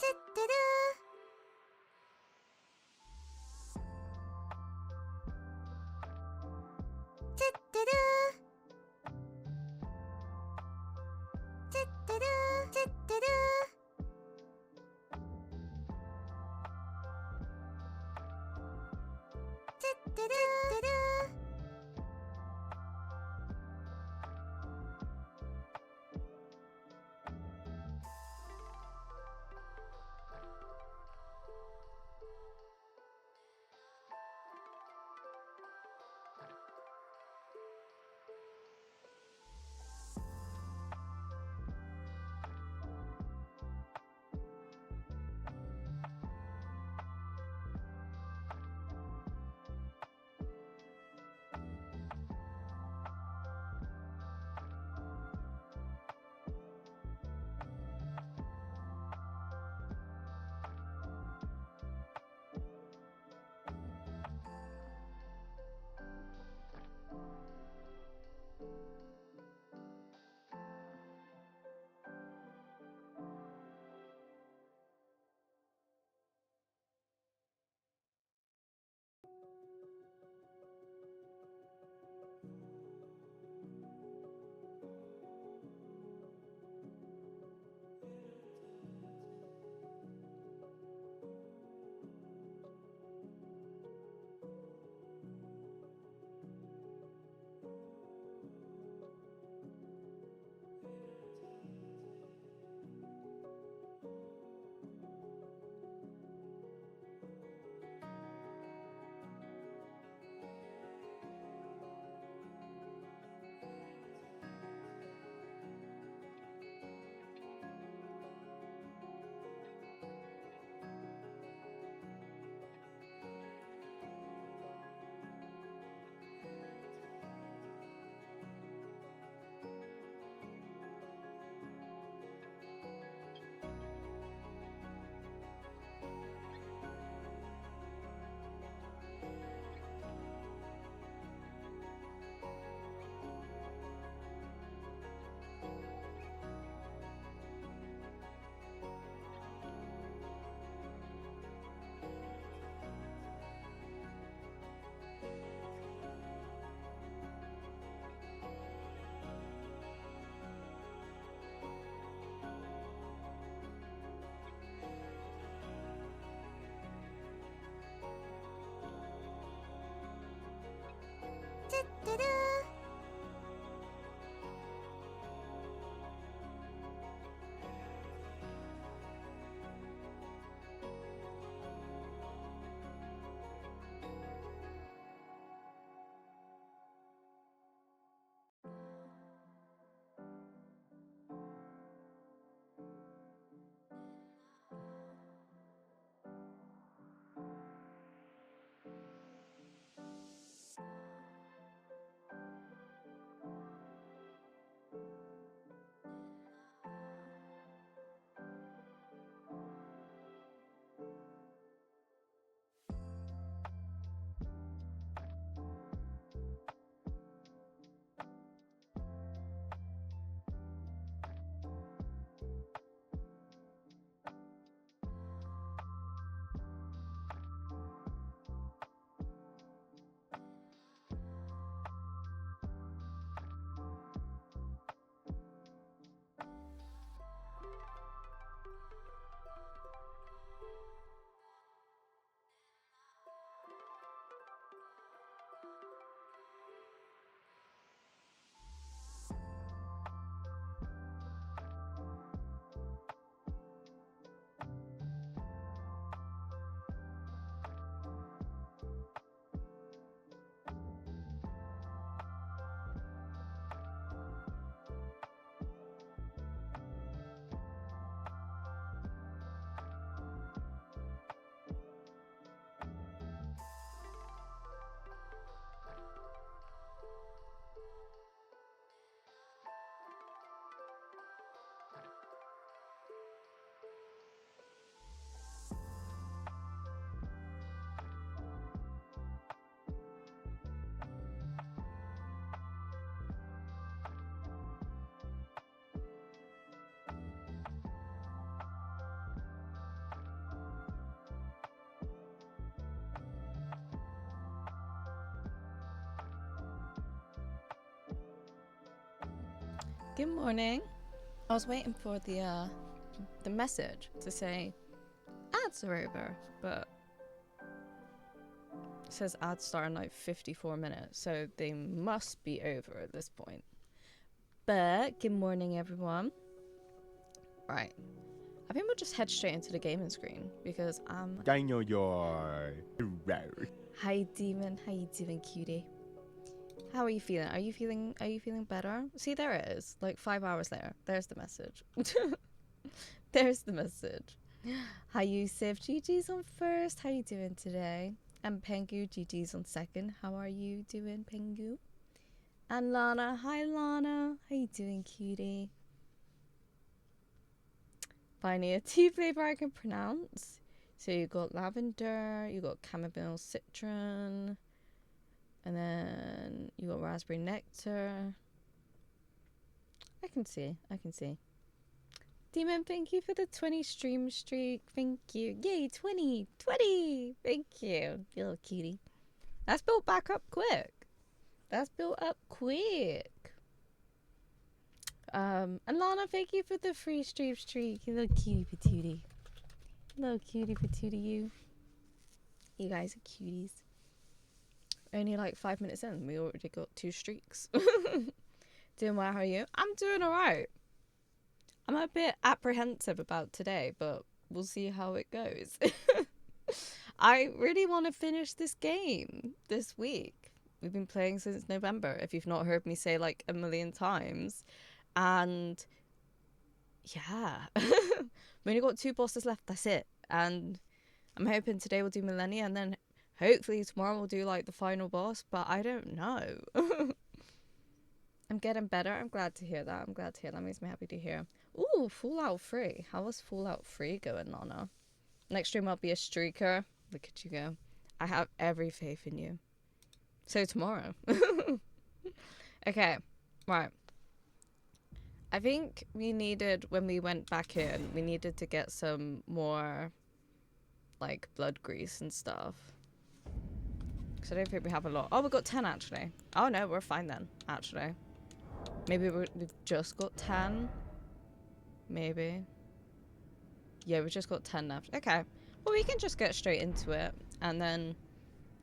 ってるつってるつってるつってるつってる Good morning. I was waiting for the message to say ads are over, but it says ads start in like 54 minutes, so they must be over at this point. But good morning, everyone. Right. I think we'll just head straight into the gaming screen because Daniel, you're rare. Hi, Demon. How you doing, cutie? How are you feeling? Are you feeling better? See, there it is. Like 5 hours later. There's the message. There's the message. Hi, Yusuf. GG's on first. How you doing today? And Pengu. GG's on second. How are you doing, Pengu? And Lana. Hi, Lana. How you doing, cutie? Finally, a tea flavor I can pronounce. So you got lavender, you got chamomile citron, and then you got raspberry nectar. I can see. Demon, thank you for the 20 stream streak. Thank you. Yay, 20. Thank you, you little cutie. That's built back up quick. And Lana, thank you for the free stream streak. You little cutie patootie. Little cutie patootie you. You guys are cuties. Only like 5 minutes in, we already got 2 streaks. Doing well, how are you? I'm doing alright. I'm a bit apprehensive about today, but we'll see how it goes. I really want to finish this game this week. We've been playing since November, if you've not heard me say like a million times. And yeah, we only got 2 bosses left, that's it. And I'm hoping today we'll do Millennia, and then hopefully tomorrow we'll do like the final boss, but I don't know. I'm getting better. I'm glad to hear that. That makes me happy to hear. Ooh, Fallout 3. How was Fallout 3 going, Nana? Next stream I'll be a streaker. Look at you go. I have every faith in you. So tomorrow. Okay, right. I think we needed, when we went back in, we needed to get some more, like, blood grease and stuff. Because I don't think we have a lot. Oh, we got 10, actually. Oh, no, we're fine then, actually. Maybe we've just got 10? Maybe. Yeah, we've just got 10 left. Okay. Well, we can just get straight into it and then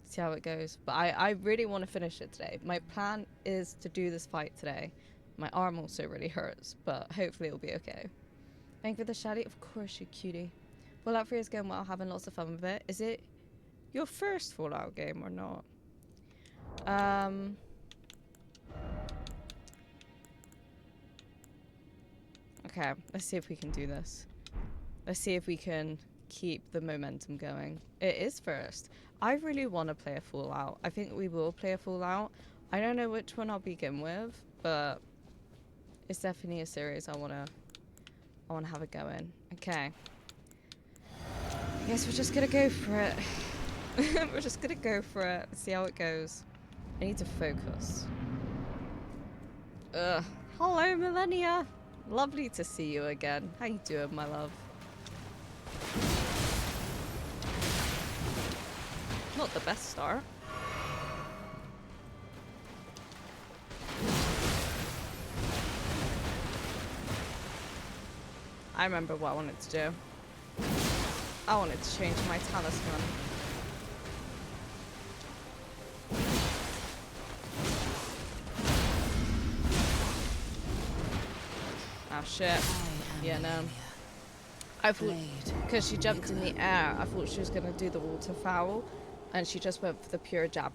see how it goes. But I really want to finish it today. My plan is to do this fight today. My arm also really hurts, but hopefully it'll be okay. Thank you for the shouty. Of course, you cutie. Fallout 3 is going well, having lots of fun with it. Is it your first Fallout game or not? Okay, let's see if we can do this. Let's see if we can keep the momentum going. It is first. I really want to play a Fallout. I think we will play a Fallout. I don't know which one I'll begin with, but it's definitely a series I wanna have a go in. Okay. I guess we're just gonna go for it. We're just gonna go for it. See how it goes. I need to focus. Ugh. Hello, Millennia. Lovely to see you again. How you doing, my love? Not the best start. I remember what I wanted to do. I wanted to change my talisman. Oh shit. Yeah, no. I thought, because she jumped in the air, I thought she was going to do the water foul, and she just went for the pure jab.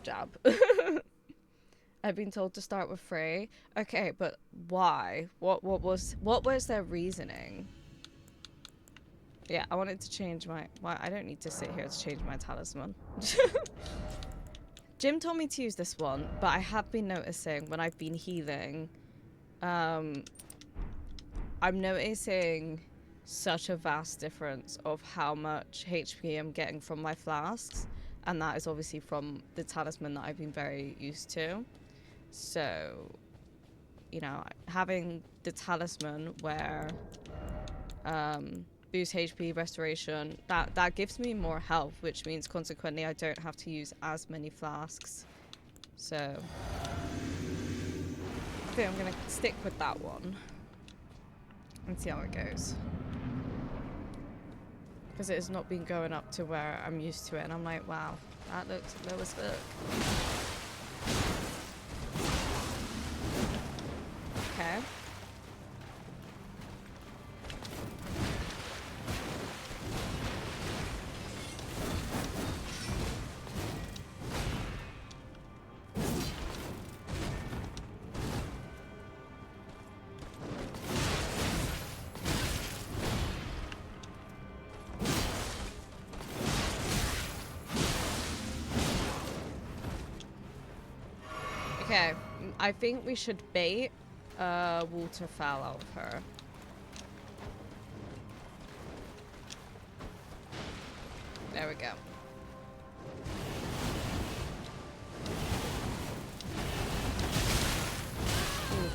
I've been told to start with Frey. Okay, but why? What was their reasoning? Yeah, I wanted to change my... Well, I don't need to sit here to change my talisman. Jim told me to use this one, but I have been noticing when I've been healing, I'm noticing such a vast difference of how much HP I'm getting from my flasks, and that is obviously from the talisman that I've been very used to. So, you know, having the talisman where boost HP, restoration, that gives me more health, which means consequently I don't have to use as many flasks. So I think I'm gonna stick with that one. and see how it goes. Because it has not been going up to where I'm used to it, and I'm like, wow, that looks low as fuck. Okay. Okay, I think we should bait waterfowl out of her. There we go. Ooh.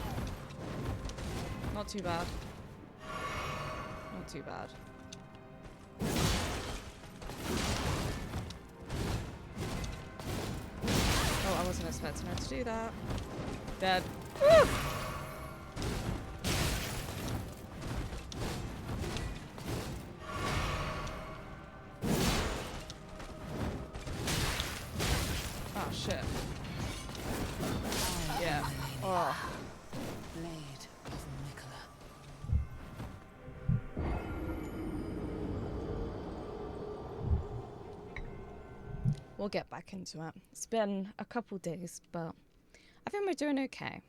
Not too bad. Not too bad. Oh, I wasn't expecting her to do that. Dead. Woo! Oh, shit. Yeah. Oh. Blade of Nicola. We'll get back into it. It's been a couple days, but I think we're doing okay.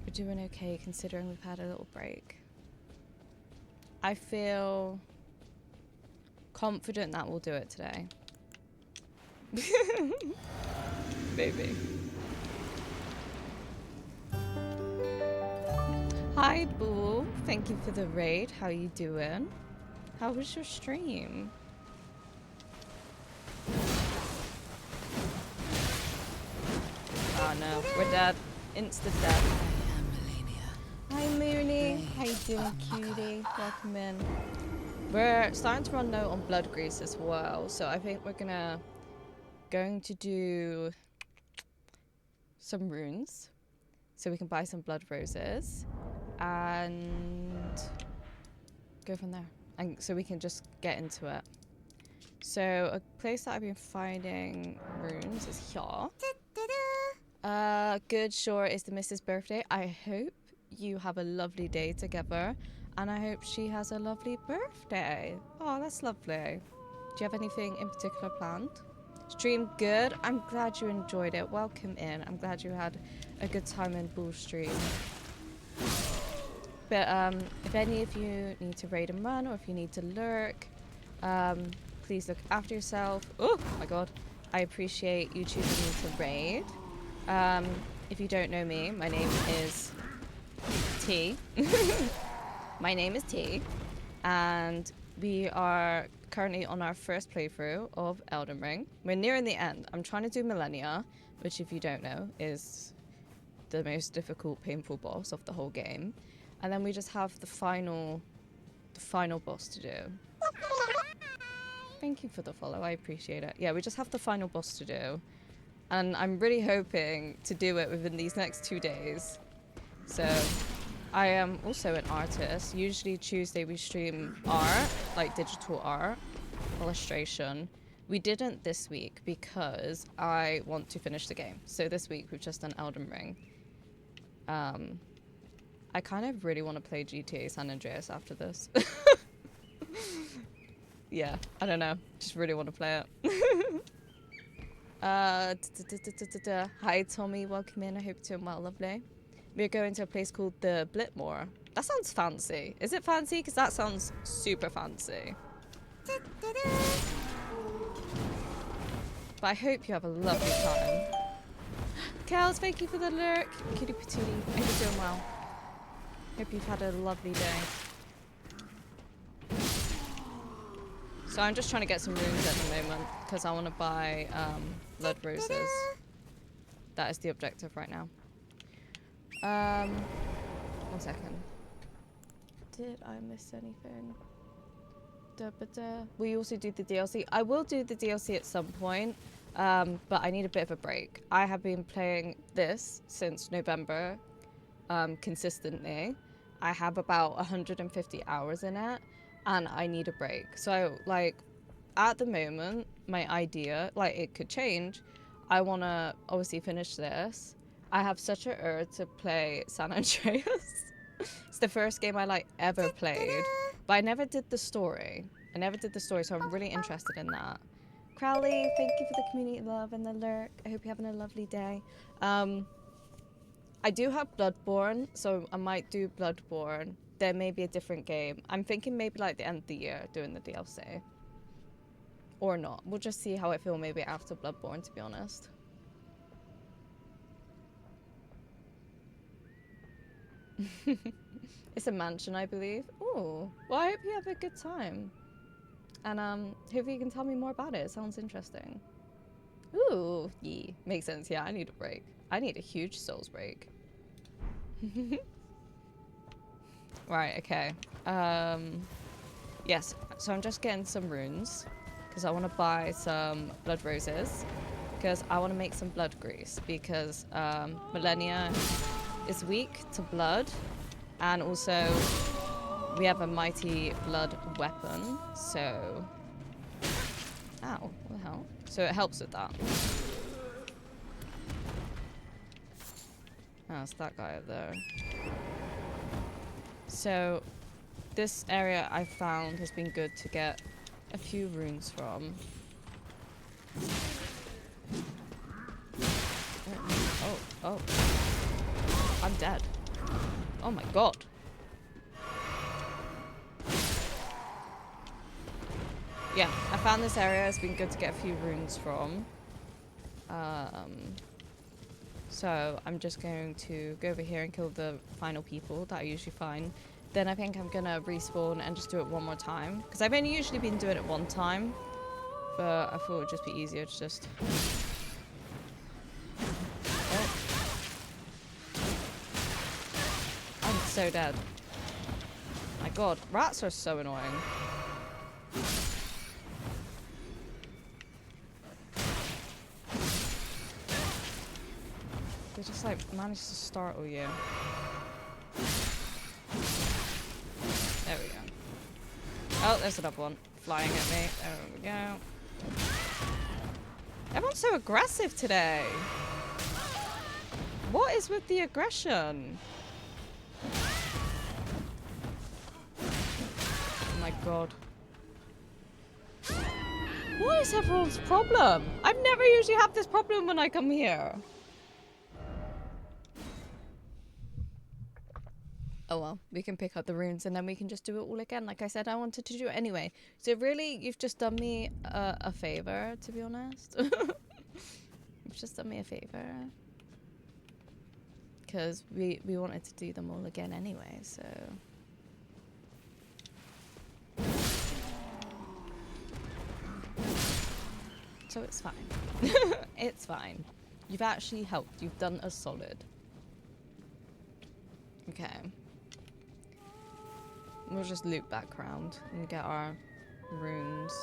We're doing okay considering we've had a little break. I feel confident that we'll do it today. Maybe. Hi, Boo. Thank you for the raid. How you doing? How was your stream? Oh no, we're dead. Insta dead. Hi Mooney, how you doing, cutie? Welcome in. We're starting to run low on blood grease as well, so I think we're going to do some runes, so we can buy some blood roses, and go from there. And so we can just get into it. So a place that I've been finding runes is here. Good, sure, it's the Mrs. birthday. I hope you have a lovely day together, and I hope she has a lovely birthday. Oh, that's lovely. Do you have anything in particular planned? Stream good. I'm glad you enjoyed it. Welcome in. I'm glad you had a good time in Bull Stream. But if any of you need to raid and run, or if you need to lurk, please look after yourself. Oh my god. I appreciate you choosing me to raid. If you don't know me, my name is T. My name is T, and we are currently on our first playthrough of Elden Ring. We're nearing the end. I'm trying to do Millennia, which, if you don't know, is the most difficult, painful boss of the whole game. And then we just have the final boss to do. Thank you for the follow. I appreciate it. Yeah, we just have the final boss to do. And I'm really hoping to do it within these next 2 days. So I am also an artist. Usually Tuesday we stream art, like digital art, illustration. We didn't this week because I want to finish the game. So this week we've just done Elden Ring. I kind of really want to play GTA San Andreas after this. Yeah, I don't know. Just really want to play it. Hi Tommy, welcome in. I hope you're doing well, lovely. We're going to a place called the Blitmore. That sounds fancy. Is it fancy? Because that sounds super fancy. But I hope you have a lovely time. Kels, thank you for the lurk. Kitty patootie. I hope you're doing well. Hope you've had a lovely day. So I'm just trying to get some runes at the moment because I want to buy blood roses. That is the objective right now. 1 second. Did I miss anything? Will you also do the DLC? I will do the DLC at some point, but I need a bit of a break. I have been playing this since November consistently, I have about 150 hours in it, and I need a break. So, like, at the moment, my idea, like, it could change. I want to obviously finish this. I have such an urge to play San Andreas. It's the first game I, like, ever played, but I never did the story. So I'm really interested in that. Crowley, thank you for the community love and the lurk. I hope you're having a lovely day. I do have Bloodborne, so I might do Bloodborne. There may be a different game. I'm thinking maybe like the end of the year doing the DLC. Or not. We'll just see how I feel maybe after Bloodborne, to be honest. It's a mansion, I believe. Ooh. Well, I hope you have a good time. And hopefully you can tell me more about it. It sounds interesting. Ooh, yeah. Makes sense. Yeah, I need a break. I need a huge Souls break. Right, okay. Yes, so I'm just getting some runes because I want to buy some blood roses because I want to make some blood grease because Millennia is weak to blood, and also we have a mighty blood weapon, so ow, what the hell? So it helps with that. Oh, it's that guy up there. So this area I found has been good to get a few runes from. Oh. I'm dead. Oh my god. Yeah, I found this area. It's been good to get a few runes from. So I'm just going to go over here and kill the final people that I usually find. Then I think I'm gonna respawn and just do it one more time. Because I've only usually been doing it one time. But I thought it would just be easier to just... Oh. I'm so dead. My god, rats are so annoying. They just like manage to startle you. There we go. Oh, there's another one flying at me. There we go. Everyone's so aggressive today. What is with the aggression? Oh my god. What is everyone's problem? I've never usually have this problem when I come here. Oh well, we can pick up the runes and then we can just do it all again. Like I said, I wanted to do it anyway. So really, you've just done me a favor, to be honest. You've just done me a favor. Because we wanted to do them all again anyway, so... So it's fine. It's fine. You've actually helped. You've done a solid. Okay. We'll just loop back around and get our runes.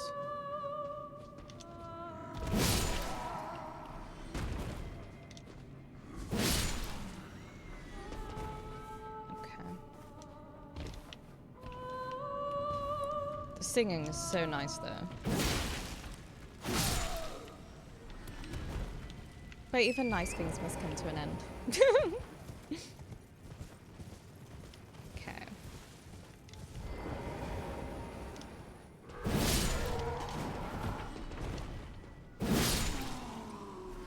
Okay. The singing is so nice though. But even nice things must come to an end. Okay.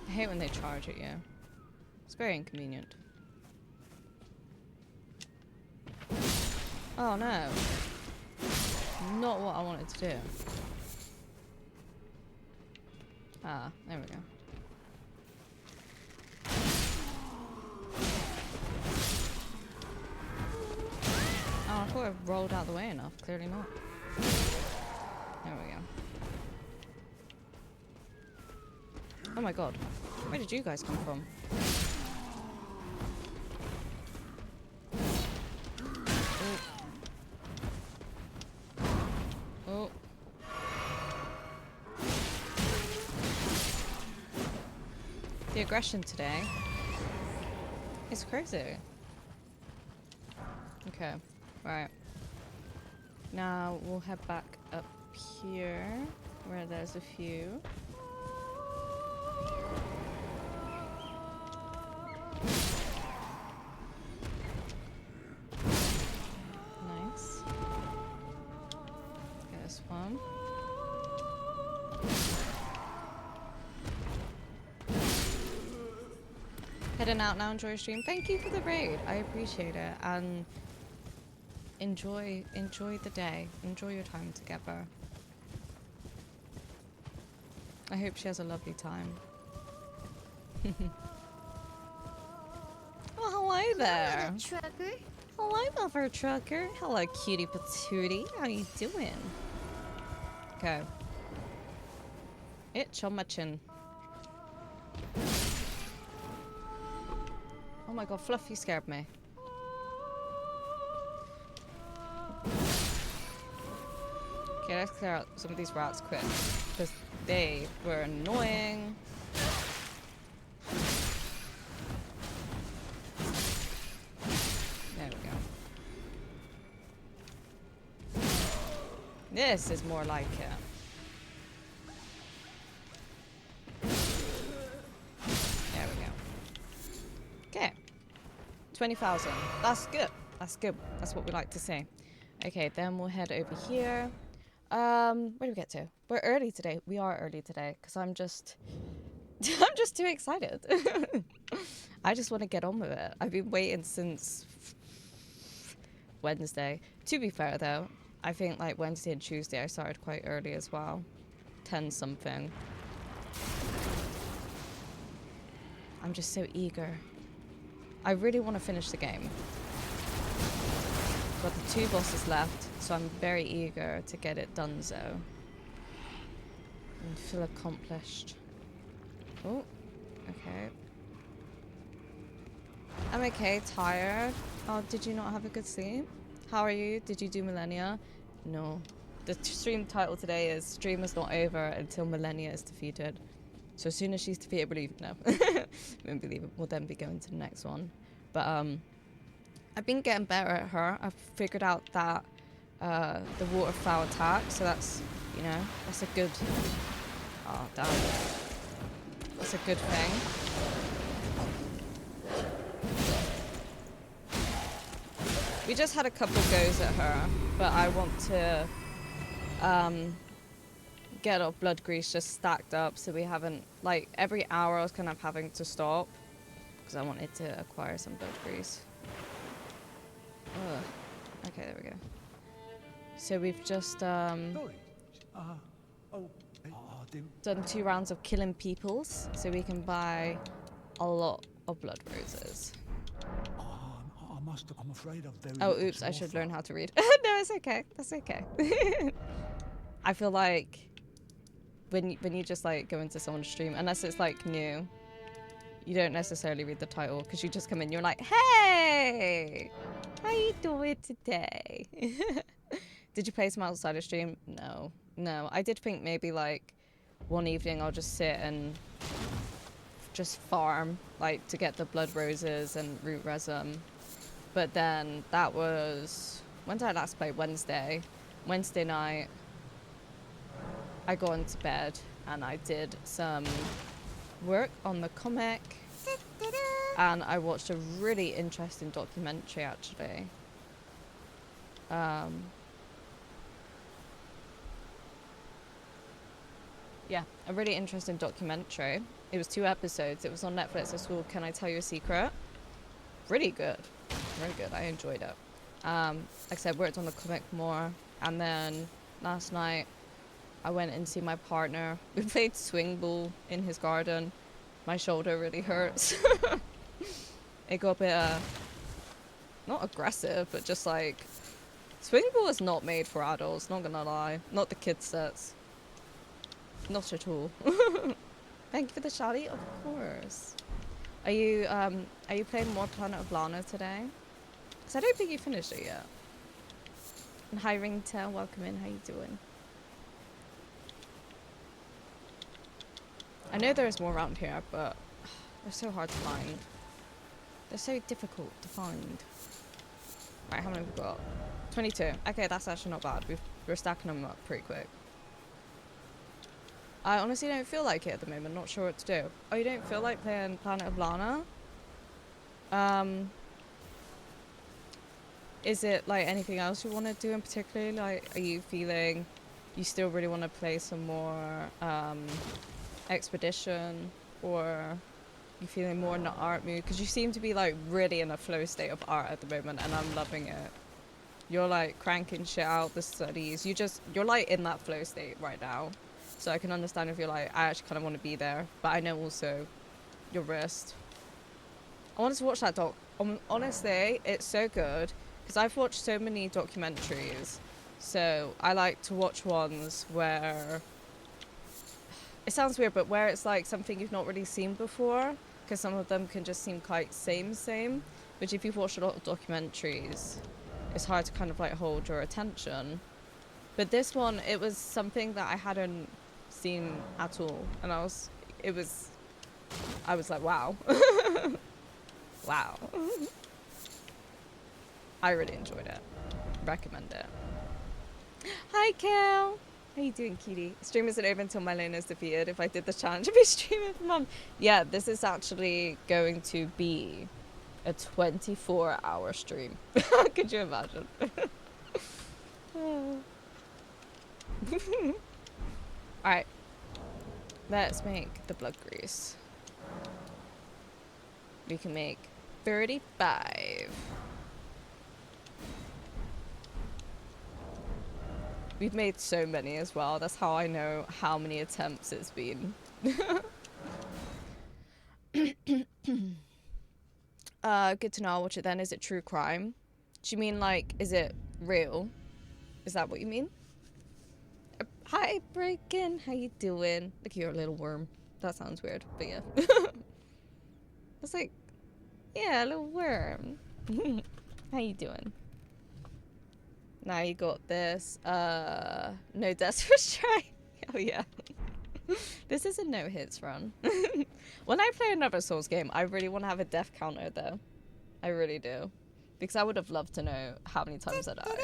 I hate when they charge at you. It's very inconvenient. Oh no. Not what I wanted to do. Ah, there we go. Oh, I thought I rolled out the way enough. Clearly not. There we go. Oh my god. Where did you guys come from? Oh. Oh. The aggression today is crazy. Okay, right. Now we'll head back up here where there's a few. Nice. Get this one. Heading out now, enjoy your stream. Thank you for the raid. I appreciate it. And enjoy the day. Enjoy your time together. I hope she has a lovely time. Oh, hello there. Trucker. Hello, mother trucker. Hello, cutie patootie. How you doing? Okay. Itch on my chin. Oh my god, Fluffy scared me. Okay, let's clear out some of these rats quick. Because they were annoying. There we go. This is more like it. There we go. Okay. 20,000. That's good. That's good. That's what we like to see. Okay, then we'll head over here. Where do we get to? We're early today. We are early today because I'm just too excited. I just want to get on with it. I've been waiting since Wednesday. To be fair though, I think like Wednesday and Tuesday I started quite early as well. 10 something. I'm just so eager. I really want to finish the game. Got the 2 bosses left, so I'm very eager to get it done so. And feel accomplished. Oh, okay. I'm okay, tired. Oh, did you not have a good sleep? How are you? Did you do Millennia? No. The stream title today is Stream is not over until Millennia is defeated. So as soon as she's defeated, we won't believe it. We'll then be going to the next one. But I've been getting better at her. I've figured out that the waterfowl attack, so that's, you know, that's a good. Oh damn. That's a good thing. We just had a couple goes at her, but I want to get our blood grease just stacked up so we haven't, like, every hour I was kind of having to stop because I wanted to acquire some blood grease. Ugh. Okay, there we go. So we've just done 2 rounds of killing peoples so we can buy a lot of blood roses. I'm afraid I've very Oh, little oops, to I should offer. learn how to read. No, it's okay. That's okay. I feel like when you just like go into someone's stream, unless it's like new, you don't necessarily read the title because you just come in, you're like, hey, how you doing today? Did you play some outside of stream? No. I did think maybe like one evening I'll just sit and just farm, like, to get the blood roses and root resin. But then that was, when did I last play? Wednesday night. I got into bed and I did some work on the comic. And I watched a really interesting documentary, actually. Yeah, a really interesting documentary. It was 2 episodes. It was on Netflix. It's called Can I Tell You a Secret? Really good. Really good. I enjoyed it. Like I said, worked on the comic more. And then last night, I went and see my partner. We played swing ball in his garden. My shoulder really hurts. It got a bit, not aggressive, but just like, swing ball is not made for adults, not gonna lie. Not the kids sets. Not at all. Thank you for the shouty, of course. Are you playing more Planet of Lana today? Because I don't think you finished it yet. And hi Ringtail, welcome in, how you doing? I know there's more around here, but they're so hard to find. They're so difficult to find. Right, how many have we got? 22. Okay, that's actually not bad. We're stacking them up pretty quick. I honestly don't feel like it at the moment. Not sure what to do. Oh, you don't feel like playing Planet of Lana? Is it like anything else you want to do in particular? Like, are you feeling you still really want to play some more Expedition, or you feeling more in the art mood? Because you seem to be like really in a flow state of art at the moment, and I'm loving it. You're like cranking shit out, the studies. You're like in that flow state right now. So I can understand if you're like, I actually kind of want to be there, but I know also your wrist. I wanted to watch that doc. Honestly, it's so good because I've watched so many documentaries. So I like to watch ones where it sounds weird, but where it's like something you've not really seen before, because some of them can just seem quite same. Which if you've watched a lot of documentaries, it's hard to kind of like hold your attention. But this one, it was something that I hadn't seen at all, and I was like, wow. Wow. I really enjoyed it. Recommend it. Hi, Kel. How you doing, cutie? Stream isn't over until my lane is defeated. If I did the challenge, I'd be streaming for Mum. Yeah, this is actually going to be a 24-hour stream. Could you imagine? Alright. Let's make the blood grease. We can make 35. We've made so many as well. That's how I know how many attempts it's been. Good to know. I'll watch it then. Is it true crime? Do you mean like, is it real? Is that what you mean? Hi, Breakin. How you doing? Look at your little worm. That sounds weird, but yeah. It's like, yeah, a little worm. How you doing? Now you got this. No deaths first try. Oh yeah. This is a no hits run. When I play another Souls game, I really want to have a death counter though. I really do. Because I would have loved to know how many times I died.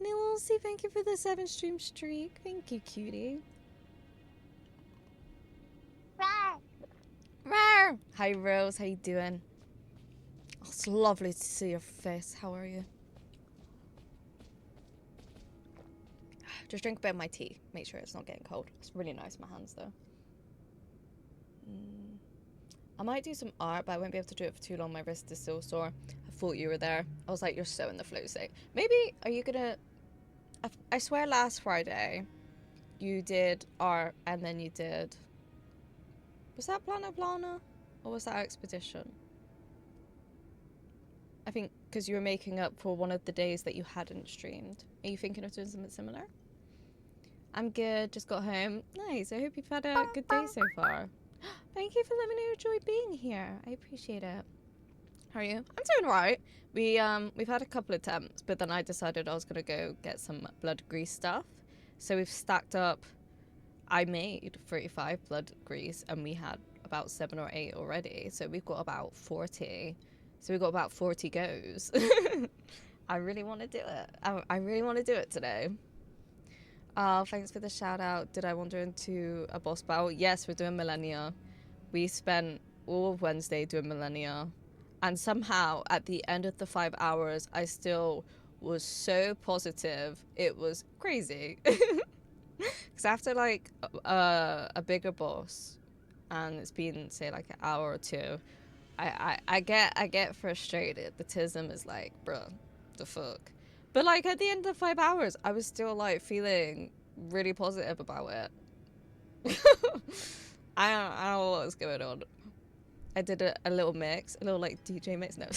Nilsy, thank you for the 7 stream streak. Thank you, cutie. Rawr. Hi Rose, how you doing? Oh, it's lovely to see your face. How are you? Just drink a bit of my tea. Make sure it's not getting cold. It's really nice in my hands though. I might do some art, but I won't be able to do it for too long. My wrist is still sore. I thought you were there. I was like, you're so in the flow state. Maybe, are you gonna... I swear last Friday, you did art and then you did... Was that Planet of Lana? Or was that Expedition? I think because you were making up for one of the days that you hadn't streamed. Are you thinking of doing something similar? I'm good, just got home. Nice, I hope you've had a good day so far. Thank you for letting me enjoy being here. I appreciate it. How are you? I'm doing right. We've had a couple attempts, but then I decided I was gonna go get some blood grease stuff. So we've stacked up. I made 35 blood grease, and we had about 7 or 8 already. So we've got about 40. So we've got about 40 goes. I really want to do it. I really want to do it today. Thanks for the shout out. Did I wander into a boss battle? Yes, we're doing Millennia. We spent all of Wednesday doing Millennia. And somehow at the end of the 5 hours, I still was so positive. It was crazy. Because after like a bigger boss, and it's been say like an hour or two, I get frustrated. The tism is like, bruh, the fuck. But like at the end of 5 hours, I was still like feeling really positive about it. I don't know what was going on. I did a little mix, a little like DJ mix. No,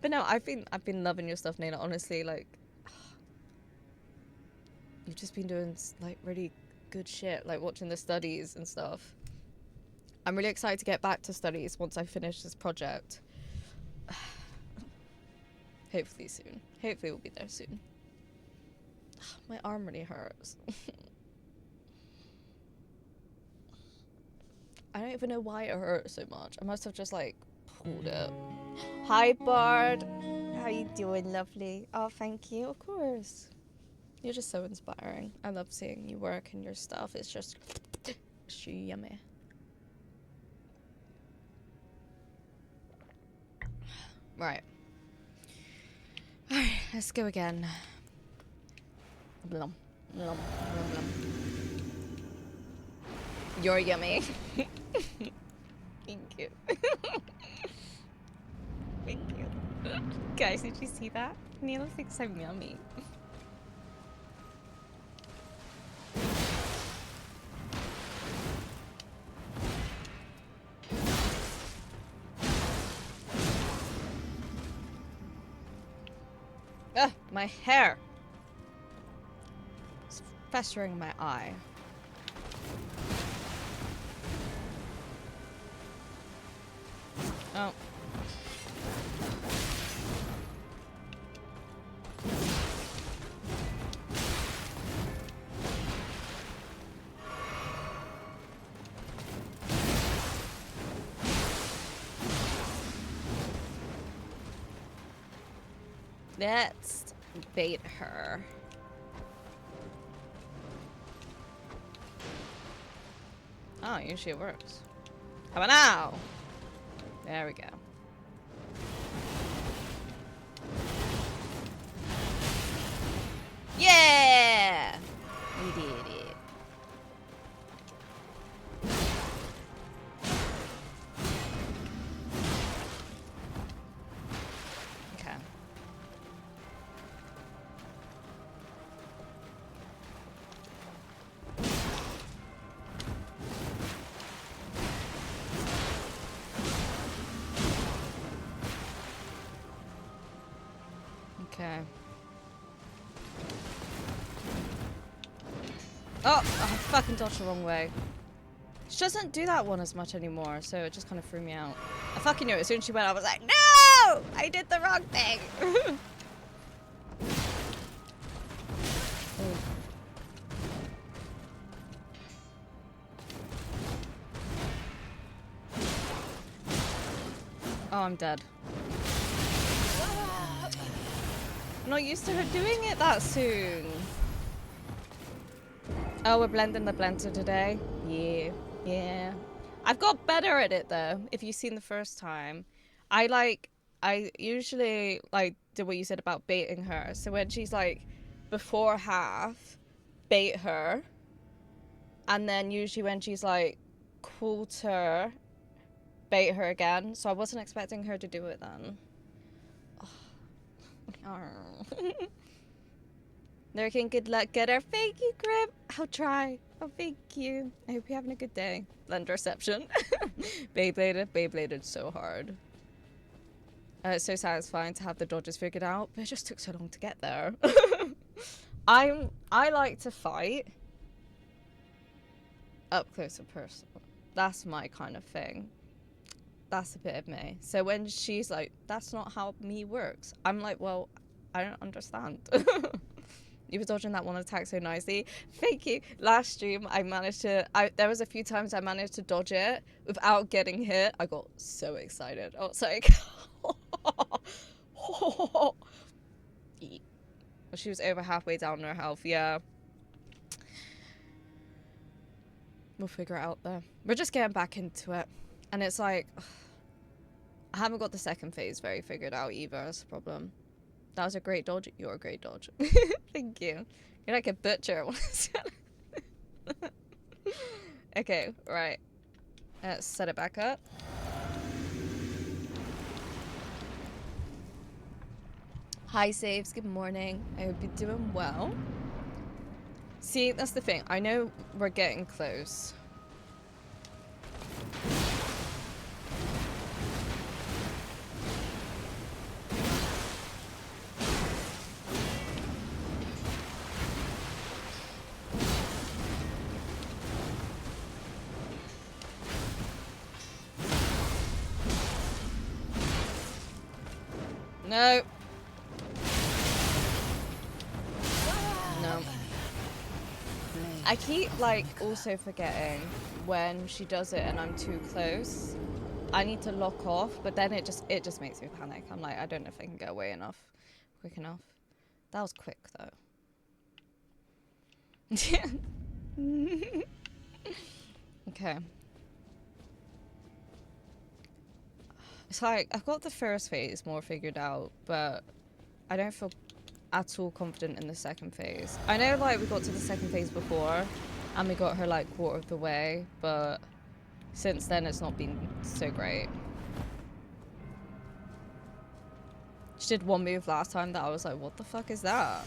but no, I've been loving your stuff, Nayla. Honestly, like you've just been doing like really good shit, like watching the studies and stuff. I'm really excited to get back to studies once I finish this project. Hopefully soon. Hopefully we'll be there soon. My arm really hurts. I don't even know why it hurts so much. I must have just like pulled it. Hi Bard. How you doing, lovely? Oh, thank you. Of course. You're just so inspiring. I love seeing you work and your stuff. It's just yummy. Right. Alright, let's go again. Blum, blum, blum, blum. You're yummy. Thank you. Thank you. Guys, did you see that? Neil thinks I'm yummy. Ugh, my hair! It's festering in my eye. Oh. Let's bait her. Oh, usually it works. How about now? There we go. Yeah! We did it. Okay. Okay. Oh, I fucking dodged the wrong way. She doesn't do that one as much anymore, so it just kind of threw me out. I fucking knew it. As soon as she went, I was like, no! I did the wrong thing! Oh, I'm dead. I'm not used to her doing it that soon. Oh, we're blending the blender today? Yeah, yeah. I've got better at it though, if you've seen the first time. I usually do what you said about baiting her. So when she's like before half, bait her. And then usually when she's like quarter, bait her again. So I wasn't expecting her to do it then. Oh. Lurking, good luck, getter. Thank you, Grip. I'll try. Oh, thank you. I hope you're having a good day. Blenderception. Beybladed so hard. It's so satisfying to have the dodges figured out, but it just took so long to get there. I like to fight up close and personal. That's my kind of thing. That's a bit of me. So when she's like, that's not how me works, I'm like, well, I don't understand. You were dodging that one attack so nicely. Thank you. Last stream, I managed to... there was a few times I managed to dodge it without getting hit. I got so excited. I was like... She was over halfway down her health, yeah. We'll figure it out, though. We're just getting back into it. And it's like... I haven't got the second phase very figured out either. That's the problem. That was a great dodge. You're a great dodge. Thank you. You're like a butcher. Okay, right. Let's set it back up. Hi, Saves. Good morning. I hope you're doing well. See, that's the thing. I know we're getting close. No. No. I keep, like, also forgetting when she does it and I'm too close. I need to lock off, but then it just makes me panic. I'm like, I don't know if I can get away quick enough. That was quick though. Okay. It's like I've got the first phase more figured out, but I don't feel at all confident in the second phase. I know like we got to the second phase before and we got her like quarter of the way, but since then it's not been so great. She did one move last time that I was like, what the fuck is that?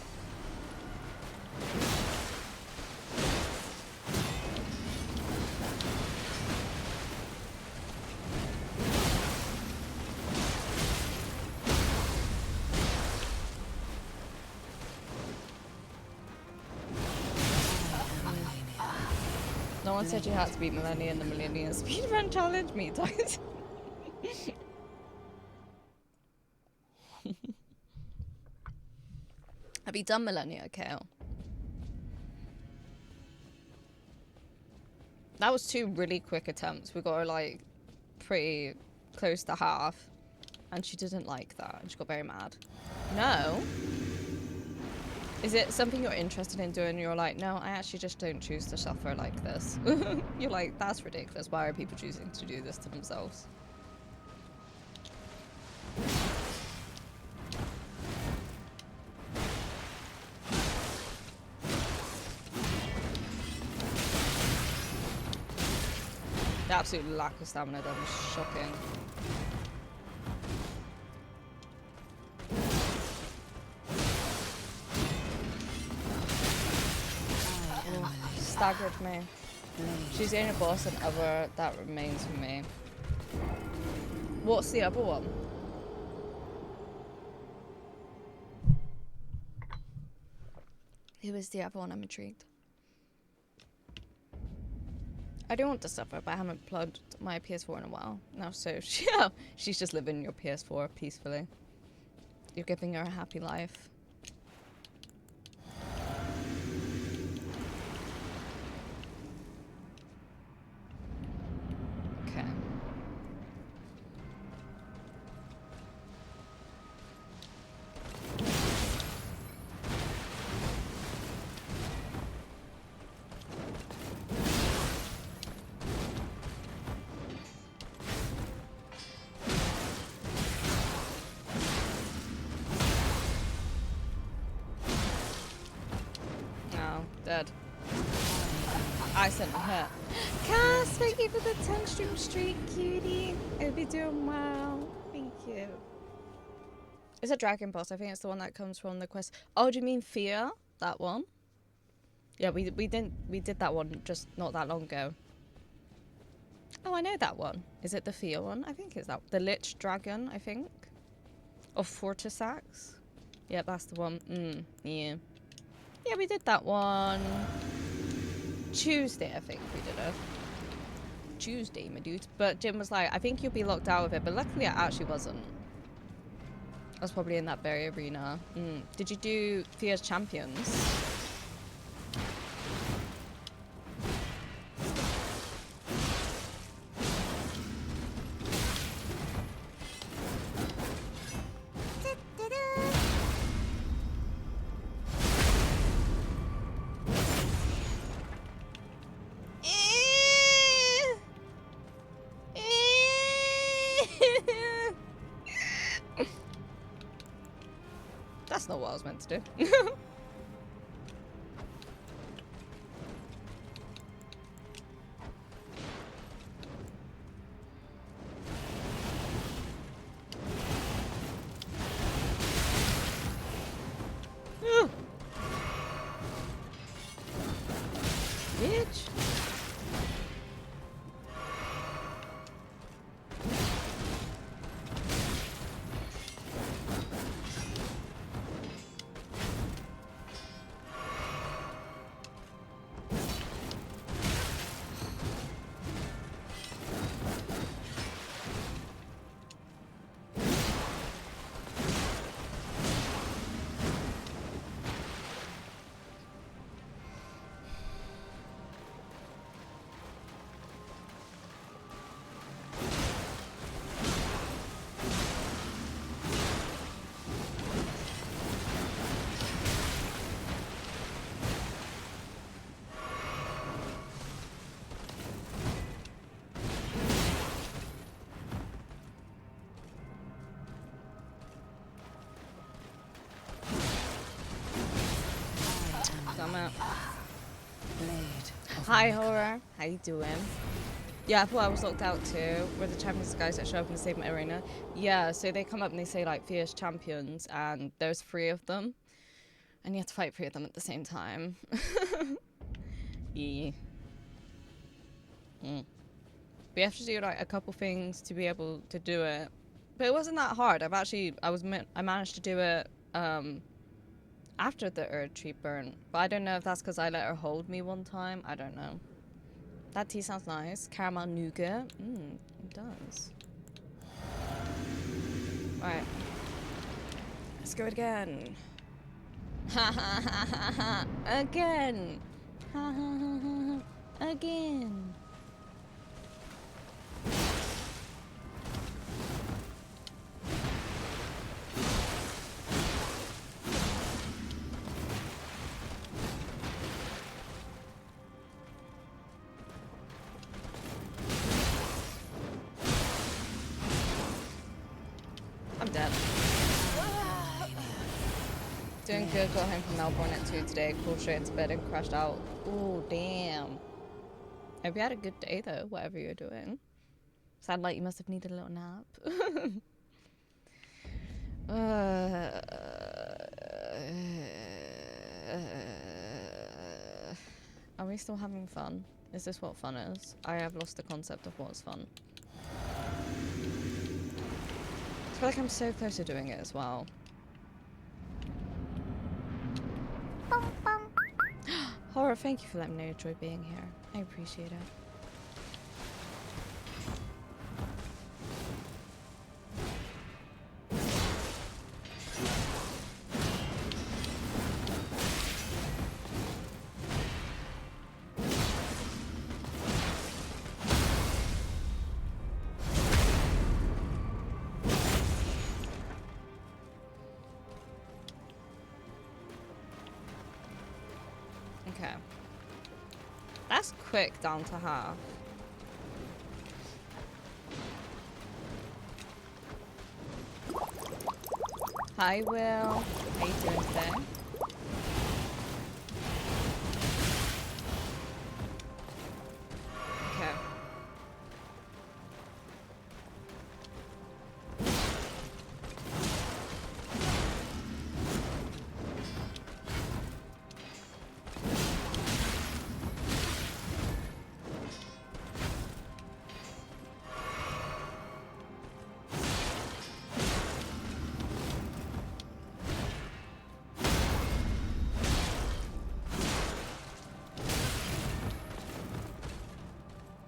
No one said you had to beat Millennia in the Millennium Speedrun Challenge. Me, guys. Have you done Millennia, Kale? That was 2 really quick attempts. We got her like pretty close to half, and she didn't like that, and she got very mad. No. Is it something you're interested in doing? You're like, no, I actually just don't choose to suffer like this. You're like, that's ridiculous. Why are people choosing to do this to themselves? The absolute lack of stamina then was shocking. Staggered me. She's the only boss and other that remains for me. What's the other one? Who is the other one? I'm intrigued. I do want to suffer, but I haven't plugged my PS4 in a while now, so she's just living your PS4 peacefully. You're giving her a happy life. Okay. Dead. I sent her. Cass, thank you for the 10 stream streak, cutie. Hope you're doing well. Thank you. It's a dragon boss. I think it's the one that comes from the quest. Oh, do you mean Fear? That one? Yeah, we did that one just not that long ago. Oh, I know that one. Is it the Fear one? I think it's that. The Lich Dragon, I think. Of Fortisax. Yeah, that's the one. Yeah. Yeah, we did that one Tuesday, I think we did it. Tuesday, my dude. But Jim was like, I think you'll be locked out of it, but luckily I actually wasn't. I was probably in that very arena. Did you do Fear's Champions? That's not what I was meant to do. Bitch. Hi, Horror. How you doing? Yeah, I thought I was locked out too. We're the champions guys that show up in the same arena. Yeah, so they come up and they say like fierce champions, and there's 3 of them, and you have to fight 3 of them at the same time. Yeah. We have to do like a couple things to be able to do it, but it wasn't that hard. I managed to do it after the Earth Tree burn, but I don't know if that's because I let her hold me one time. I don't know. That tea sounds nice. Caramel nougat. It does. Right. Let's go again. Ha ha ha ha ha. Again. Ha ha ha ha ha. Again. I'm dead. Doing good, got home from Melbourne at 2 today, crawled straight into bed and crashed out. Oh, damn. Hope you had a good day though, whatever you're doing. Sound like you must have needed a little nap. Are we still having fun? Is this what fun is? I have lost the concept of what's fun. I feel like I'm so close to doing it as well. Horror, thank you for letting me know you enjoy being here. I appreciate it. Okay. That's quick down to half. Hi, Will. How you doing today? Okay.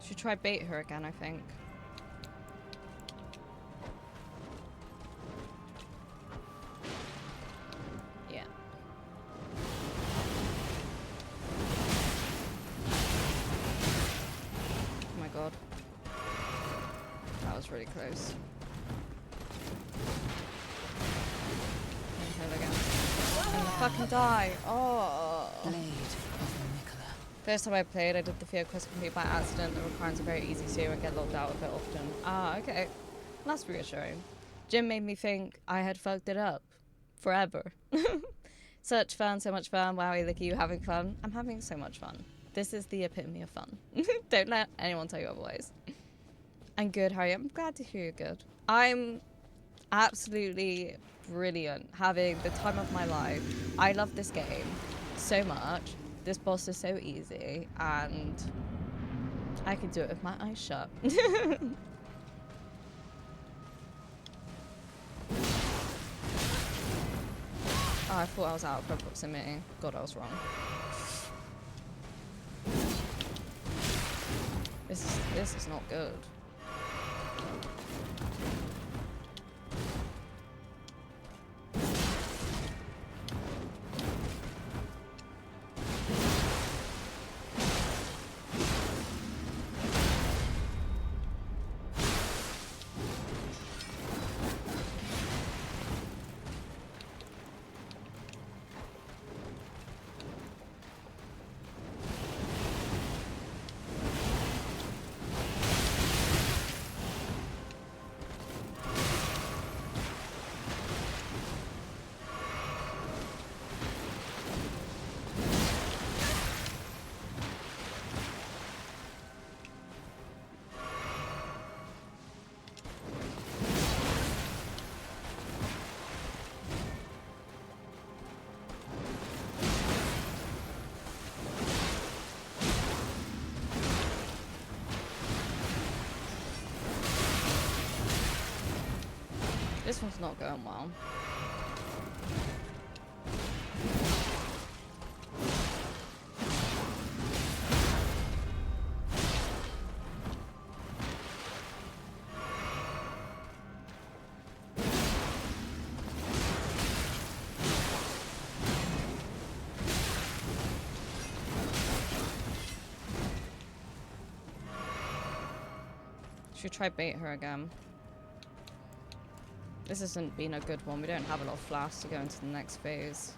Should try bait her again, I think. Yeah. Oh my god. That was really close. And again. And fucking die. Oh. Blade of Nicola. First time I played, I did the field quest complete by accident. The requirements are very easy too and get locked out a bit often. Ah, okay. That's reassuring. Jim made me think I had fucked it up. Forever. Such fun, so much fun. Wowie, look at you having fun. I'm having so much fun. This is the epitome of fun. Don't let anyone tell you otherwise. I'm good, how are you? I'm glad to hear you're good. I'm absolutely brilliant. Having the time of my life. I love this game so much. This boss is so easy, and I can do it with my eyes shut. Oh, I thought I was out of proximity. God, I was wrong. This is not good. This one's not going well. Should try bait her again. This hasn't been a good one. We don't have a lot of flasks to go into the next phase.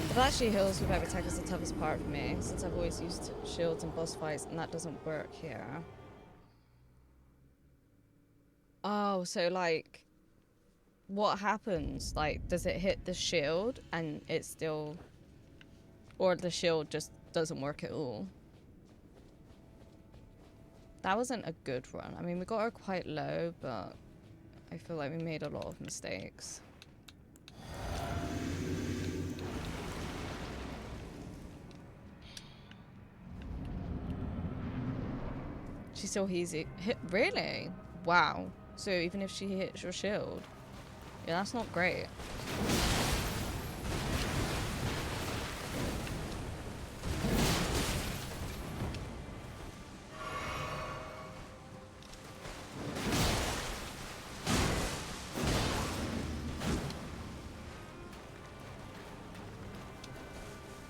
But actually heals with every tech is the toughest part for me, since I've always used shields in boss fights and that doesn't work here. Oh, so like, what happens? Like, does it hit the shield and it's still... Or the shield just doesn't work at all? That wasn't a good run. I mean, we got her quite low, but I feel like we made a lot of mistakes. She still hit. Really? Wow. So even if she hits your shield, yeah, that's not great.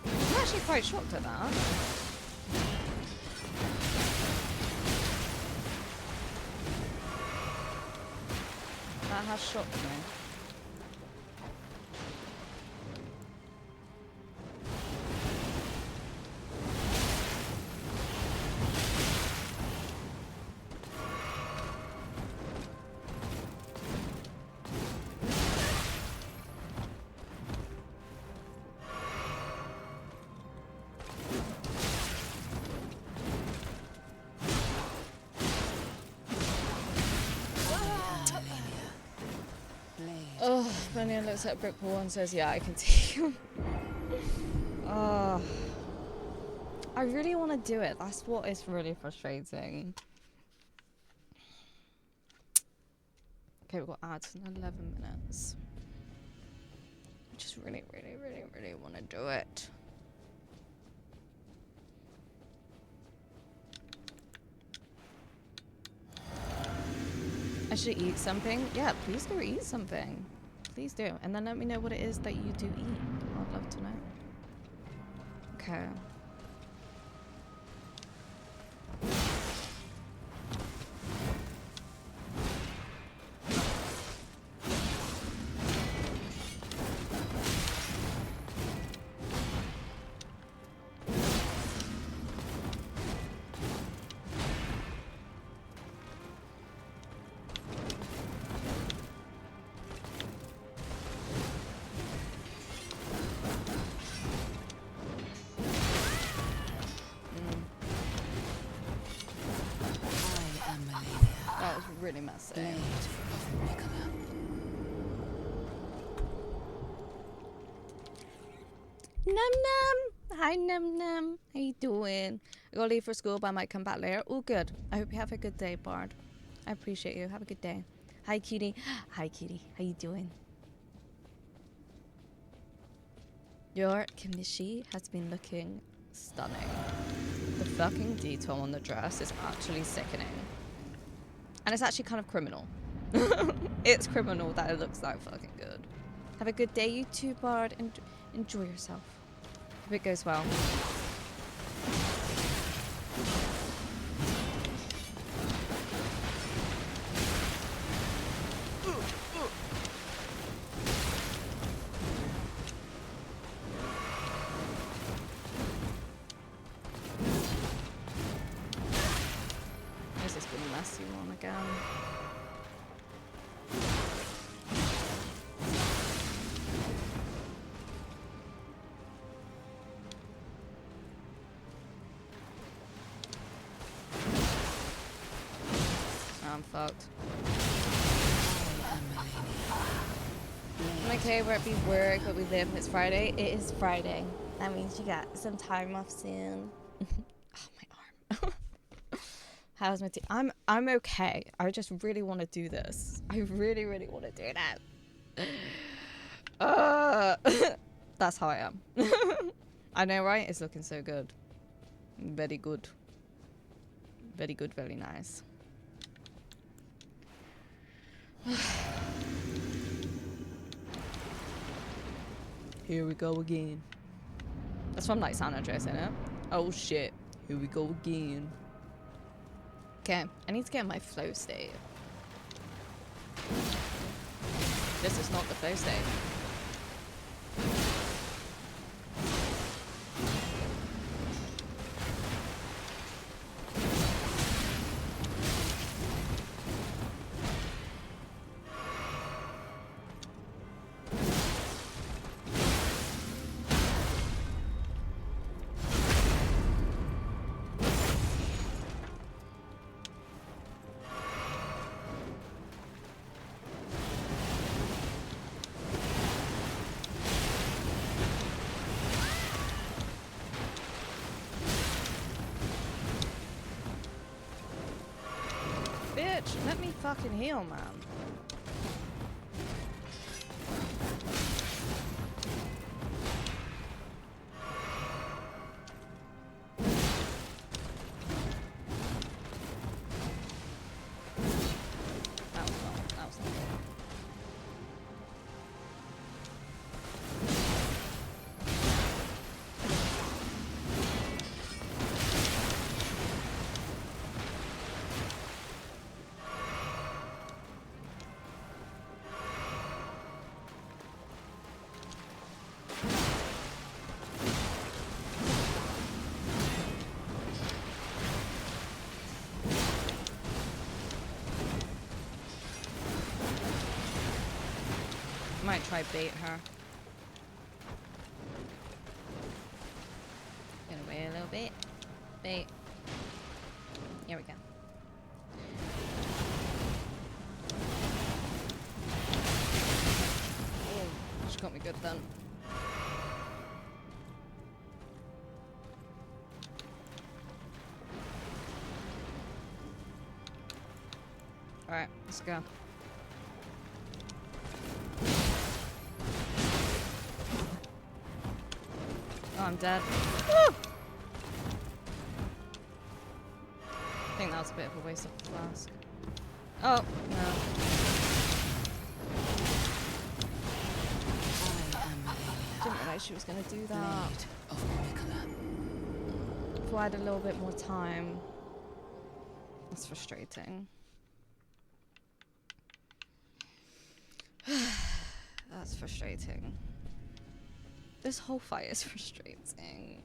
I'm actually quite shocked at that. That has shocked me. Oh, Bunyan looks at a brick wall and says, yeah, I can see you. Oh, I really want to do it. That's what is really frustrating. Okay, we've got ads in 11 minutes. I just really want to do it. I should eat something. Yeah, please go eat something. Please do. And then let me know what it is that you do eat. I'd love to know. Okay. Really messy. Num Num! Hi Num Num! How you doing? I gotta leave for school, but I might come back later. Oh, good. I hope you have a good day, Bard. I appreciate you. Have a good day. Hi, cutie. Hi, cutie. How you doing? Your Kimishi has been looking stunning. The fucking detail on the dress is actually sickening. And it's actually kind of criminal. It's criminal that it looks that fucking good. Have a good day, you too, Bard, and enjoy yourself. Hope it goes well. This has been a messy one again. I'm fucked. I'm okay where it be work, but we live and it's Friday. It is Friday. That means you got some time off soon. Oh, my arm. How's my tea? I'm okay. I just really want to do this. I really, really want to do that. That's how I am. I know, right? It's looking so good. Very good. Very good, very nice. Here we go again. That's from like San Andreas, isn't it? Oh shit. Here we go again. Okay, I need to get in my flow state. This is not the flow state. Bitch, let me fucking heal, man. That was not good. Might try bait her. Get away a little bit. Bait. Here we go. Oh, she got me good then. Alright, let's go. Oh, I'm dead. Woo! I think that was a bit of a waste of the flask. Oh, no. Didn't realise she was going to do that. If I had a little bit more time. That's frustrating. That's frustrating. This whole fight is frustrating.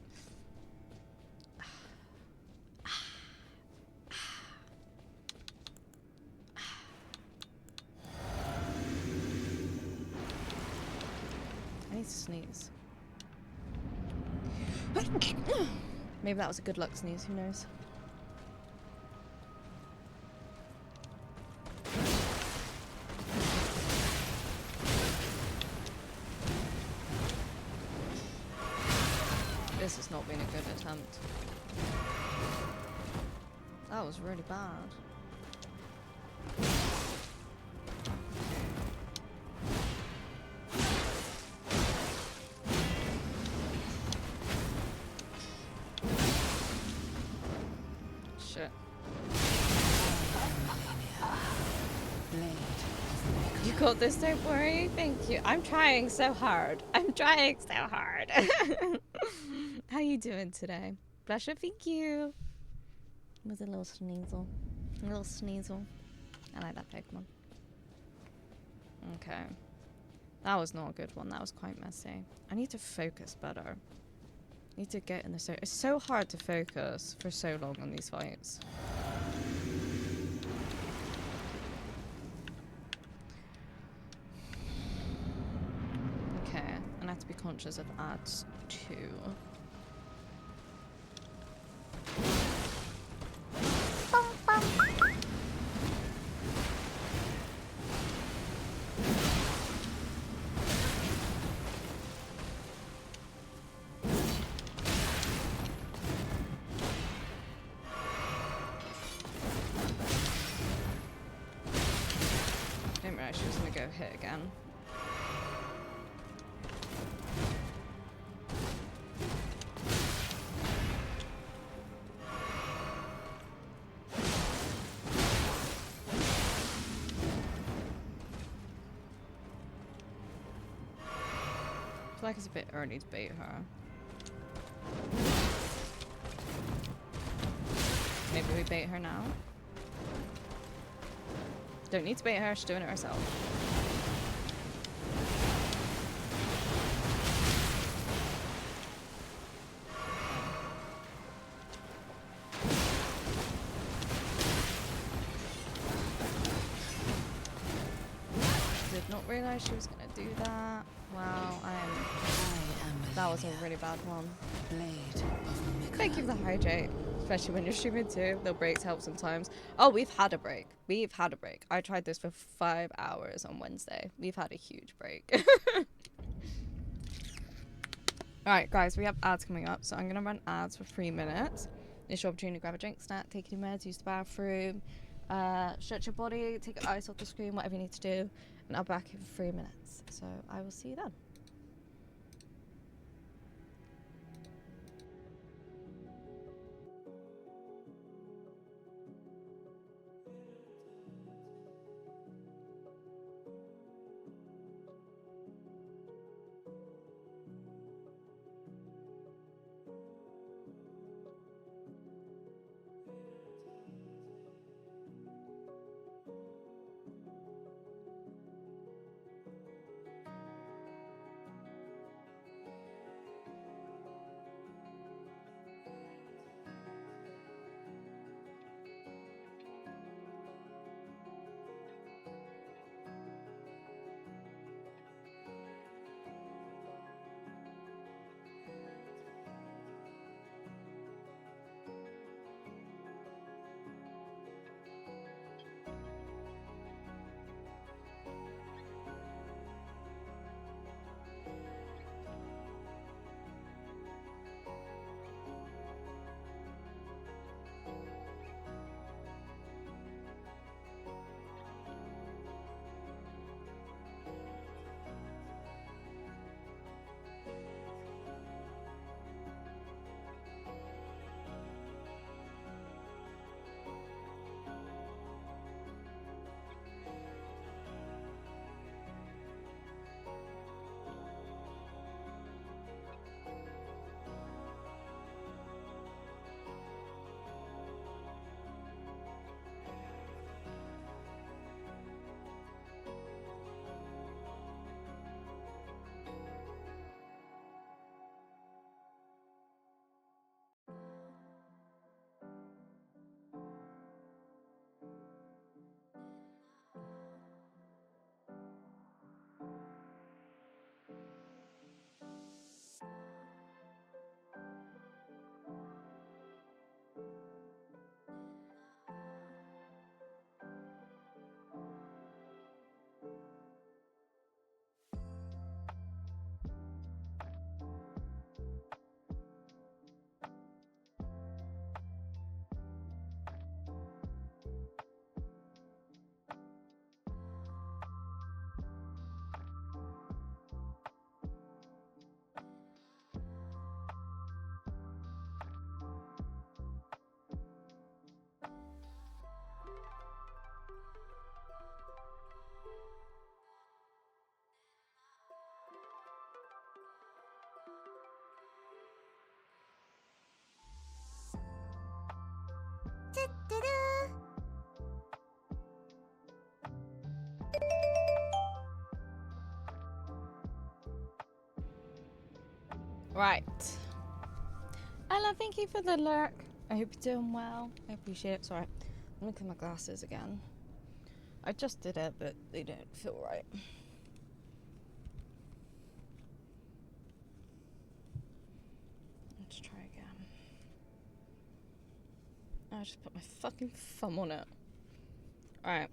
I need to sneeze. Maybe that was a good luck sneeze, who knows? This has not been a good attempt. That was really bad. Shit. You got this, don't worry. Thank you. I'm trying so hard. I'm trying so hard. How you doing today? Pleasure, thank you. It was a little sneasel. A little sneasel. I like that Pokemon. Okay. That was not a good one. That was quite messy. I need to focus better. I need to get in the zone. It's so hard to focus for so long on these fights. Okay. And I have to be conscious of ads too. realize she was gonna go hit again. I feel like it's a bit early to bait her. Maybe we bait her now. Don't need to bait her, she's doing it herself. Did not realize she was gonna do that. Wow, that was a really bad one. Blade of Thank you for the hydrate, especially when you're streaming too. The breaks help sometimes. Oh, we've had a break. We've had a break. I tried this for 5 hours on Wednesday. We've had a huge break. Alright, guys, we have ads coming up, so I'm going to run ads for 3 minutes. It's your opportunity to grab a drink, snack, take your meds, use the bathroom, stretch your body, take your eyes off the screen, whatever you need to do. And I'll be back in 3 minutes. So I will see you then. Right. Ella, thank you for the lurk. I hope you're doing well. I appreciate it. Sorry. I'm looking at my glasses again. I just did it, but they don't feel right. Let's try again. I just put my fucking thumb on it. Alright.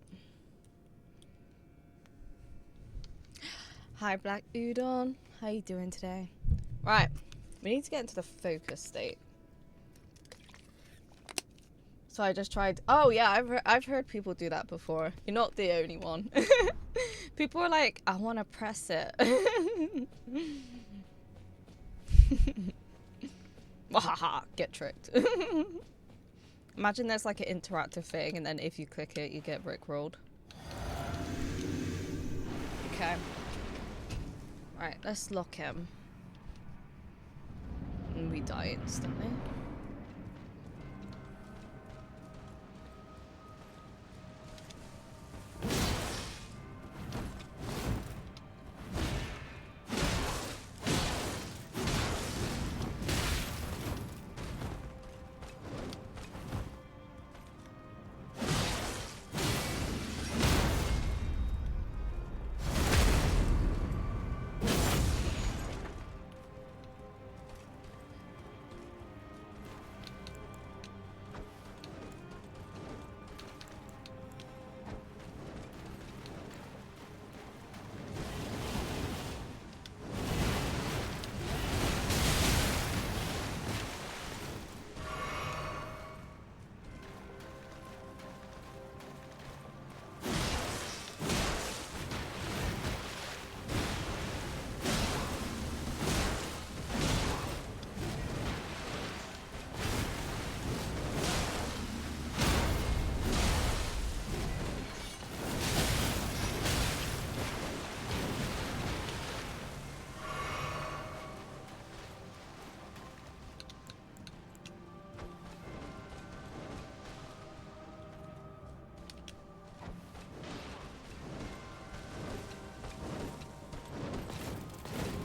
Hi, Black Udon. How you doing today? Right. We need to get into the focus state. So I just tried. Oh yeah, I've heard people do that before. You're not the only one. People are like, I want to press it. Wahaha, get tricked. Imagine there's like an interactive thing, and then if you click it, you get rickrolled. Okay. Right, let's lock him. And we die instantly.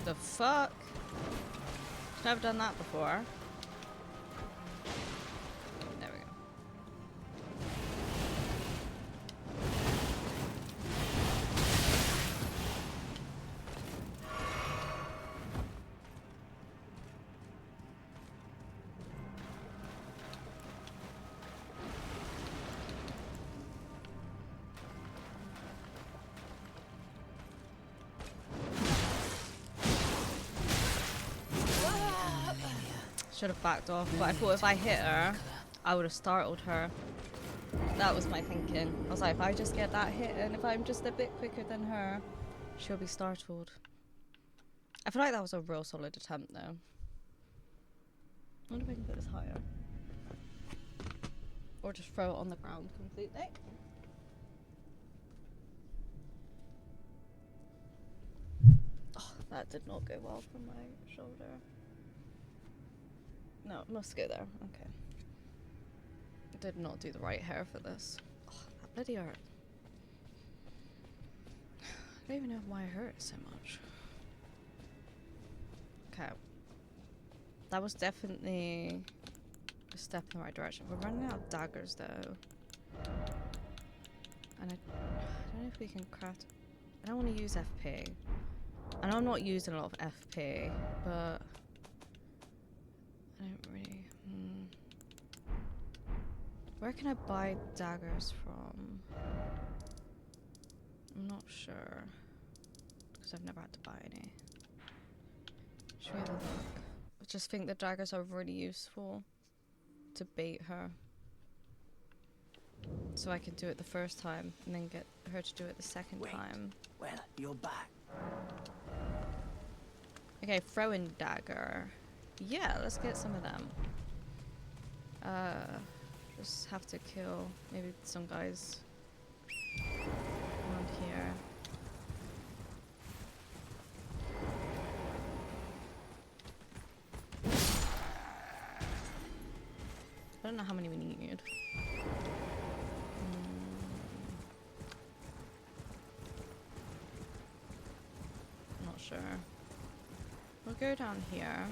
The fuck? Never done that before. There we go. Should have backed off, but I thought if I hit her, I would have startled her. That was my thinking. I was like, if I just get that hit, and if I'm just a bit quicker than her, she'll be startled. I feel like that was a real solid attempt, though. I wonder if I can put this higher. Or just throw it on the ground completely. Oh, that did not go well from my shoulder. No, it must go there. Okay. I did not do the right hair for this. Oh, that bloody hurt. I don't even know why it hurts so much. Okay. That was definitely a step in the right direction. We're running out of daggers though. And I don't know if we can craft... I don't want to use FP. I know I'm not using a lot of FP, but... I don't really... Where can I buy daggers from? I'm not sure. Because I've never had to buy any. Should we have a look? I just think the daggers are really useful to bait her. So I can do it the first time and then get her to do it the second time. Well, you're back. Okay, throwing dagger. Yeah, let's get some of them. Just have to kill maybe some guys around here. I don't know how many we need. Not sure. We'll go down here.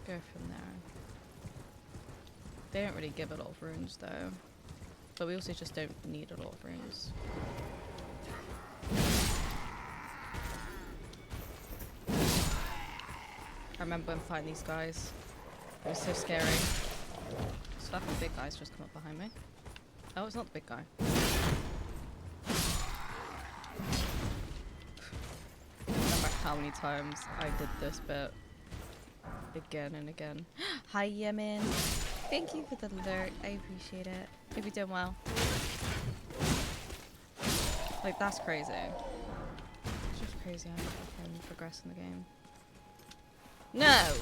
Go from there. They don't really give a lot of runes though. But we also just don't need a lot of runes. I remember when fighting these guys. It was so scary. So the big guys just come up behind me. Oh, it's not the big guy. Remember how many times I did this bit. again and again. Hi, Yemen. Thank you for the alert. I appreciate it. Hope you're doing well. Like, that's crazy. It's just crazy how you can progress in the game. No!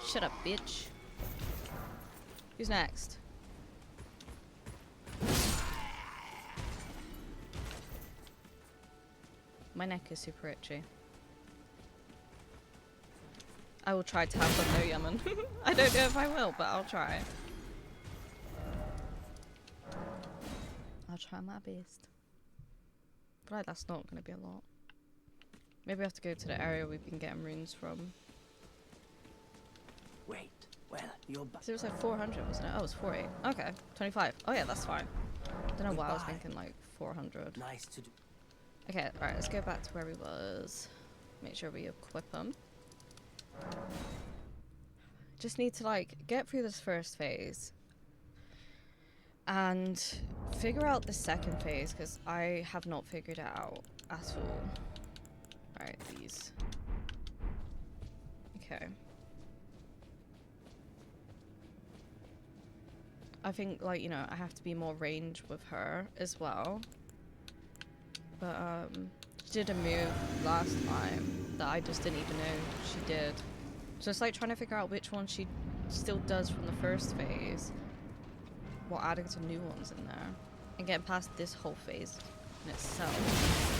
Shut up, bitch. Who's next? My neck is super itchy. I will try to have them no Yemen. I don't know if I will, but I'll try. I'll try my best. But like, that's not going to be a lot. Maybe I have to go to the area we've been getting runes from. Wait, well, you're back. So it was like 400, wasn't it? Oh, it was 40. Okay, 25. Oh yeah, that's fine. Don't know why I was Goodbye. thinking like 400. Nice to do. Okay, alright, let's go back to where we was. Make sure we equip them. Just need to like get through this first phase and figure out the second phase because I have not figured it out at all. Alright, these. Okay. I think like, you know, I have to be more range with her as well. But she did a move last time that I just didn't even know she did. So it's like trying to figure out which one she still does from the first phase while adding some new ones in there. And getting past this whole phase in itself.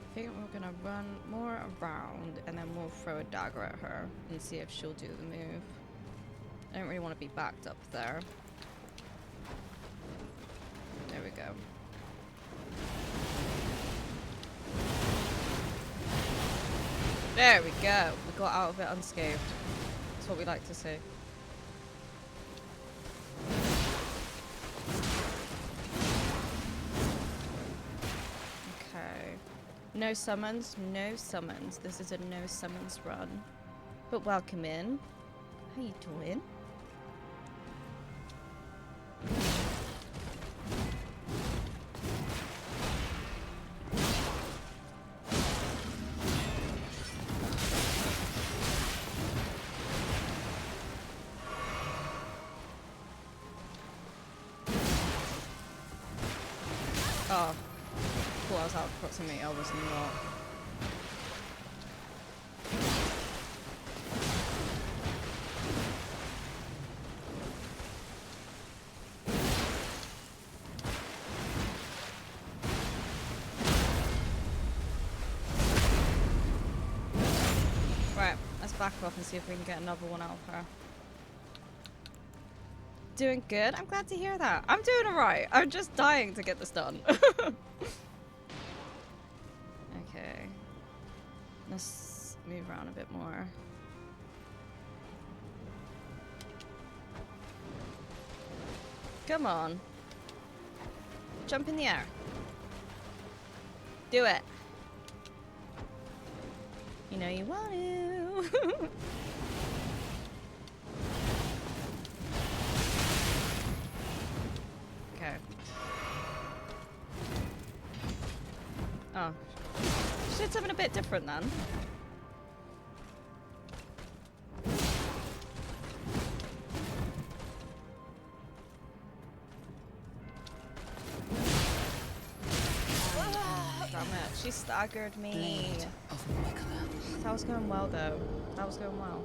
I think we're gonna run more around and then we'll throw a dagger at her and see if she'll do the move. I don't really want to be backed up there. There we go. There we go. We got out of it unscathed. That's what we like to see. Okay. No summons, no summons. This is a no summons run. But welcome in. How you doing? Oh. Cool, I was out of proximity. I was not. Right, let's back off and see if we can get another one out of her. Doing good? I'm glad to hear that. I'm doing alright. I'm just dying to get this done. Okay. Let's move around a bit more. Come on. Jump in the air. Do it. You know you want to. Okay. Oh. She did something a bit different then. Damn it, she staggered me. Blade of Mikla. That was going well though. That was going well.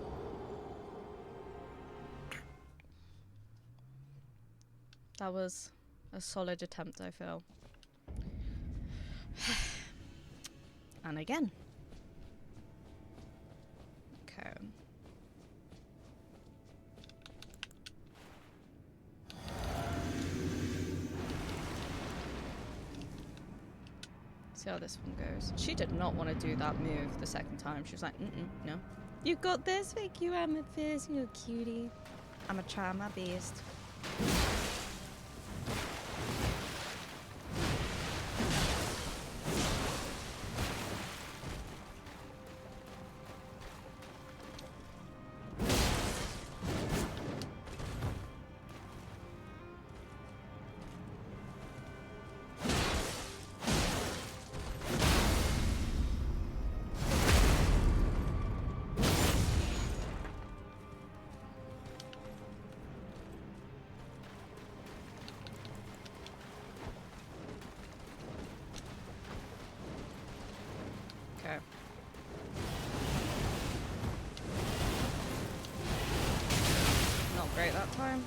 That was a solid attempt, I feel. And again. Okay. See how this one goes. She did not want to do that move the second time. She was like, no. You got this? Thank you, Amethyst. You're a cutie. I'ma try my best. great that time.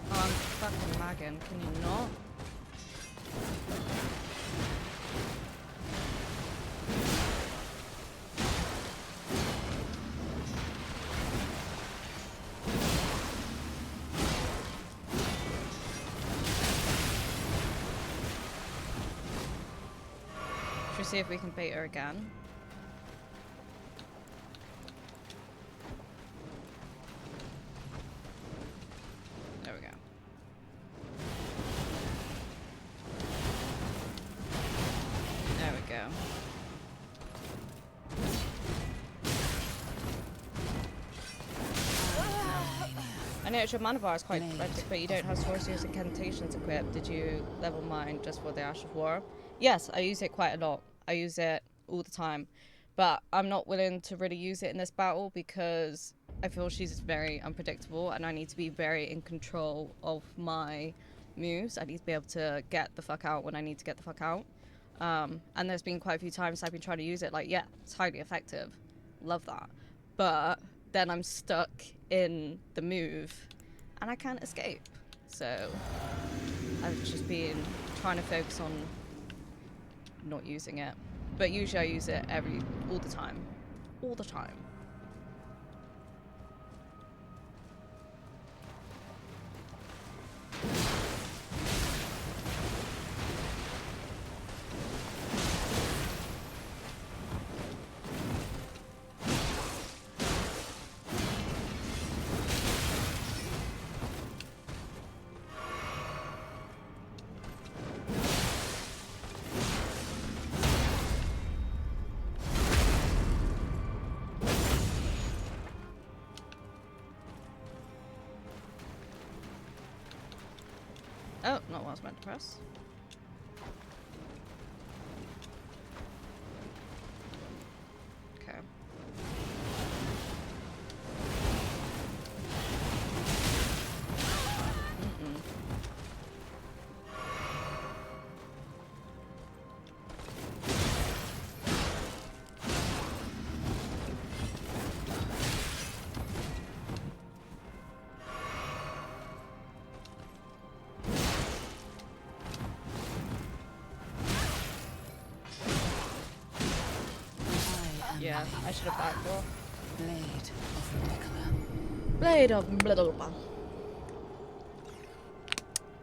Oh, I'm fucking lagging. Can you not? Should we see if we can bait her again? There we go. There we go. I know your mana bar is quite frantic, but you don't have sorcerers and incantations equipped. Did you level mine just for the Ash of War? Yes, I use it quite a lot. I use it all the time. But I'm not willing to really use it in this battle because I feel she's very unpredictable and I need to be very in control of my moves. I need to be able to get the fuck out when I need to get the fuck out. And there's been quite a few times I've been trying to use it, like, yeah, it's highly effective. Love that. But then I'm stuck in the move and I can't escape. So I've just been trying to focus on not using it. But usually I use it all the time. All the time. Oh, not what I was meant to press. Okay. Yeah, I should have backed off. Blade of Ridiculum. Blade of blah, blah, blah.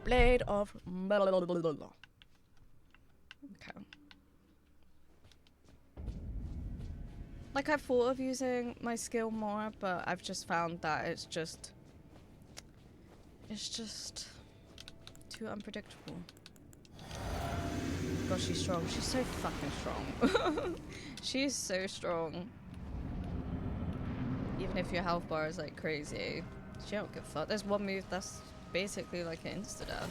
Blade of blah, blah, blah, blah, blah. Okay. Like, I've thought of using my skill more, but I've just found that it's just too unpredictable. God, she's strong. She's so fucking strong. She's so strong. Even if your health bar is like crazy, she don't give a fuck. There's one move that's basically like an insta-death.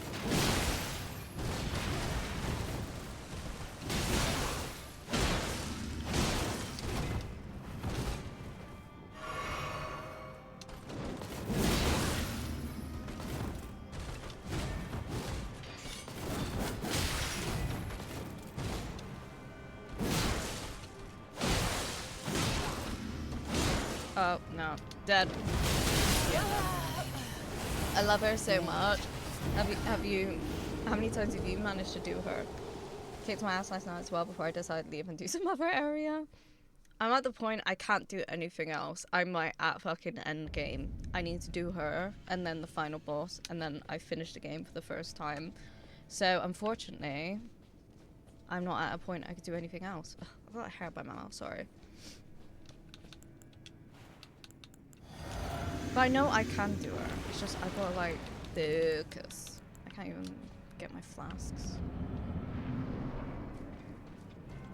Oh, no. Dead. Yeah. I love her so much. How many times have you managed to do her? Kicked my ass last night as well before I decided to leave and do some other area. I'm at the point I can't do anything else. I'm like at fucking end game. I need to do her and then the final boss and then I finish the game for the first time. So unfortunately, I'm not at a point I could do anything else. Ugh, I've got hair by my mouth, sorry. But I know I can do her. It's just I've got to like focus. I can't even get my flasks.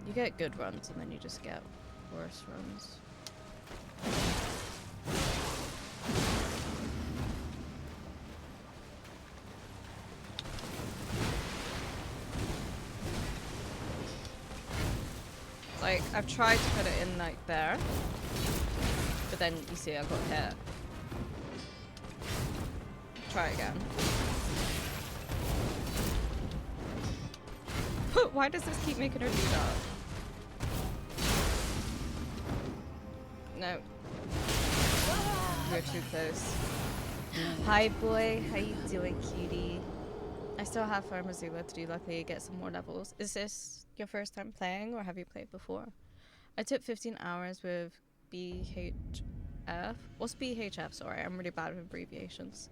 You get good runs and then you just get worse runs. Like, I've tried to put it in like there, but then you see I got hit. Try again. Why does this keep making her do that? No. We're too close. Hi boy, how you doing, cutie? I still have Farmazula to do, luckily get some more levels. Is this your first time playing or have you played before? I took 15 hours with BHF. What's BHF? Sorry, I'm really bad with abbreviations.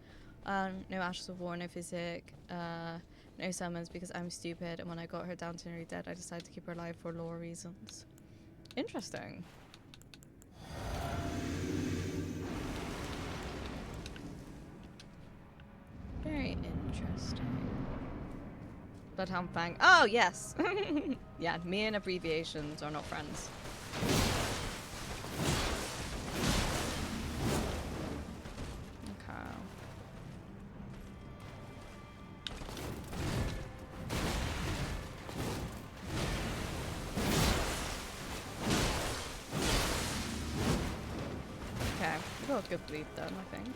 No Ashes of War, no Physic, no summons because I'm stupid, and when I got her down to nearly dead, I decided to keep her alive for lore reasons. Interesting. Very interesting. Bloodhound Fang. Oh, yes! Yeah, me and abbreviations are not friends. Okay. Okay, we got a good bleed done, I think.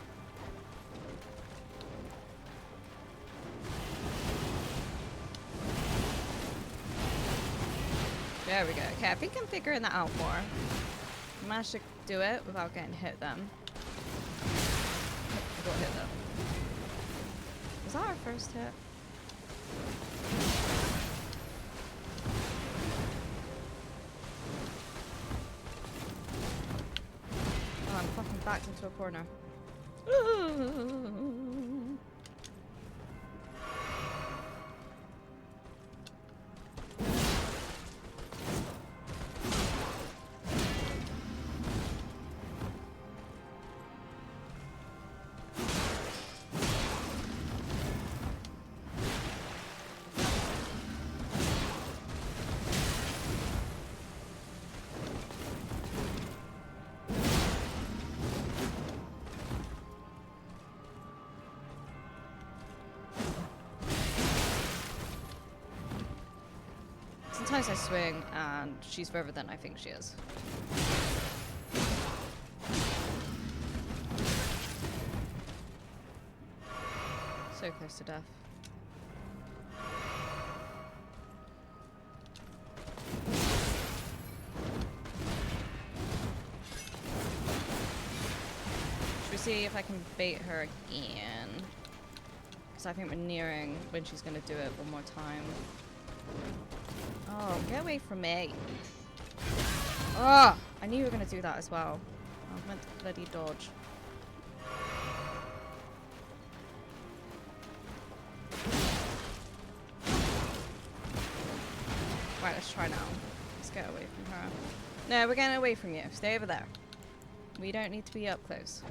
There we go. Okay, I think I'm figuring that out more. I managed to do it without getting hit then. I got hit though. Was that our first hit? Oh, I'm fucking backed into a corner. Sometimes I swing and she's further than I think she is. So close to death. Should we see if I can bait her again? Because I think we're nearing when she's going to do it one more time. Oh, get away from me. Oh, I knew you were going to do that as well. I was meant to bloody dodge. Right, let's try now. Let's get away from her. No, we're getting away from you. Stay over there. We don't need to be up close.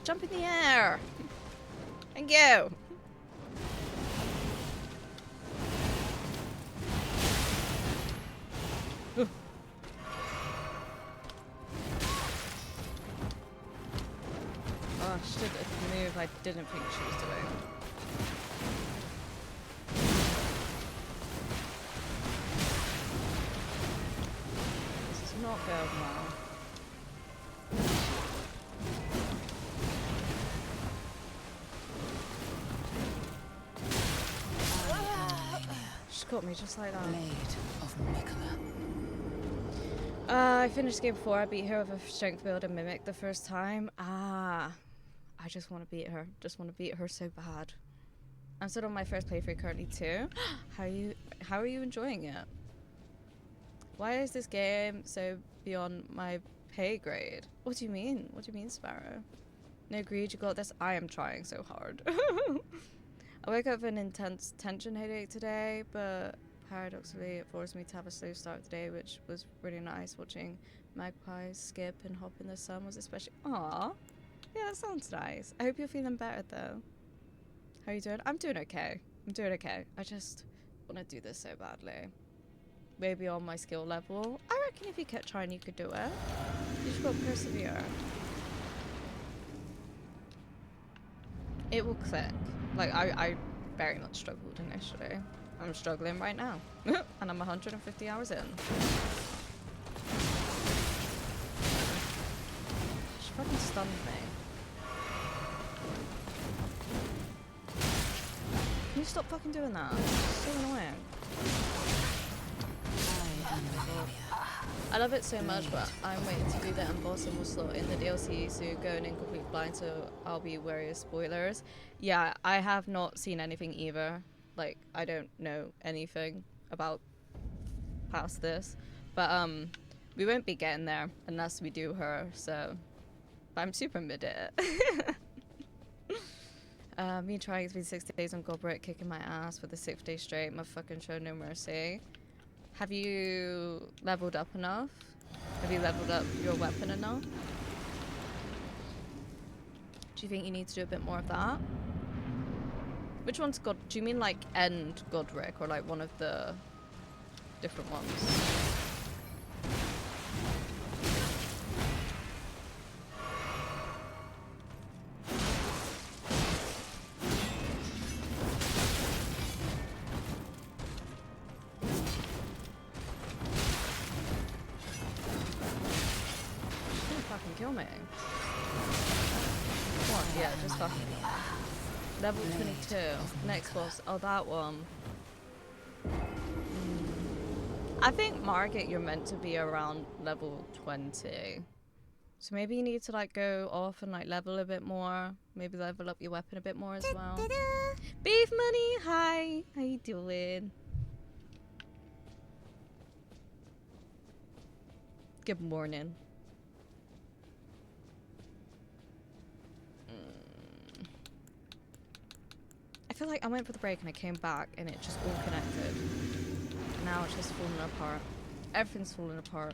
Jump in the air! Thank you! Oh, she did a move I didn't think she was doing. This is not going well. Got me just like that. Blade of Mikola. I finished the game before. I beat her with a strength build and mimic the first time. I just want to beat her. Just want to beat her so bad. I'm still on my first playthrough currently too. How are you enjoying it? Why is this game so beyond my pay grade? What do you mean? What do you mean, Sparrow? No, greed, you got this. I am trying so hard. I woke up with an intense tension headache today, but paradoxically it forced me to have a slow start of the day, which was really nice. Watching magpies skip and hop in the sun was especially... Aww. Yeah, that sounds nice. I hope you're feeling better though. How are you doing? I'm doing okay. I'm doing okay. I just want to do this so badly. maybe on my skill level. I reckon if you kept trying, you could do it. You just got to persevere. It will click. Like, I very much struggled initially. I'm struggling right now. And I'm 150 hours in. She fucking stunned me. Can you stop fucking doing that? It's so annoying. I love it so much, but I'm waiting to do the end boss and we'll slot in the DLC, so going in complete blind, so I'll be wary of spoilers. Yeah, I have not seen anything either. Like, I don't know anything about past this. But we won't be getting there unless we do her, so but I'm super mid at it. Me trying to be 60 days on Goblet, kicking my ass for the 6th day straight, my fucking show no mercy. Have you leveled up enough? Have you leveled up your weapon enough? Do you think you need to do a bit more of that? Which one's God? Do you mean like End Godric or like one of the different ones? Kill me. Come on, yeah, just fucking. Level 22. Next boss. Oh, that one. I think, Margaret, you're meant to be around level 20. So maybe you need to like go off and like level a bit more. Maybe level up your weapon a bit more as well. Beef Money, hi. How you doing? Good morning. I feel like I went for the break and I came back and it just all connected. Now it's just falling apart. Everything's falling apart.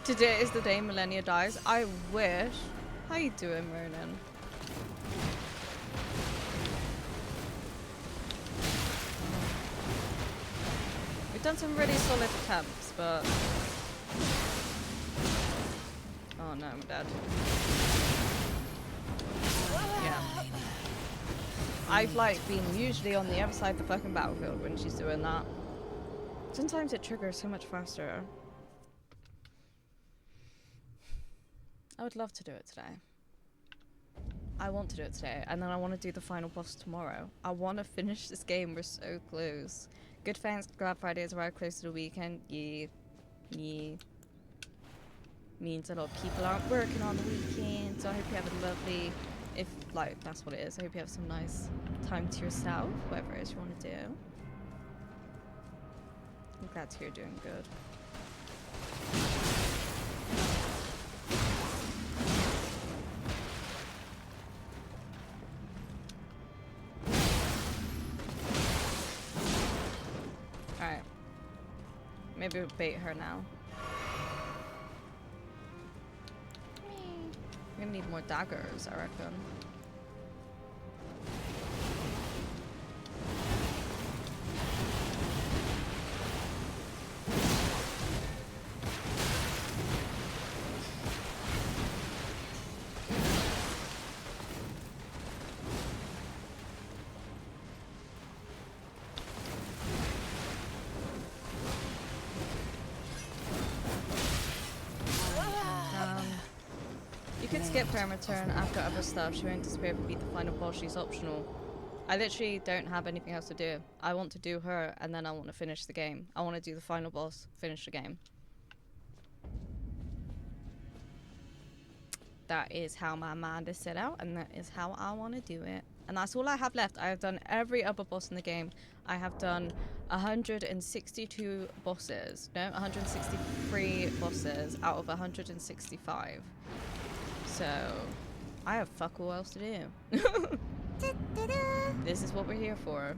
Today is the day Millennia dies. I wish. How you doing, Ronan? We've done some really solid attempts, but... Oh no, I'm dead. Yeah. I've like been usually on the other side of the fucking battlefield when she's doing that. Sometimes it triggers so much faster. I would love to do it today. I want to do it today, and then I want to do the final boss tomorrow. I want to finish this game. We're so close. Good thanks. Glad Friday is right close to the weekend. Yeah. Yeah. Means a lot of people aren't working on the weekend, so I hope you have a lovely, if like that's what it is, I hope you have some nice time to yourself, whatever it is you want to do. I'm glad to hear you're doing good. Alright. Maybe we'll bait her now. We're gonna need more daggers, I reckon. Skip permaturn after other stuff. She won't disappear if we beat the final boss. She's optional. I literally don't have anything else to do. I want to do her and then I want to finish the game. I want to do the final boss, finish the game. That is how my mind is set out and that is how I want to do it. And that's all I have left. I have done every other boss in the game. I have done 162 bosses. No, 163 bosses out of 165. So I have fuck all else to do. This is what we're here for.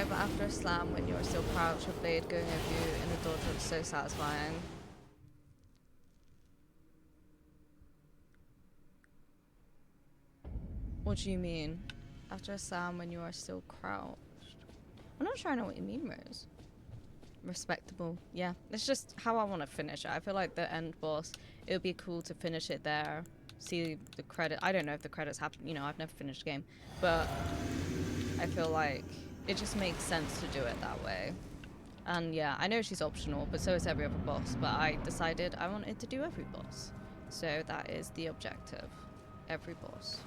But after a slam, when you're still crouched, with blade going over you in a dodge, looks so satisfying. What do you mean? After a slam, when you are still crouched? I'm not sure I know what you mean, Rose. Respectable. Yeah, it's just how I want to finish it. I feel like the end boss, it would be cool to finish it there. See the credit. I don't know if the credits happen. You know, I've never finished the game. But I feel like it just makes sense to do it that way. And yeah, I know she's optional, but so is every other boss. But I decided I wanted to do every boss. So that is the objective. Every boss.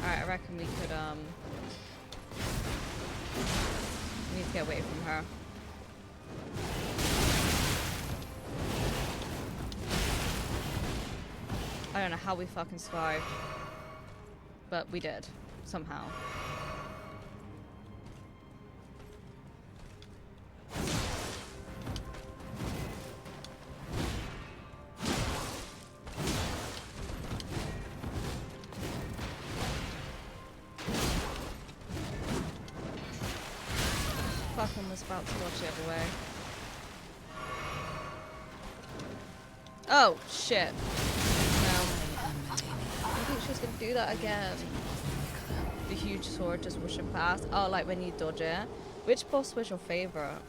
I reckon we could, we need to get away from her. I don't know how we fucking survived, but we did, somehow. Fucking was about to dodge the other way. Oh, shit. No. I think she was gonna do that again. The huge sword just whooshing past. Oh, like when you dodge it. Which boss was your favorite?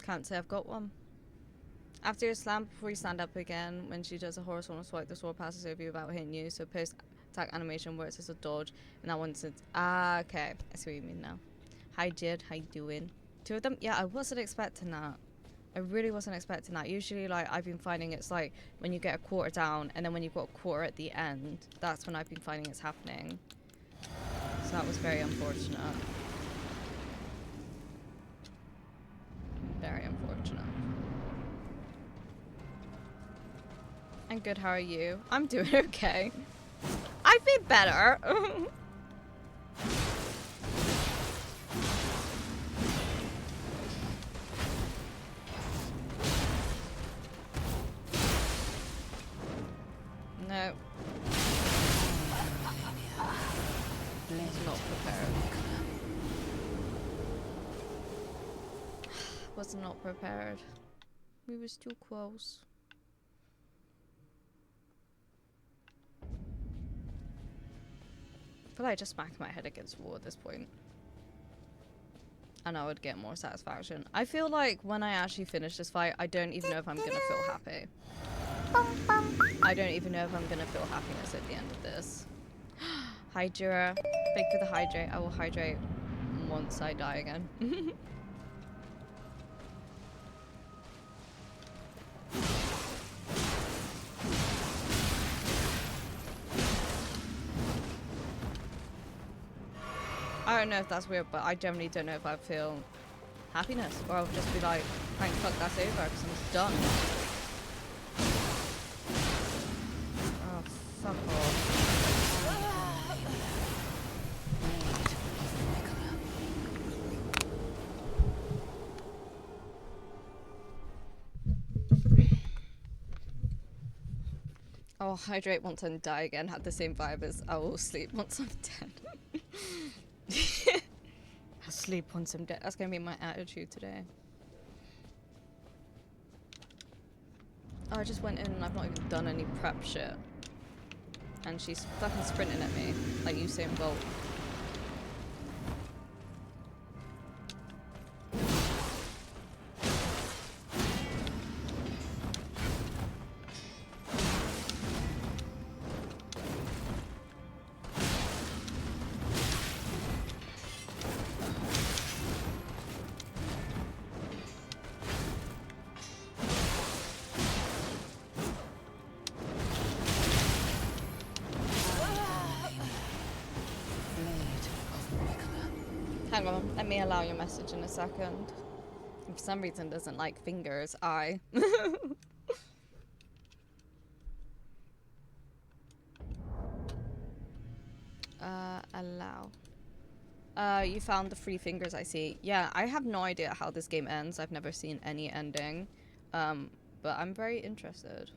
Can't say I've got one. After your slam, before you stand up again, when she does a horizontal swipe, the sword passes over you without hitting you. So post attack animation works as a dodge, and that one says, okay, I see what you mean now. Hi Jid, how you doing? Two of them? Yeah, I wasn't expecting that. I really wasn't expecting that. Usually, like, I've been finding it's like when you get a quarter down, and then when you've got a quarter at the end, that's when I've been finding it's happening. So that was very unfortunate. Very unfortunate. I'm good, how are you? I'm doing okay. I've been better. No. Was not prepared. Was not prepared. We was too close. I feel like just smacking my head against the wall at this point. And I would get more satisfaction. I feel like when I actually finish this fight, I don't even know if I'm gonna feel happy. I don't even know if I'm gonna feel happiness at the end of this. Hydra. Thank you for the hydrate. I will hydrate once I die again. I don't know if that's weird, but I generally don't know if I feel happiness, or I'll just be like, thank fuck that's over, because I'm done. Oh, fuck off. I'll hydrate once I die again, had the same vibe as I will sleep once I'm dead. sleep on some day. That's gonna be my attitude today. Oh, I just went in and I've not even done any prep shit. And she's fucking sprinting at me like Usain Bolt. Hang on, let me allow your message in a second. For some reason it doesn't like fingers, allow. You found the 3 fingers, I see. Yeah, I have no idea how this game ends. I've never seen any ending. But I'm very interested.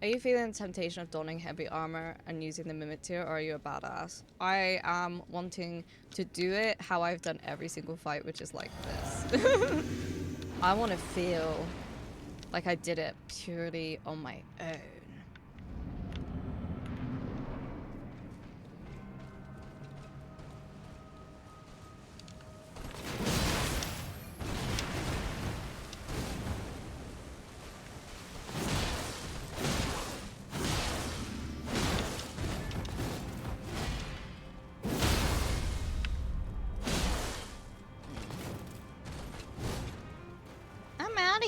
Are you feeling the temptation of donning heavy armor and using the Mimikyu, or are you a badass? I am wanting to do it how I've done every single fight, which is like this. I want to feel like I did it purely on my own.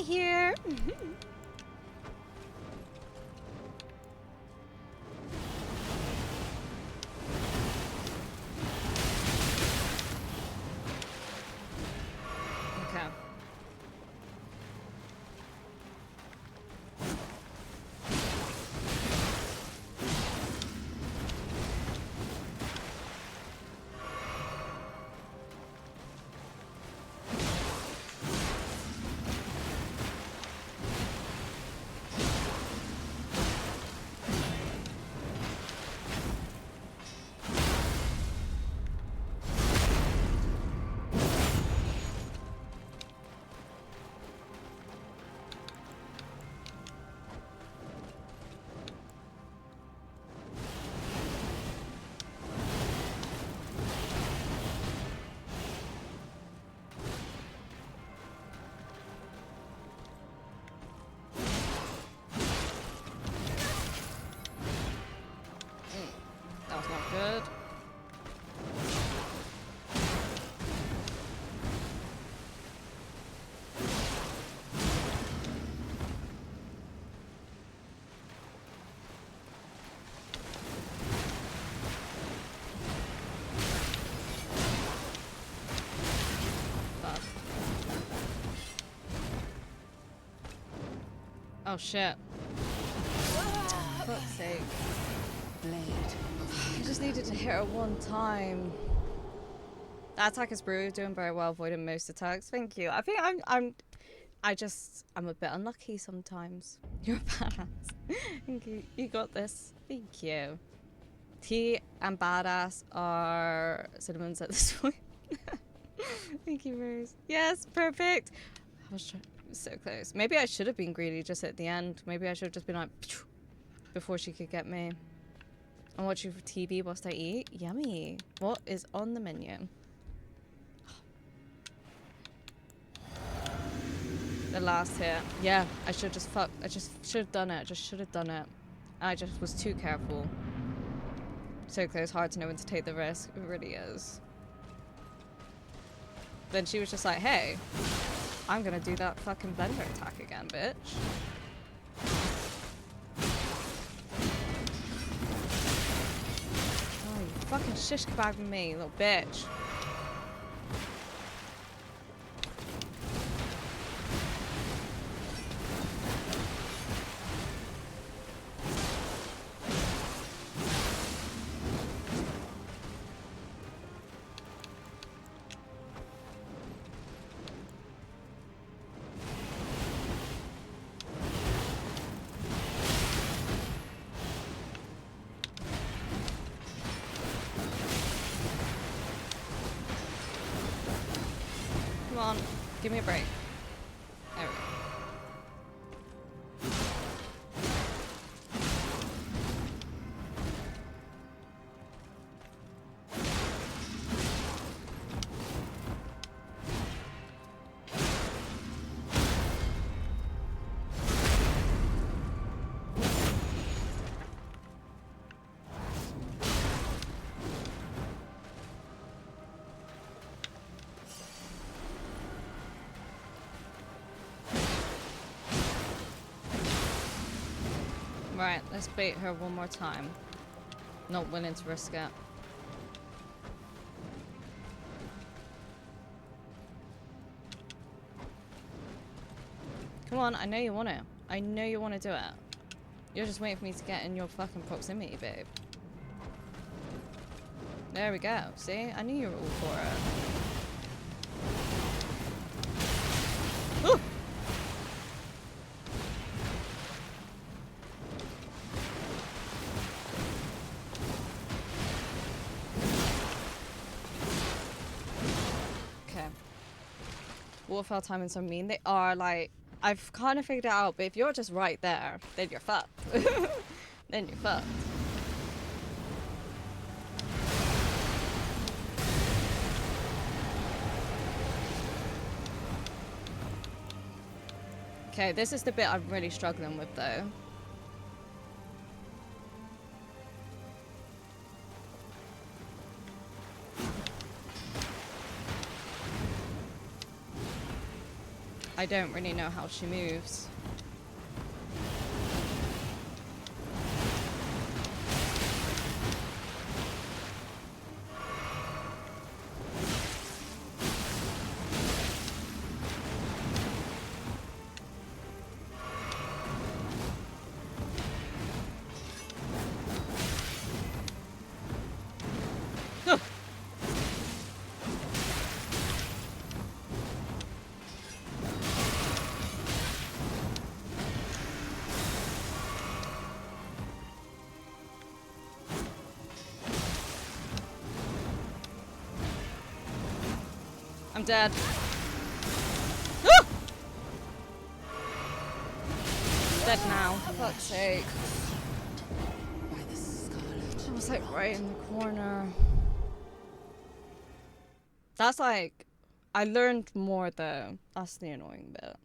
Here. Okay. That was not good. Fuck. Oh shit. For fuck's sake. I just needed to hit her one time. That attack is brutal, doing very well, avoiding most attacks. Thank you. I think I'm a bit unlucky sometimes. You're a badass. Thank you. You got this. Thank you. T and badass are synonyms at this point. Thank you, Rose. Yes, perfect. I was so close. Maybe I should have been greedy just at the end. Maybe I should have just been like before she could get me. I'm watching for TV whilst I eat. Yummy. What is on the menu? The last hit. Yeah, I should just I just should have done it. I just should have done it. I just was too careful. So close, hard to know when to take the risk. It really is. Then she was just like, hey, I'm gonna do that fucking blender attack again, bitch. Fucking shish kebabbing me, little bitch. Come on. Give me a break. There we go. Right, let's bait her one more time. Not willing to risk it. Come on, I know you want it. I know you want to do it. You're just waiting for me to get in your fucking proximity, babe. There we go. See? I knew you were all for it. Ooh! Waterfall timings are mean. They are, like, I've kind of figured it out, but if you're just right there, then you're fucked. Then you're fucked. Okay, this is the bit I'm really struggling with, though. I don't really know how she moves. I'm dead. Ah! Dead now, for fuck's sake. By the scarlet. I was like right in the corner. That's like, I learned more though. That's the annoying bit.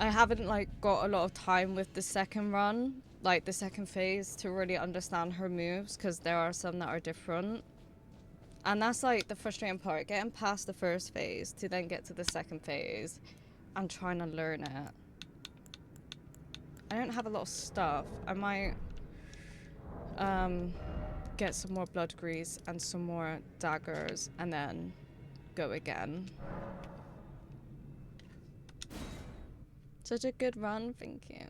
I haven't like got a lot of time with the second run, like the second phase, to really understand her moves, because there are some that are different. And that's like the frustrating part, getting past the first phase to then get to the second phase and trying to learn it. I don't have a lot of stuff. I might get some more blood grease and some more daggers and then go again. Such a good run, thank you.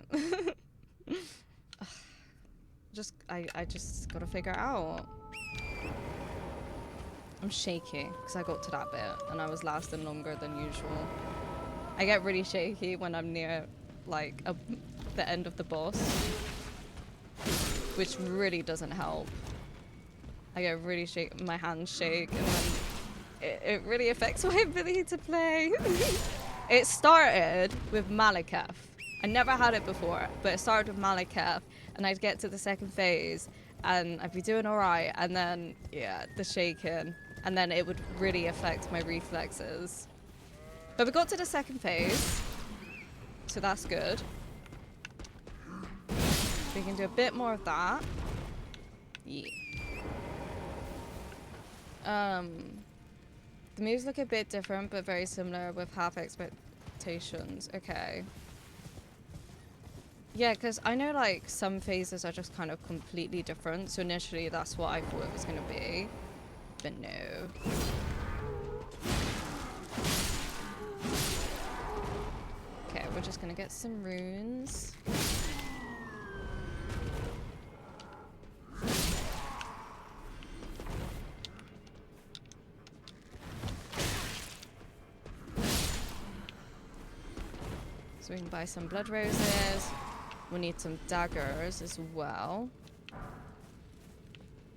I just gotta figure it out. I'm shaky because I got to that bit and I was lasting longer than usual. I get really shaky when I'm near like the end of the boss, which really doesn't help. I get really my hands shake, and then it really affects my ability to play. It started with Malekith. I never had it before, but it started with Malekith, and I'd get to the second phase and I'd be doing alright, and then yeah, the shaking. And then it would really affect my reflexes. But we got to the second phase, so that's good. We can do a bit more of that. Yeah. The moves look a bit different, but very similar with half expectations. Okay. Yeah, because I know like some phases are just kind of completely different. So initially that's what I thought it was going to be. But no. Okay, we're just gonna get some runes. So we can buy some blood roses. We need some daggers as well.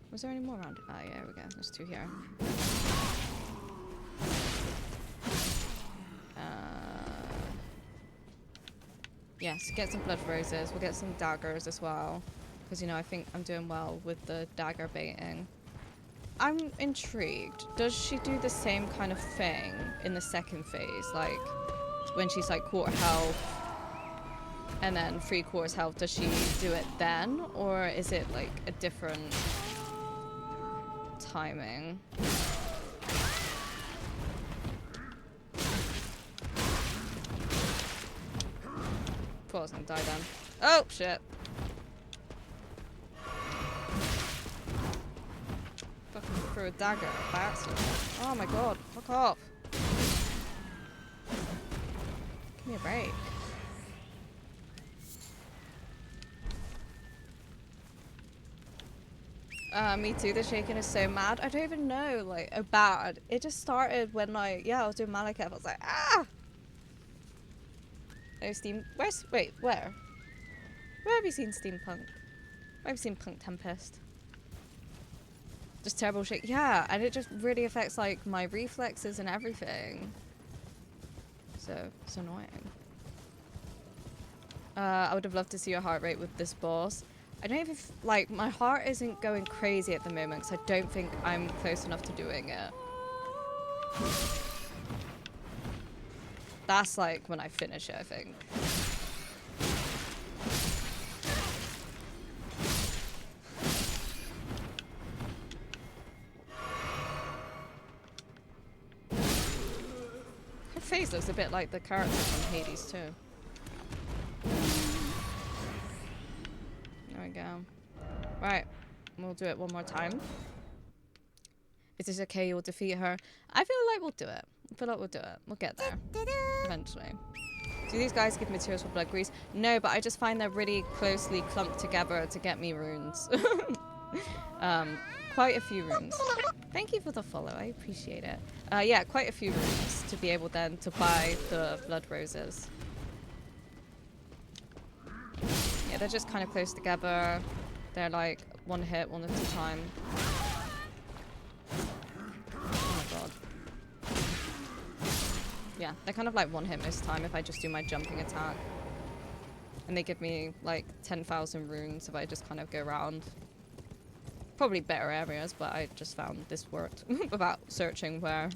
Was there any more around? Ah, yeah, there we go. There's two here. Yes, get some blood roses. We'll get some daggers as well. Because, you know, I think I'm doing well with the dagger baiting. I'm intrigued. Does she do the same kind of thing in the second phase? Like, when she's like quarter health and then 3/4 health, does she do it then? Or is it like a different timing? Thought I was gonna die then. Oh, shit. Fucking threw a dagger by accident. Oh my god, fuck off. Give me a break. Me too, the shaking is so mad. I don't even know, like, bad. It just started when, like, yeah, I was doing Malekith. I was like, ah! No steam. Wait, where? Where have you seen steampunk? Where have you seen Punk Tempest? Just terrible shit. Yeah, and it just really affects, like, my reflexes and everything. So, it's annoying. I would have loved to see your heart rate with this boss. I don't even, like, my heart isn't going crazy at the moment because I don't think I'm close enough to doing it. That's, like, when I finish it, I think. Her face looks a bit like the character from Hades, too. There we go. Right. We'll do it one more time. Is this okay? You'll defeat her. I feel like we'll do it. I feel like we'll do it. We'll get there. Eventually. Do these guys give materials for blood grease? No, but I just find they're really closely clumped together to get me runes. Quite a few runes. Thank you for the follow. I appreciate it. Yeah, quite a few runes to be able then to buy the blood roses. Yeah, they're just kind of close together. They're like one hit, one at a time. Oh my god. Yeah, they're kind of like one hit most time if I just do my jumping attack. And they give me like 10,000 runes if I just kind of go around. Probably better areas, but I just found this worked without searching where.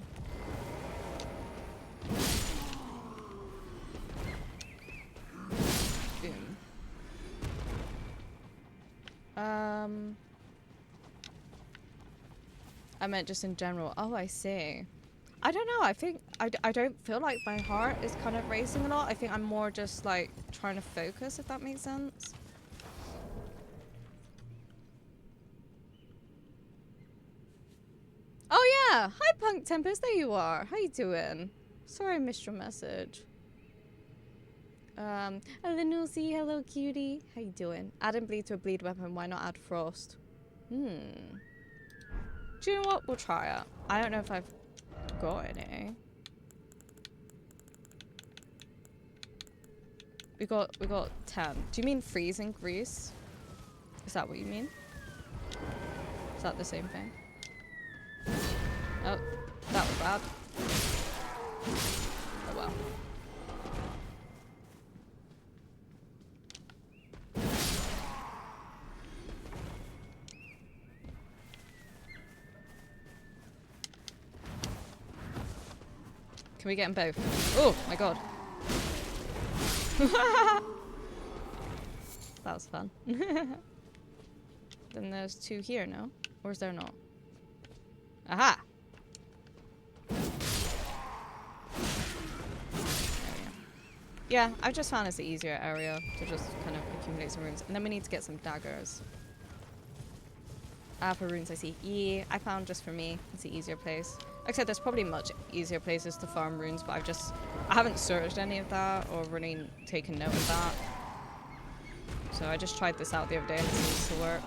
Boom. I meant just in general. Oh, I see. I don't know. I think I don't feel like my heart is kind of racing a lot. I think I'm more just like trying to focus, if that makes sense. Oh yeah. Hi Punk Tempest, there you are. How you doing? Sorry I missed your message. Hello Nulsy, hello cutie. How you doing? Add bleed to a bleed weapon, why not add frost? Do you know what? We'll try it. I don't know if I've got any. We got 10. Do you mean freezing grease? Is that what you mean? Is that the same thing? Oh, that was bad. Oh well. Can we get them both? Oh my god. That was fun. Then there's 2 here, no? Or is there not? Aha! There we go. Yeah, I just found it's the easier area to just kind of accumulate some runes. And then we need to get some daggers. For runes I see. Yeah, I found just for me, it's the easier place. Like I said, there's probably much easier places to farm runes, but I haven't searched any of that or really taken note of that. So I just tried this out the other day and it seems to work.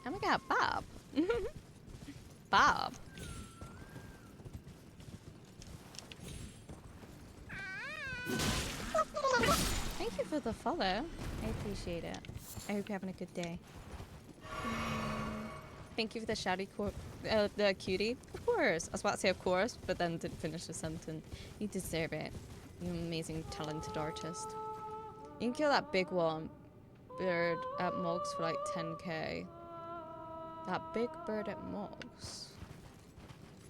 And we got Bob. Bob. Thank you for the follow. I appreciate it. I hope you're having a good day. Thank you for the shouty the cutie. Of course. I was about to say of course, but then didn't finish the sentence. You deserve it. You amazing, talented artist. You can kill that big one bird at Mog's for like 10k. That big bird at Mog's.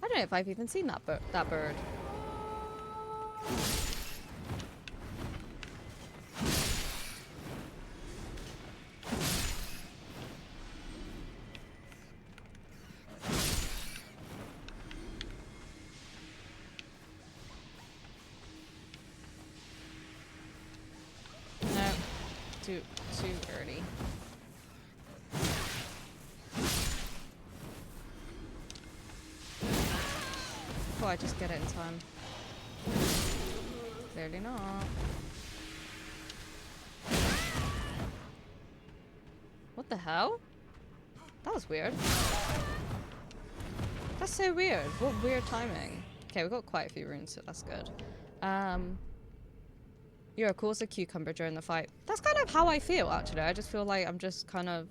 I don't know if I've even seen that bird. No, too early. Oh, I just get it in time. Clearly not. What the hell? That was weird. That's so weird. What weird timing. Okay, we got quite a few runes, so that's good. You're of course a cucumber during the fight. That's kind of how I feel, actually. I just feel like I'm just kind of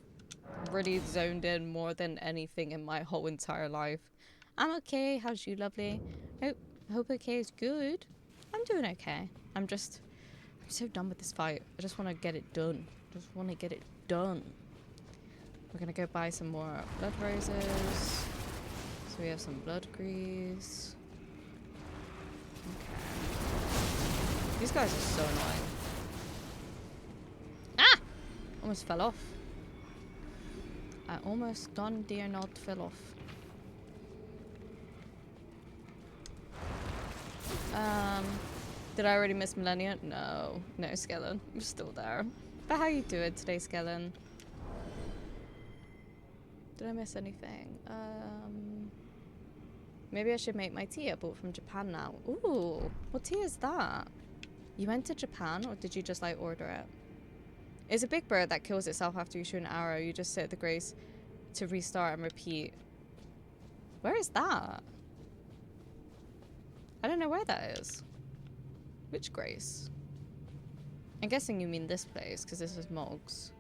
really zoned in more than anything in my whole entire life. I'm okay. How's you, lovely? Hope okay is good. I'm doing okay. I'm so done with this fight. I just want to get it done. Just want to get it done. We're gonna go buy some more blood roses. So we have some blood grease. Okay. These guys are so annoying. Ah! Almost fell off. I almost dare not fell off. Did I already miss Millennia? No. No, Skellen. I'm still there. But how you doing today, Skellen? Did I miss anything? Maybe I should make my tea I bought from Japan now. Ooh, what tea is that? You went to Japan, or did you just like order it? It's a big bird that kills itself after you shoot an arrow. You just sit at the grace to restart and repeat. Where is that? I don't know where that is. Which grace? I'm guessing you mean this place, because this is Mog's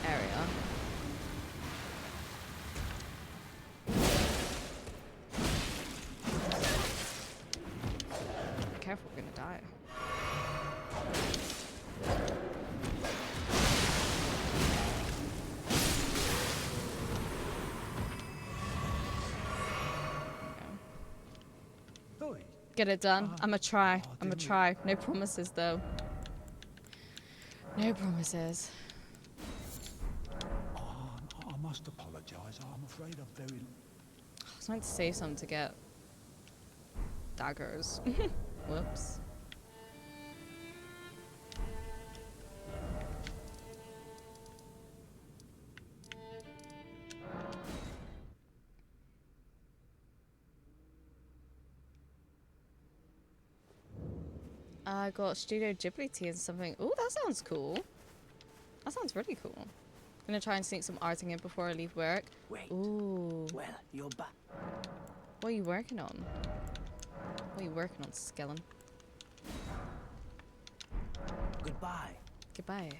area. Be careful, we're gonna die. Get it done. I'ma try. I'ma try. No promises though. No promises. I must apologise. I'm afraid I'm very... I was meant to save some to get daggers. Whoops. I got Studio Ghibli tea and something. Ooh, that sounds cool. That sounds really cool. Gonna try and sneak some arting in before I leave work. Wait. Ooh. Well, you're back. What are you working on? What are you working on, Skellen? Goodbye. Goodbye.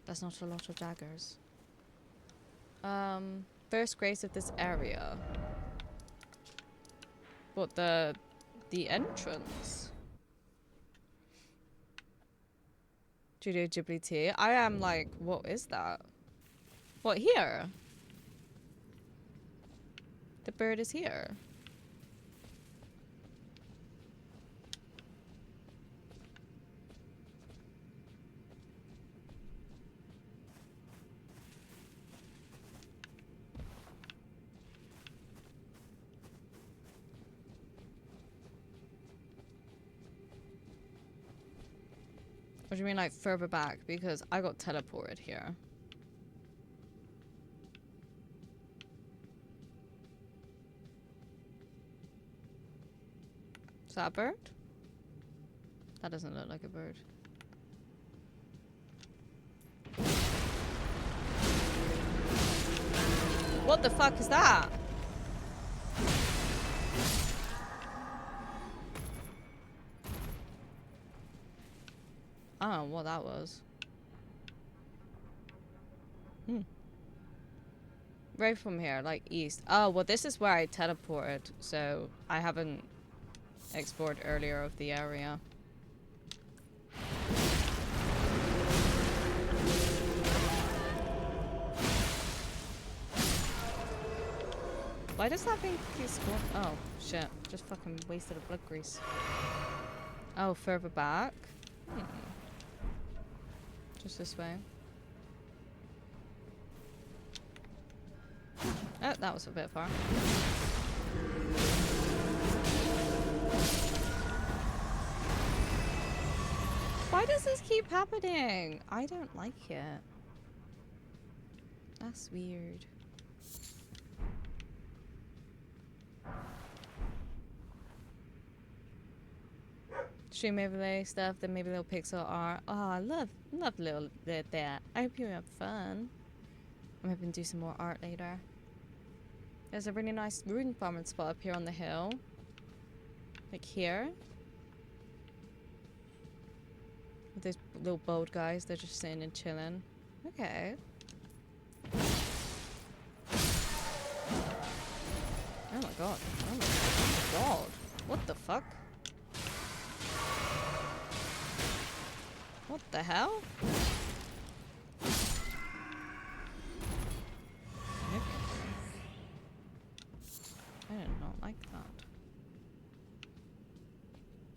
That's not a lot of daggers. First grace of this area. What, the entrance? Studio Ghibli tea. I am like, what is that? What, here? The bird is here. What do you mean, like, further back? Because I got teleported here. Is that a bird? That doesn't look like a bird. What the fuck is that? I don't know what that was. Right from here, like east. Oh, well, this is where I teleported, so I haven't explored earlier of the area. Why does that thing keep spawn? Oh, shit. Just fucking wasted a blood grease. Oh, further back? Just this way. Oh, that was a bit far. Why does this keep happening? I don't like it. That's weird. Stream overlay stuff, then maybe little pixel art. Oh, I love little that. I hope you have fun. I'm hoping to do some more art later. There's a really nice rune farming spot up here on the hill. Like here. With those little bold guys, they're just sitting and chilling. Okay. Oh my god. Oh my god. What the fuck? What the hell? I did not like that.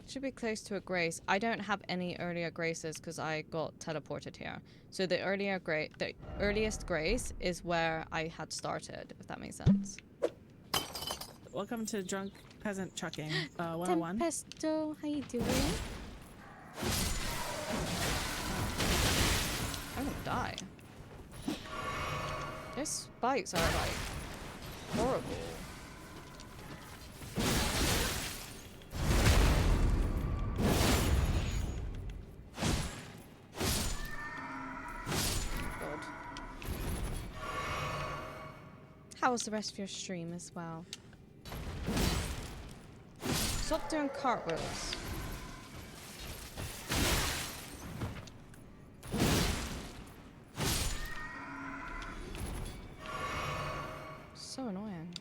Should be close to a grace. I don't have any earlier graces because I got teleported here. So the earliest grace is where I had started, if that makes sense. Welcome to Drunk Peasant Trucking 101. Tempesto, how you doing? I'm gonna die. Those spikes are like horrible. God. How was the rest of your stream as well? Stop doing cartwheels. So annoying.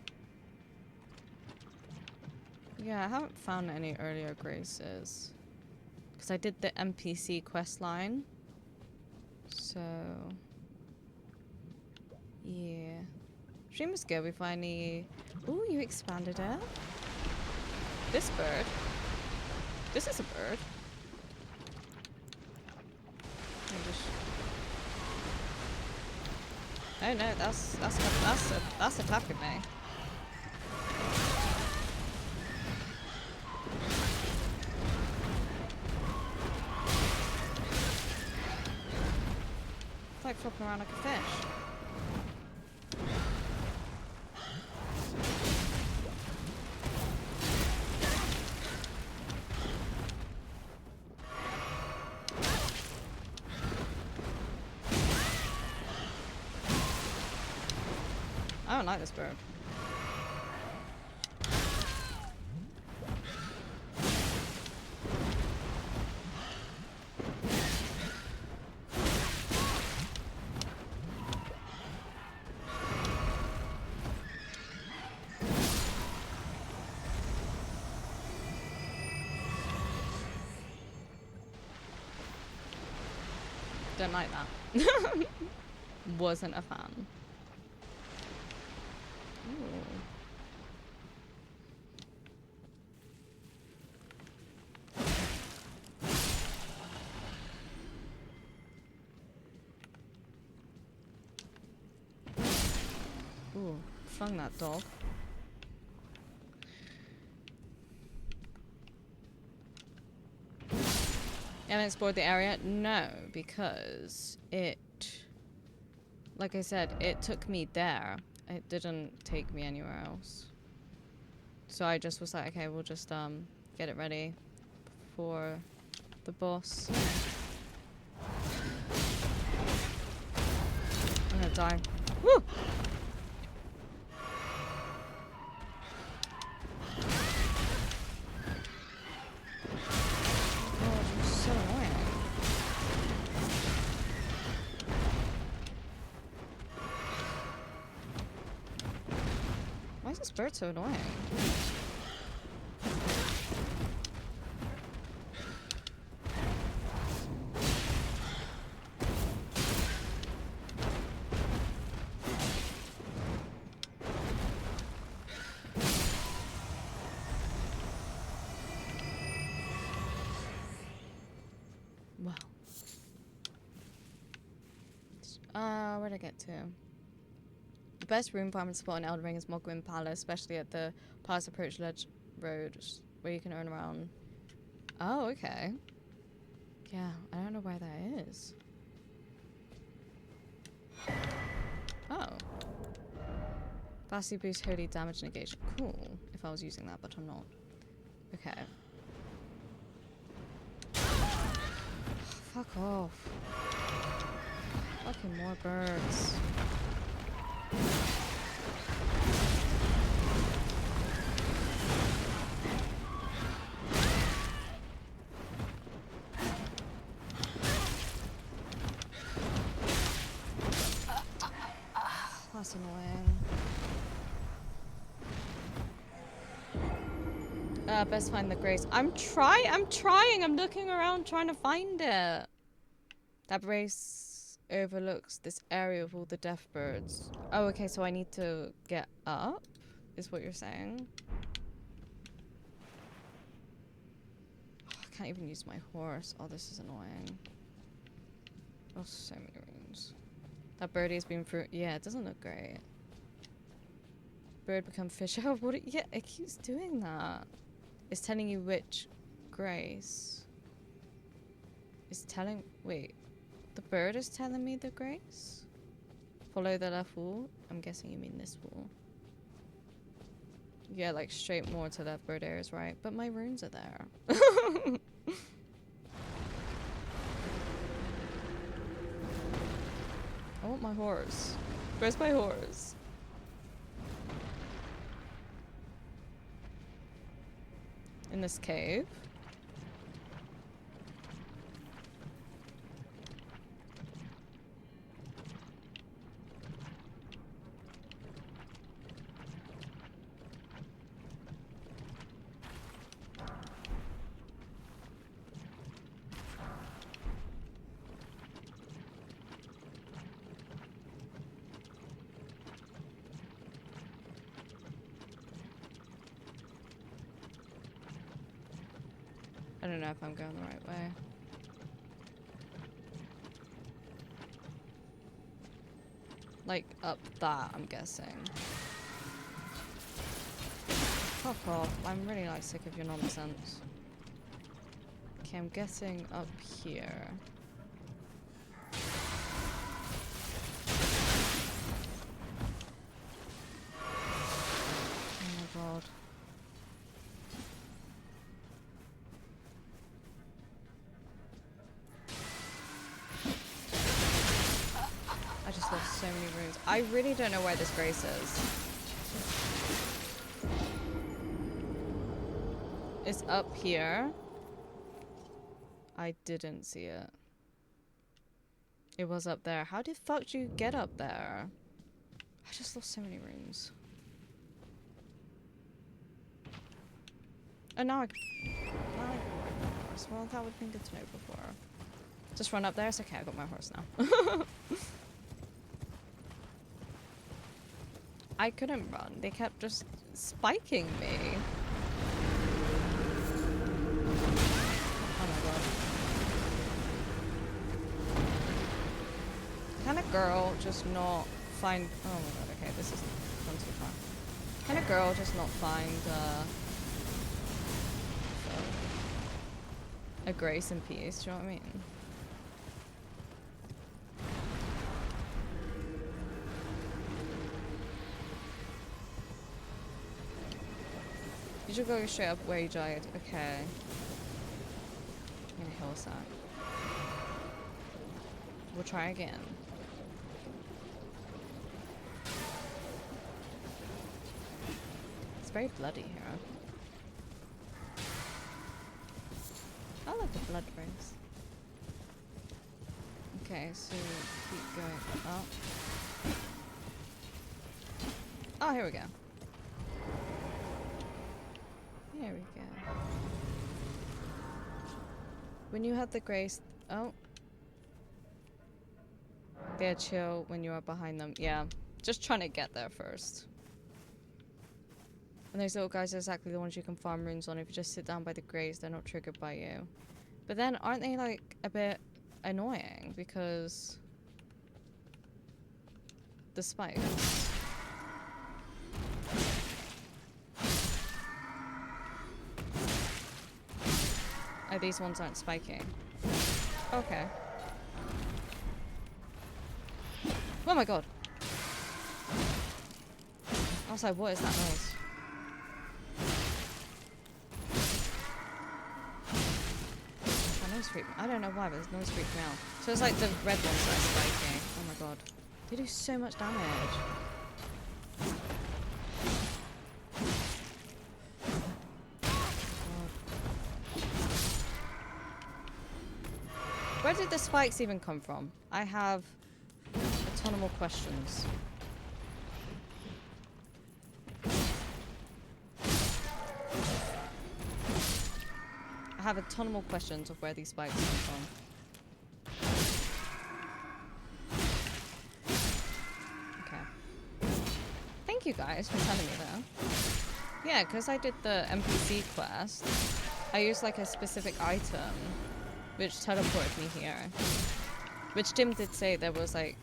Yeah, I haven't found any earlier graces. Because I did the NPC quest line. So... yeah. Stream was good. We finally... ooh, you expanded it. This bird. This is a bird. Oh no, that's attacking me. It's like flopping around like a fish. I don't like this bird. Don't like that. Wasn't a fan. Ooh, flung that dog. You haven't explored the area? No, because it, like I said, it took me there. It didn't take me anywhere else. So I just was like, okay, we'll just get it ready for the boss. I'm gonna die. Woo! God, you're so annoying. This bird's so annoying. Wow. Where'd I get to? The best room farming spot in Elden Ring is Mogwin Palace, especially at the Palace Approach Ledge Road, where you can earn around. Oh, okay. Yeah, I don't know where that is. Oh. Vastly boost holy damage negation. Cool. If I was using that, but I'm not. Okay. Fuck off. Fucking more birds. That's annoying. Best find the grace. I'm trying. I'm looking around trying to find it. That brace overlooks this area of all the deaf birds. Oh, okay, so I need to get up, is what you're saying? Oh, I can't even use my horse. Oh, this is annoying. Oh, so many runes. That birdie's been through. Yeah, it doesn't look great. Bird become fish. Oh, what? Yeah, it keeps doing that. It's telling you which grace. It's telling. Wait. The bird is telling me the grace? Follow the left wall? I'm guessing you mean this wall. Yeah, like straight more to left bird areas, right? But my runes are there. I want my horse. Where's my horse? In this cave. I don't know if I'm going the right way. Like, up that, I'm guessing. Fuck off. I'm really, like, sick of your nonsense. Okay, I'm guessing up here. Oh my god. I just lost so many runes. I really don't know where this grace is. It's up here. I didn't see it. It was up there. How the fuck do you get up there? I just lost so many runes. Oh, now I got my horse. Well, that would have been good to know before. Just run up there. It's okay. I got my horse now. I couldn't run. They kept just spiking me. Oh my god. Can a girl just not find... Oh my god, okay, this is gone too far. Can a girl just not find a grace and peace? Do you know what I mean? You should go straight up where you died. Okay. I'm gonna heal that. We'll try again. It's very bloody here. I like the blood rays. Okay, so keep going up. Oh, here we go. There we go. When you had the grace... Oh. They're chill when you are behind them. Yeah. Just trying to get there first. And those little guys are exactly the ones you can farm runes on. If you just sit down by the graves, they're not triggered by you. But then, aren't they, like, a bit annoying? Because... the spikes. Oh, these ones aren't spiking. Okay. Oh my god. I was like, what is that noise? That noise freaked me. I don't know why, but this noise freaked me out. So it's like the red ones that are spiking. Oh my god. They do so much damage. Where did the spikes even come from? I have a ton of more questions. I have a ton of more questions of where these spikes come from. Okay. Thank you guys for telling me that. Yeah, because I did the NPC quest, I used like a specific item which teleported me here. Which Jim did say there was like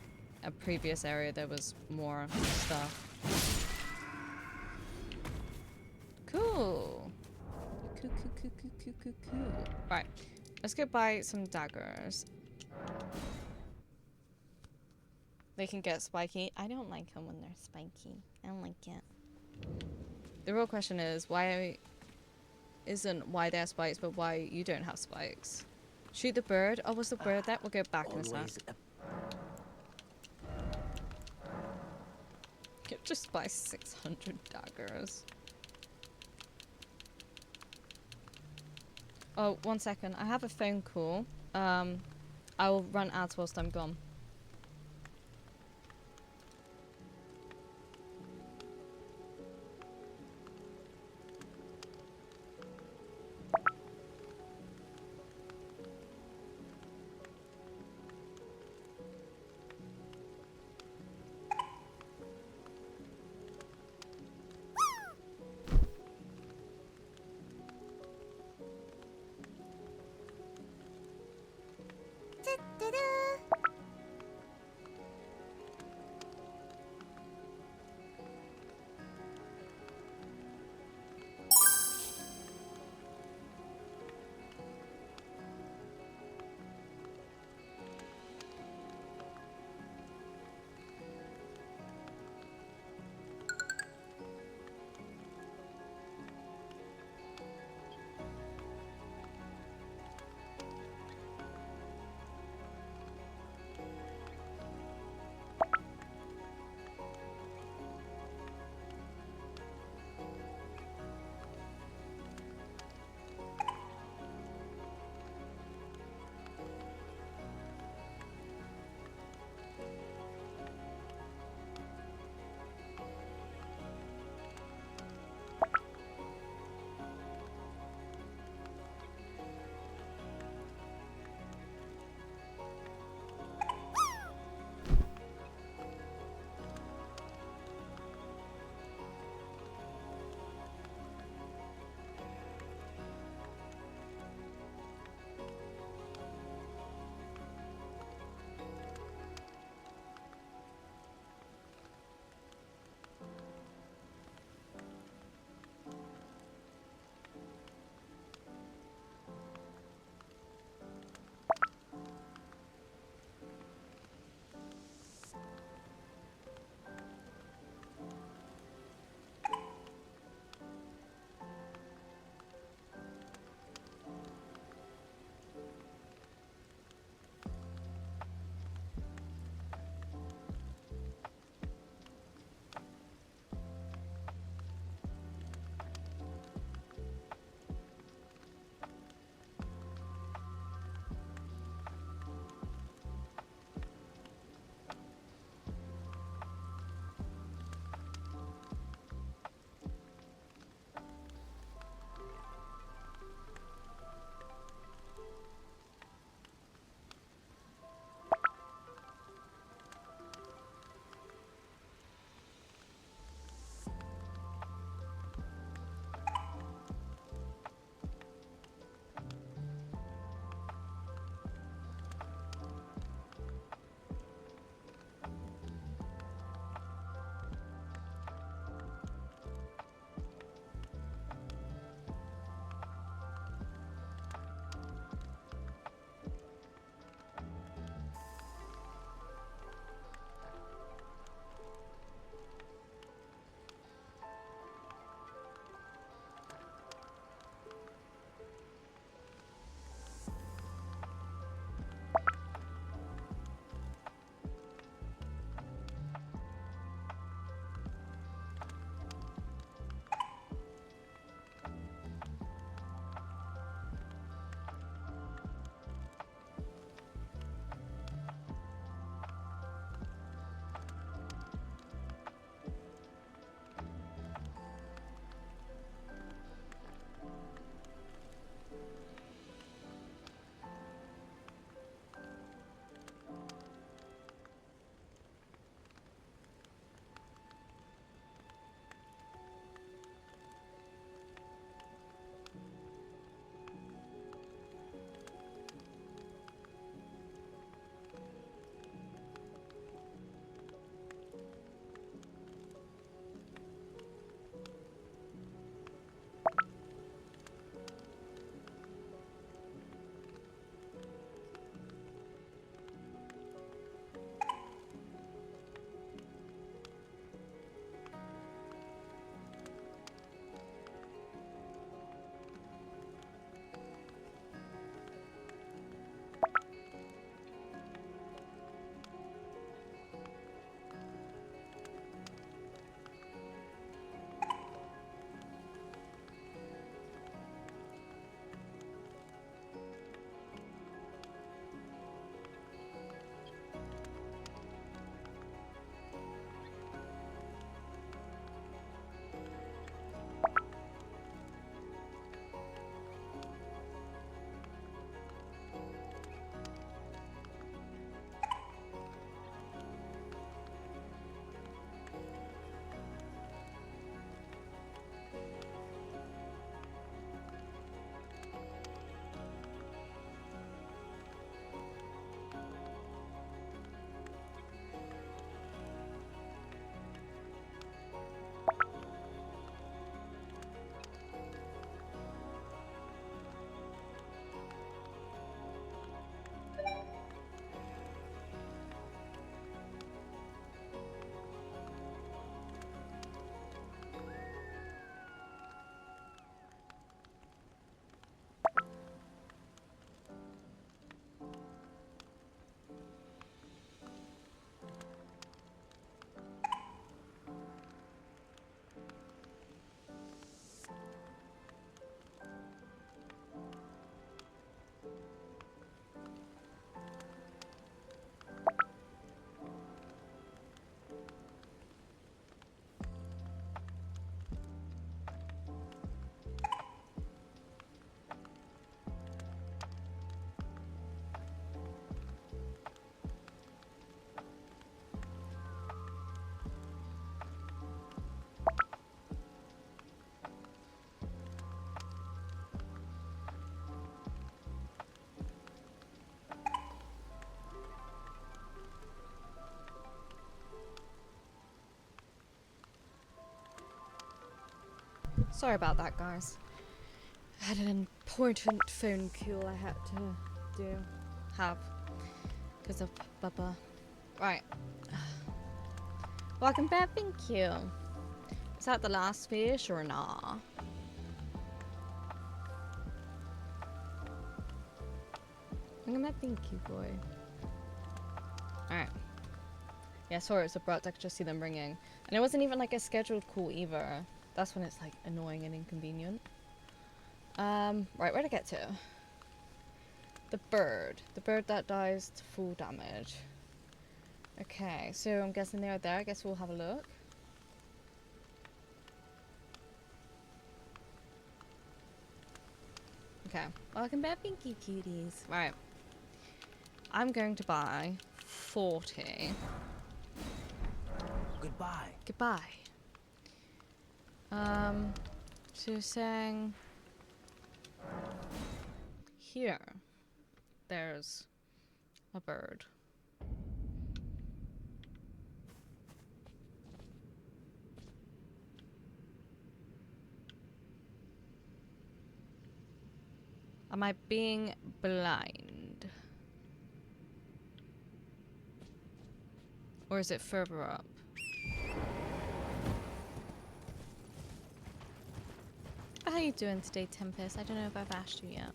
a previous area, there was more stuff. Cool. Cool. Right. Let's go buy some daggers. They can get spiky. I don't like them when they're spiky. I don't like it. The real question is why isn't why they have spikes, but why you don't have spikes? Shoot the bird. Oh, was the bird that? We'll go back in a sec. Always Just buy 600 daggers. Oh, 1 second. I have a phone call. I will run ads whilst I'm gone. Sorry about that, guys. I had an important phone call I had to have because of Bubba. Right. Welcome back, thank you. Is that the last fish or nah? Welcome back, thank you, boy. Alright. Yeah, sorry, it's abrupt. I could just see them ringing. And it wasn't even like a scheduled call either. That's when it's like annoying and inconvenient. Right, where'd I get to? The bird. The bird that dies to full damage. Okay, so I'm guessing they're there. I guess we'll have a look. Okay, welcome back, Pinky Cuties. Right. I'm going to buy 40. Goodbye. Goodbye. So you're saying here there's a bird. Am I being blind? Or is it further up? How you doing today, Tempest? I don't know if I've asked you yet.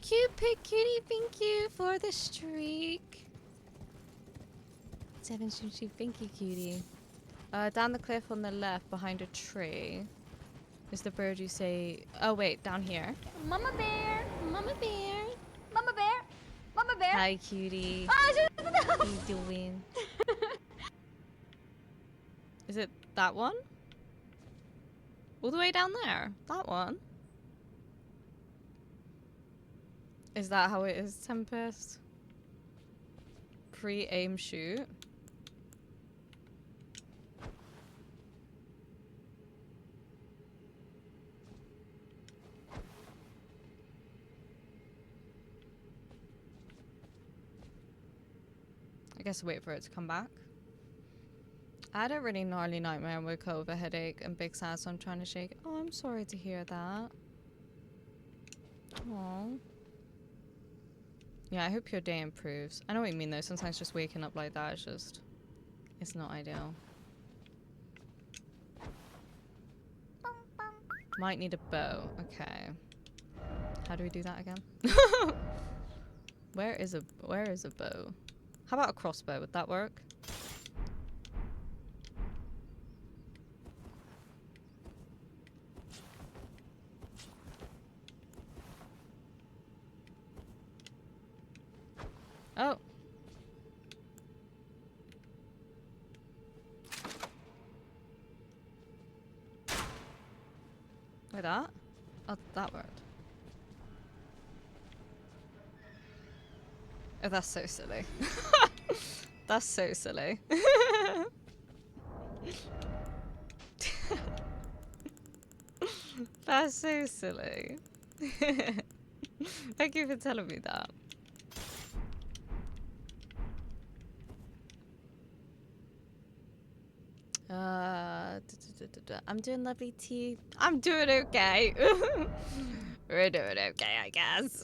Cupid Cutie, thank you for the streak. 722, thank you, Cutie. Down the cliff on the left, behind a tree, is the bird you say. Oh wait, down here. Mama bear. Mama bear. Mama bear. Mama bear. Hi, Cutie. How you doing? Is it that one? All the way down there? That one? Is that how it is, Tempest? Pre-aim shoot? I guess wait for it to come back. I had a really gnarly nightmare and woke up with a headache and big sad, so I'm trying to shake. Oh, I'm sorry to hear that. Aww. Yeah, I hope your day improves. I know what you mean though, sometimes just waking up like that is just... it's not ideal. Might need a bow. Okay. How do we do that again? Where is a bow? How about a crossbow? Would that work? Oh. Like that? Oh, that worked. Oh, that's so silly. That's so silly. That's so silly. Thank you for telling me that. I'm doing lovely tea. I'm doing okay. We're doing okay, I guess.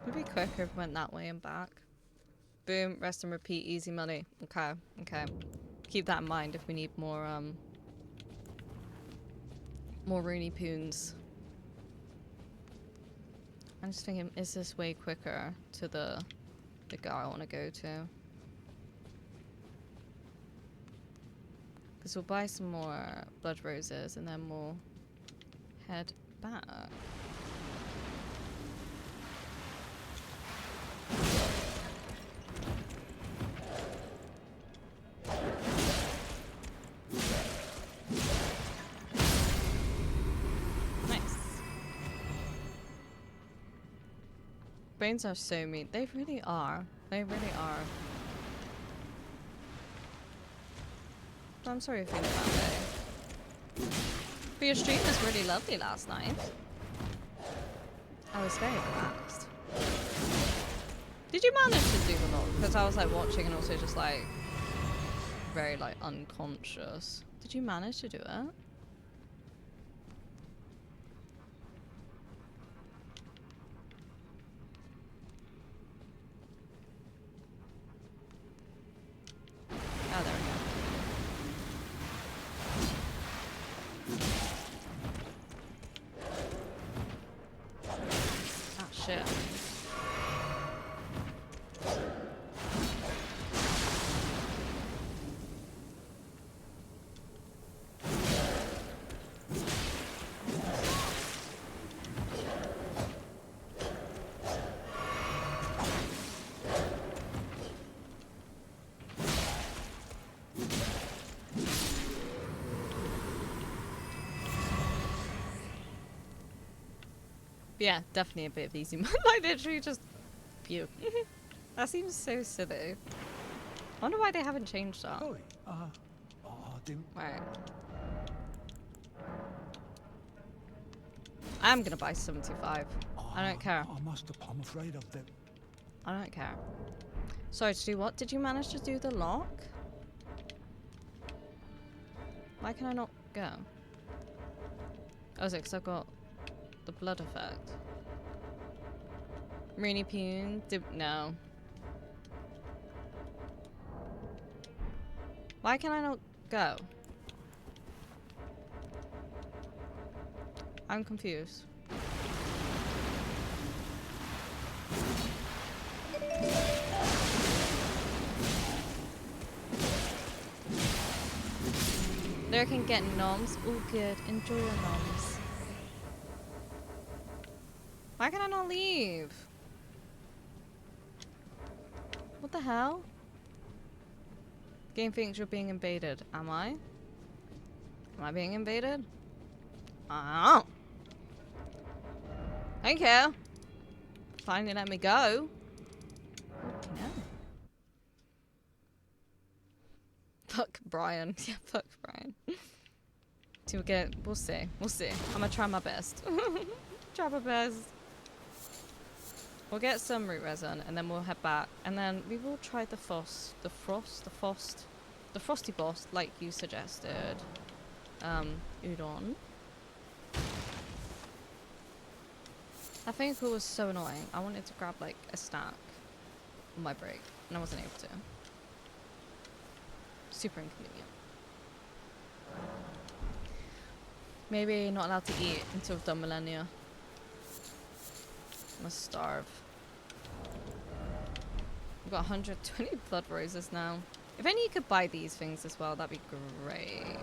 It'd be quicker if we went that way and back. Boom, rest and repeat, easy money. Okay, okay. Keep that in mind if we need more, more Rooney Poons. I'm just thinking, is this way quicker to the guy I want to go to? Because we'll buy some more blood roses and then we'll head back. Brains are so mean. They really are. They really are. I'm sorry you're feeling that way. But your stream was really lovely last night. I was very relaxed. Did you manage to do the lock? Because I was like watching and also just like very like unconscious. Did you manage to do it? Oh, there we go. Ah, shit. Yeah, definitely a bit of easy mode. Like literally just pew. That seems so silly. I wonder why they haven't changed that. Sorry, I didn't. Right. I'm gonna buy 75. I don't care. I'm afraid of them. I don't care. Sorry, to do what? Did you manage to do the lock? Why can I not go? Oh, is it because I've got the blood effect? Rooney Pune? No. Why can I not go? I'm confused. There can get noms. All good. Enjoy your noms. Why can I not leave? What the hell? Game thinks you're being invaded. Am I? Am I being invaded? Oh. Thank you. Finally let me go. Okay, no. Fuck Brian. Yeah, fuck Brian. We'll see. We'll see. I'm gonna try my best. Try my best. We'll get some root resin and then we'll head back. And then we will try the frosty boss like you suggested. Udon. I think it was so annoying. I wanted to grab like a snack on my break and I wasn't able to. Super inconvenient. Maybe not allowed to eat until we've done millennia. I'm gonna starve. We've got 120 blood roses now. If only you could buy these things as well, that'd be great.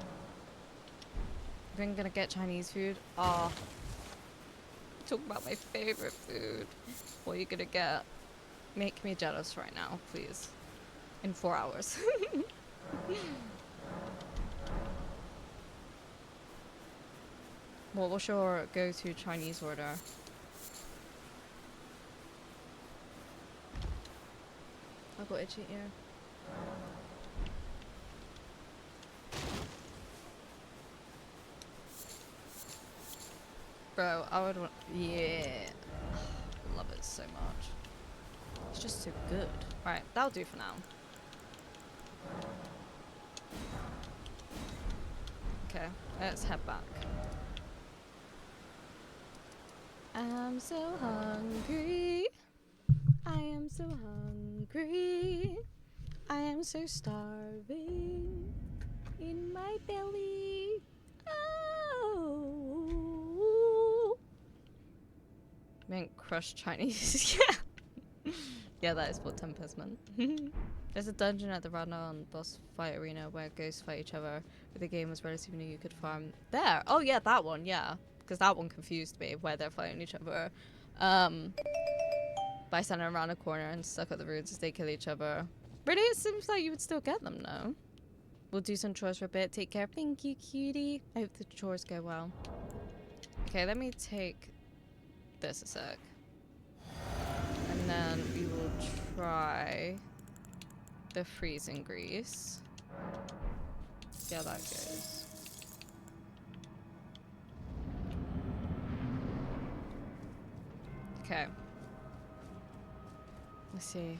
If I'm gonna get Chinese food, talk about my favorite food. What are you gonna get? Make me jealous right now, please. In 4 hours. What was your go-to Chinese order? I've got itchy ear. Bro, I would want... Yeah. Love it so much. It's just so good. Alright, that'll do for now. Okay, let's head back. I'm so hungry. I am so hungry. I am so starving in my belly. Oh. Meant crushed Chinese. Yeah. Yeah, that is what Tempest meant. There's a dungeon at the Ranaon boss fight arena where ghosts fight each other. But the game was relatively new, you could farm there. Oh yeah, that one, yeah. Because that one confused me, where they're fighting each other. By standing around a corner and stuck at the roots as they kill each other. Really, it seems like you would still get them, no? We'll do some chores for a bit. Take care. Thank you, cutie. I hope the chores go well. Okay, let me take this a sec. And then we will try the freezing grease. See how that goes. Okay. Let's see.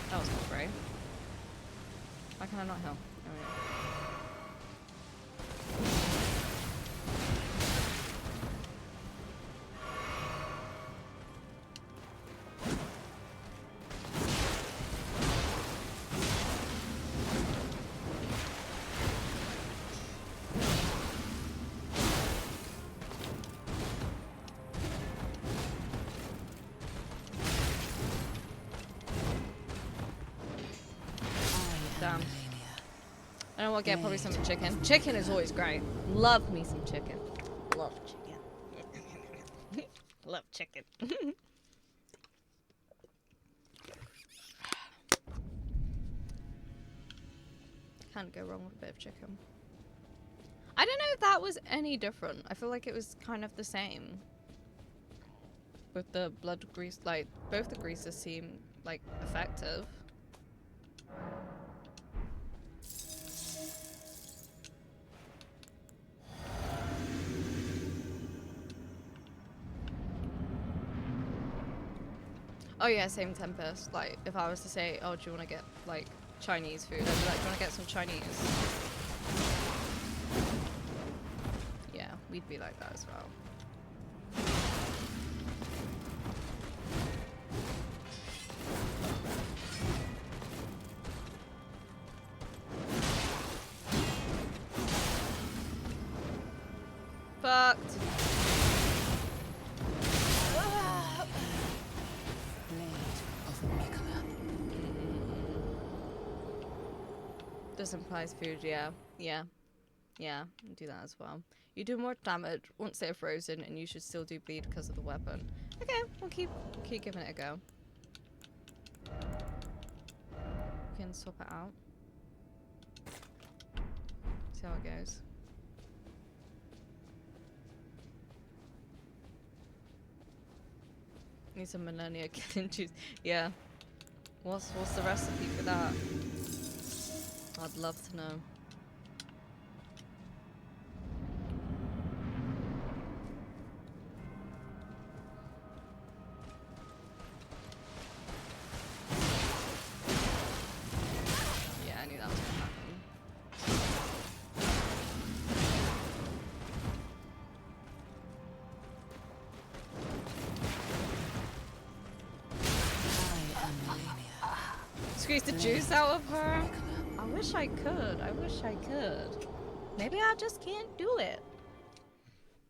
That was not great. Why can I not help? There we go. Damn. I know what, get probably some chicken. Chicken is always great. Love me some chicken. Love chicken. Love chicken. Can't go wrong with a bit of chicken. I don't know if that was any different. I feel like it was kind of the same. With the blood grease, like, both the greases seem, like, effective. Oh yeah, same Tempest. Like, if I was to say, oh, do you want to get, like, Chinese food? I'd be like, do you want to get some Chinese? Yeah, we'd be like that as well. Fucked. This implies food, yeah. Yeah. Yeah, do that as well. You do more damage once they're frozen, and you should still do bleed because of the weapon. Okay, we'll keep giving it a go. We can swap it out. See how it goes. Need some millennia killing juice. Yeah. What's the recipe for that? I'd love to know. Yeah, I knew that was gonna happen. Squeeze the juice out of her. I wish I could. I wish I could. Maybe I just can't do it.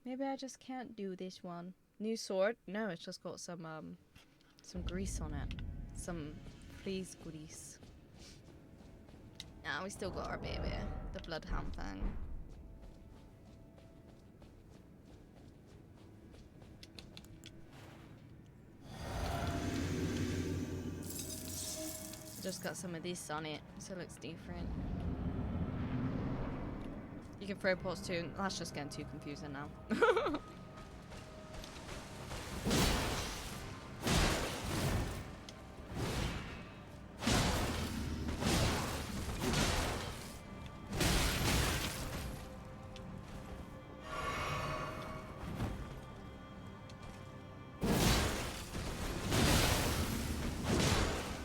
Maybe I just can't do this one. New sword? No, it's just got some grease on it. Some freeze grease. Nah, we still got our baby. The bloodhound thing. Just got some of this on it, so it looks different. You can throw pots too. That's just getting too confusing now.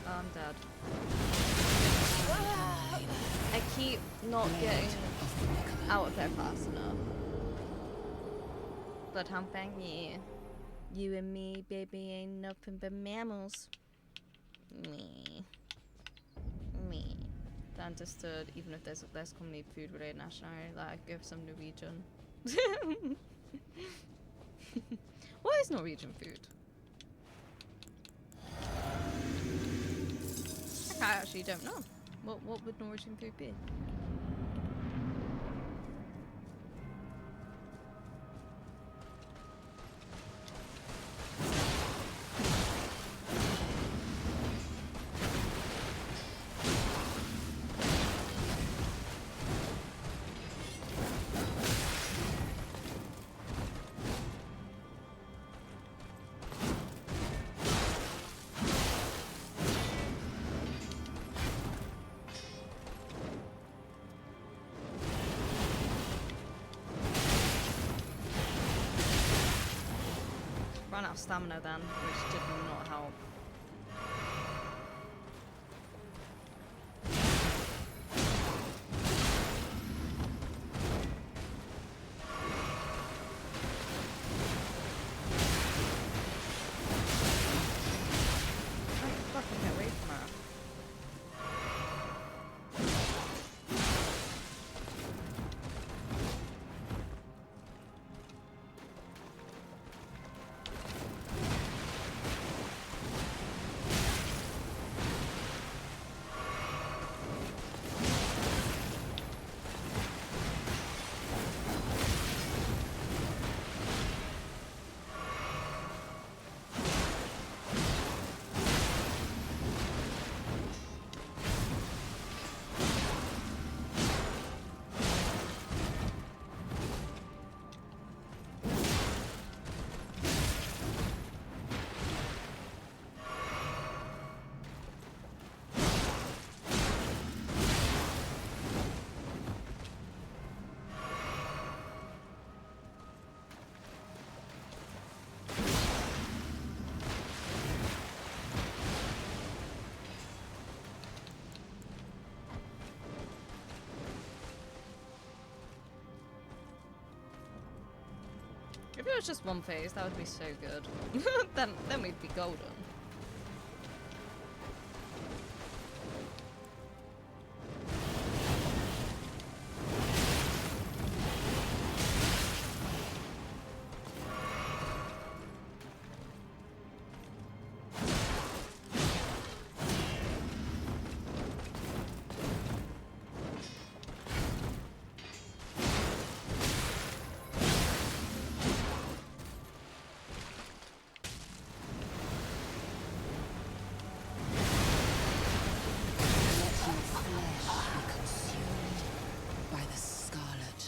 I'm dead. I keep not getting out of there fast enough. Bloodhound thing, yeah. You and me, baby, ain't nothing but mammals. Me. Understood, even if there's less commonly food related nationality, like give some Norwegian. What is Norwegian food? I actually don't know. What would Norwegian food be? out of stamina then, which did not help. Fucking get away from her. If it was just one phase, that would be so good. then we'd be golden.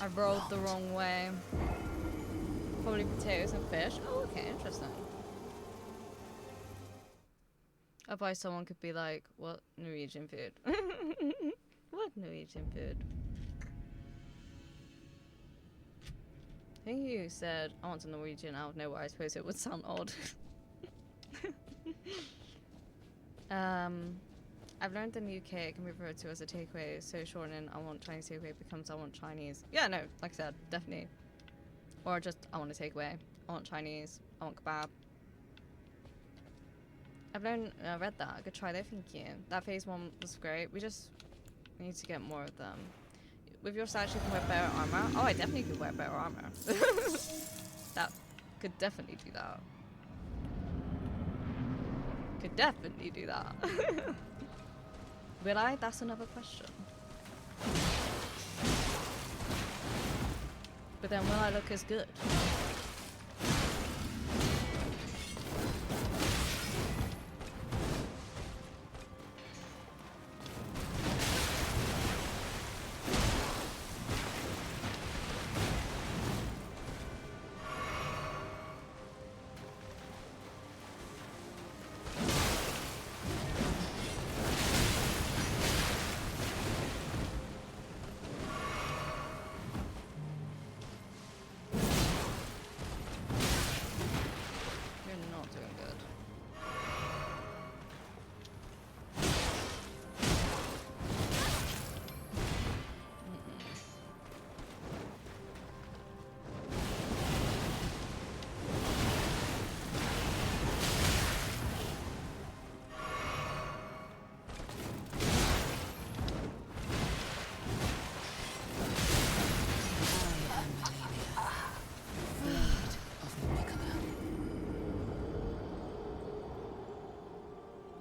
I rolled the wrong way. Probably potatoes and fish. Oh, okay, interesting. Otherwise someone could be like, what Norwegian food? What Norwegian food? I think you said, I want some Norwegian out of nowhere. I suppose it would sound odd. I've learned in the UK it can be referred to as a takeaway, so shortening I want Chinese takeaway becomes I want Chinese. Yeah, no, like I said, definitely. Or just I want a takeaway. I want Chinese. I want kebab. I've read that. Good try there, thank you. That phase 1 was great. We need to get more of them. With your stats you can wear better armor. Oh, I definitely could wear better armor. That could definitely do that. Could definitely do that. Will I? That's another question. But then will I look as good?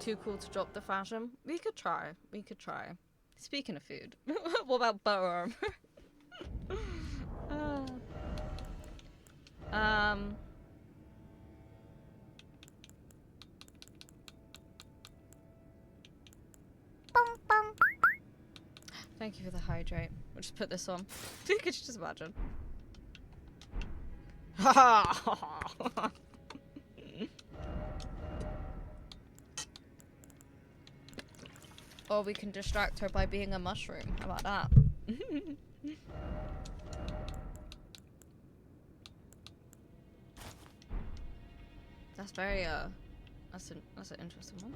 Too cool to drop the fashion? We could try. We could try. Speaking of food, what about butter armor? Thank you for the hydrate. We'll just put this on. Could you just imagine? Or we can distract her by being a mushroom. How about that? That's very that's an interesting one.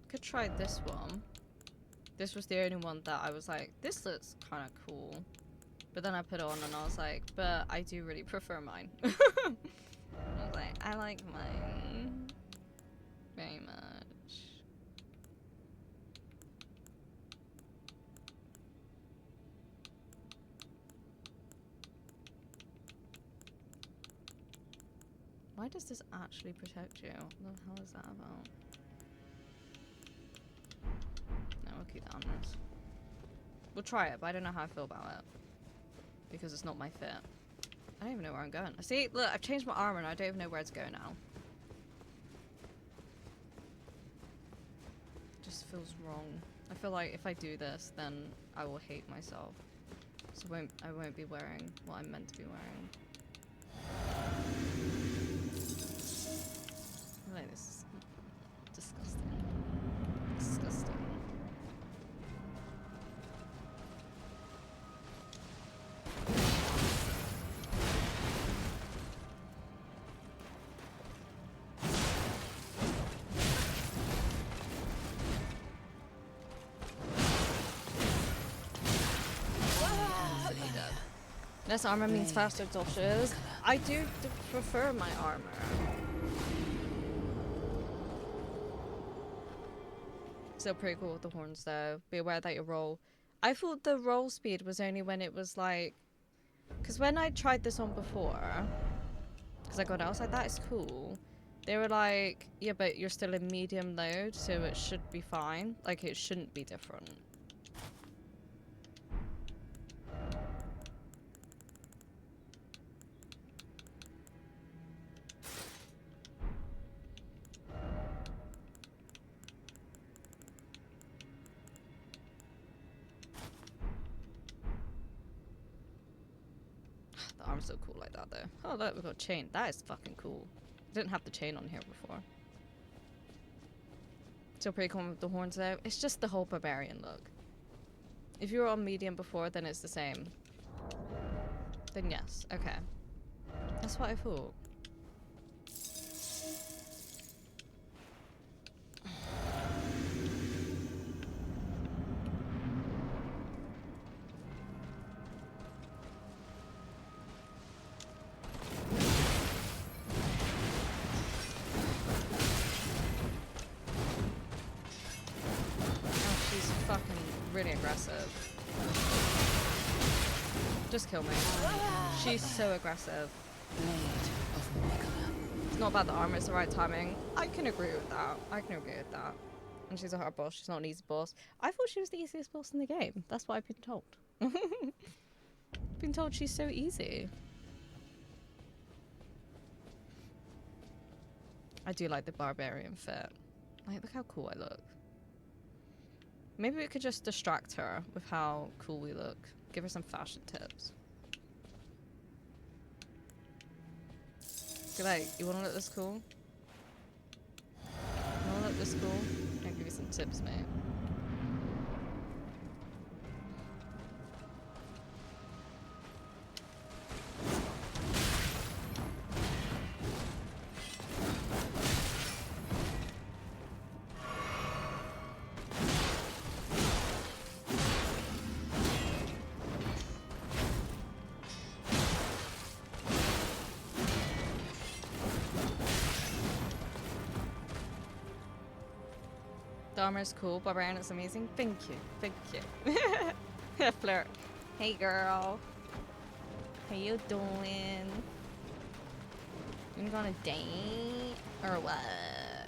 Could try this one. This was the only one that I was like, this looks kind of cool. But then I put it on and I was like, but I do really prefer mine. I was like, I like mine very much. Why does this actually protect you? What the hell is that about? No, we'll keep that on this. We'll try it, but I don't know how I feel about it. Because it's not my fit. I don't even know where I'm going. See, look, I've changed my armor and I don't even know where to go now. It just feels wrong. I feel like if I do this, then I will hate myself. So I won't be wearing what I'm meant to be wearing. I feel like this is disgusting. Disgusting. Less armor means faster dodges. I do prefer my armor. Still pretty cool with the horns though. Be aware that your roll. I thought the roll speed was only when it was like... Because when I tried this on before, because I got it, I was like, that is cool. They were like, yeah, but you're still in medium load, so it should be fine. Like, it shouldn't be different. The arm's so cool like that though. Oh look, we've got a chain. That is fucking cool. I didn't have the chain on here before. Still pretty cool with the horns though. It's just the whole barbarian look. If you were on medium before, then it's the same. Then yes, okay. That's what I thought. Really aggressive. Just kill me. She's so aggressive. It's not about the armor, it's the right timing. I can agree with that. I can agree with that. And she's a hard boss, she's not an easy boss. I thought she was the easiest boss in the game. That's what I've been told. Been told she's so easy. I do like the barbarian fit. Like, look how cool I look. Maybe we could just distract her with how cool we look. Give her some fashion tips. Good night. You wanna look this cool? You wanna look this cool? I'll give you some tips, mate. The armor is cool. Barbarian is amazing. Thank you. Thank you. Flirt. Hey, girl. How you doing? You gonna go on a date? Or what?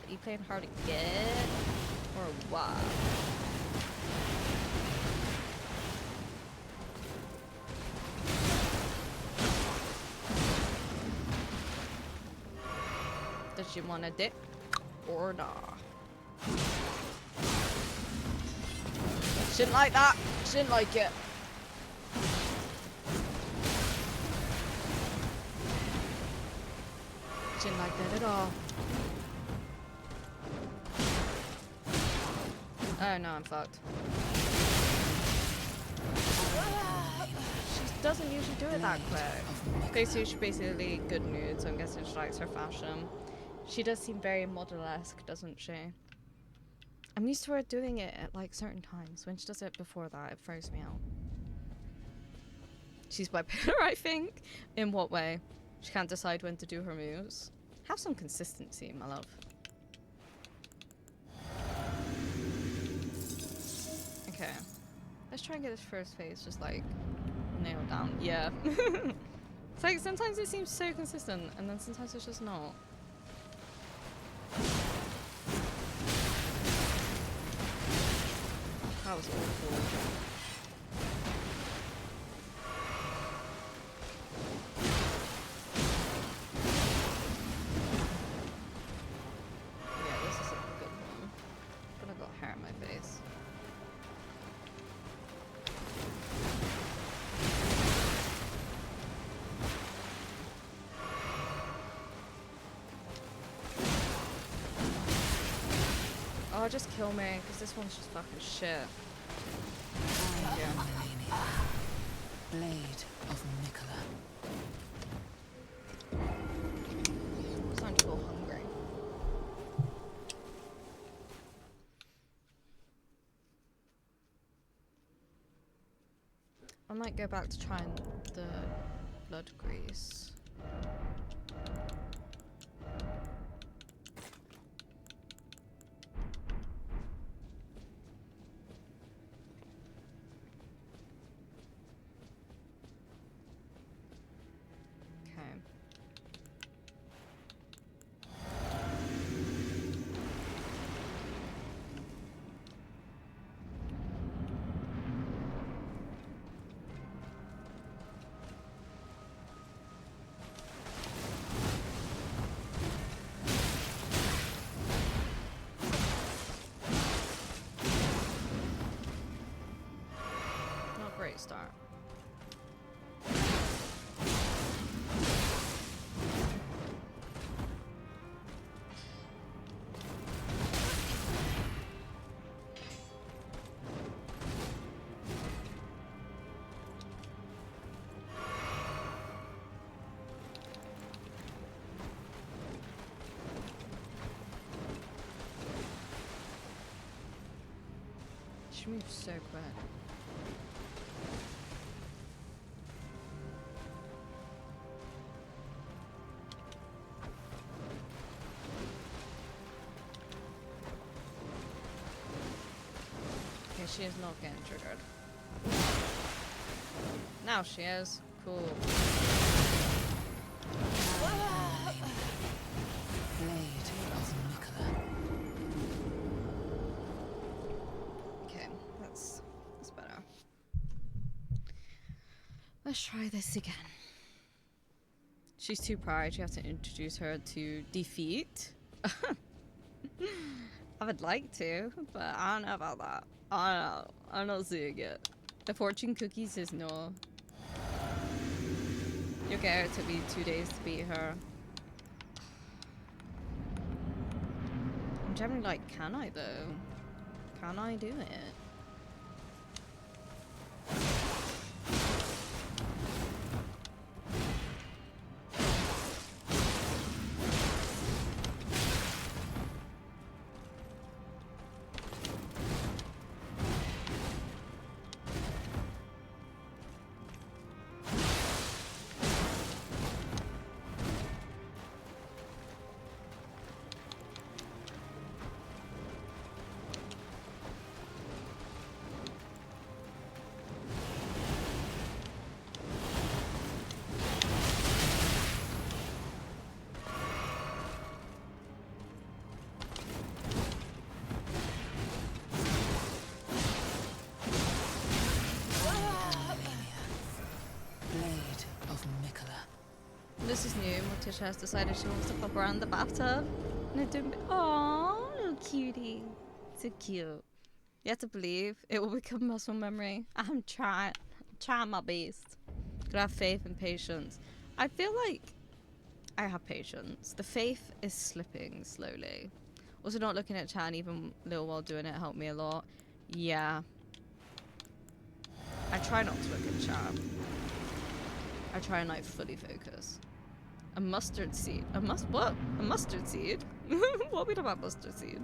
You playing hard to get? Or what? Does she want a dick? Or not? Shouldn't like that. Shouldn't like it. Shouldn't like that at all. Oh no, I'm fucked. She doesn't usually do it that quick. Basically, she's basically good nude, so I'm guessing she likes her fashion. She does seem very model-esque, doesn't she? I'm used to her doing it at like certain times. When she does it before that, it throws me out. She's bipolar, I think. In what way? She can't decide when to do her moves. Have some consistency, my love. Okay. Let's try and get this first phase just like nailed down. Yeah. It's like sometimes it seems so consistent and then sometimes it's just not. That was awful. Yeah, this is a good one. But I've got hair in my face. Oh, just kill me, because this one's just fucking shit. Blade of Nicola. I'm starting to feel hungry. I might go back to trying the blood grease. Great start. She moves so quick. She is not getting triggered. Now she is. Cool. Blade of Nicola. Okay, that's better. Let's try this again. She's too proud. You have to introduce her to defeat. I would like to, but I don't know about that. I don't know. I'm not seeing it. The fortune cookies is no. You get her. It took me 2 days to beat her. I'm generally like, can I though? Can I do it? this is new. Morticia has decided she wants to pop around the bathtub. And I don't. Aww, little cutie. So cute. You have to believe it will become muscle memory. I'm trying my best. Gotta have faith and patience. I feel like I have patience. The faith is slipping slowly. Also, not looking at chat and even a little while doing it helped me a lot. Yeah. I try not to look at chat. I try and like fully focus. A mustard seed. What? A mustard seed? What are we talking about mustard seed?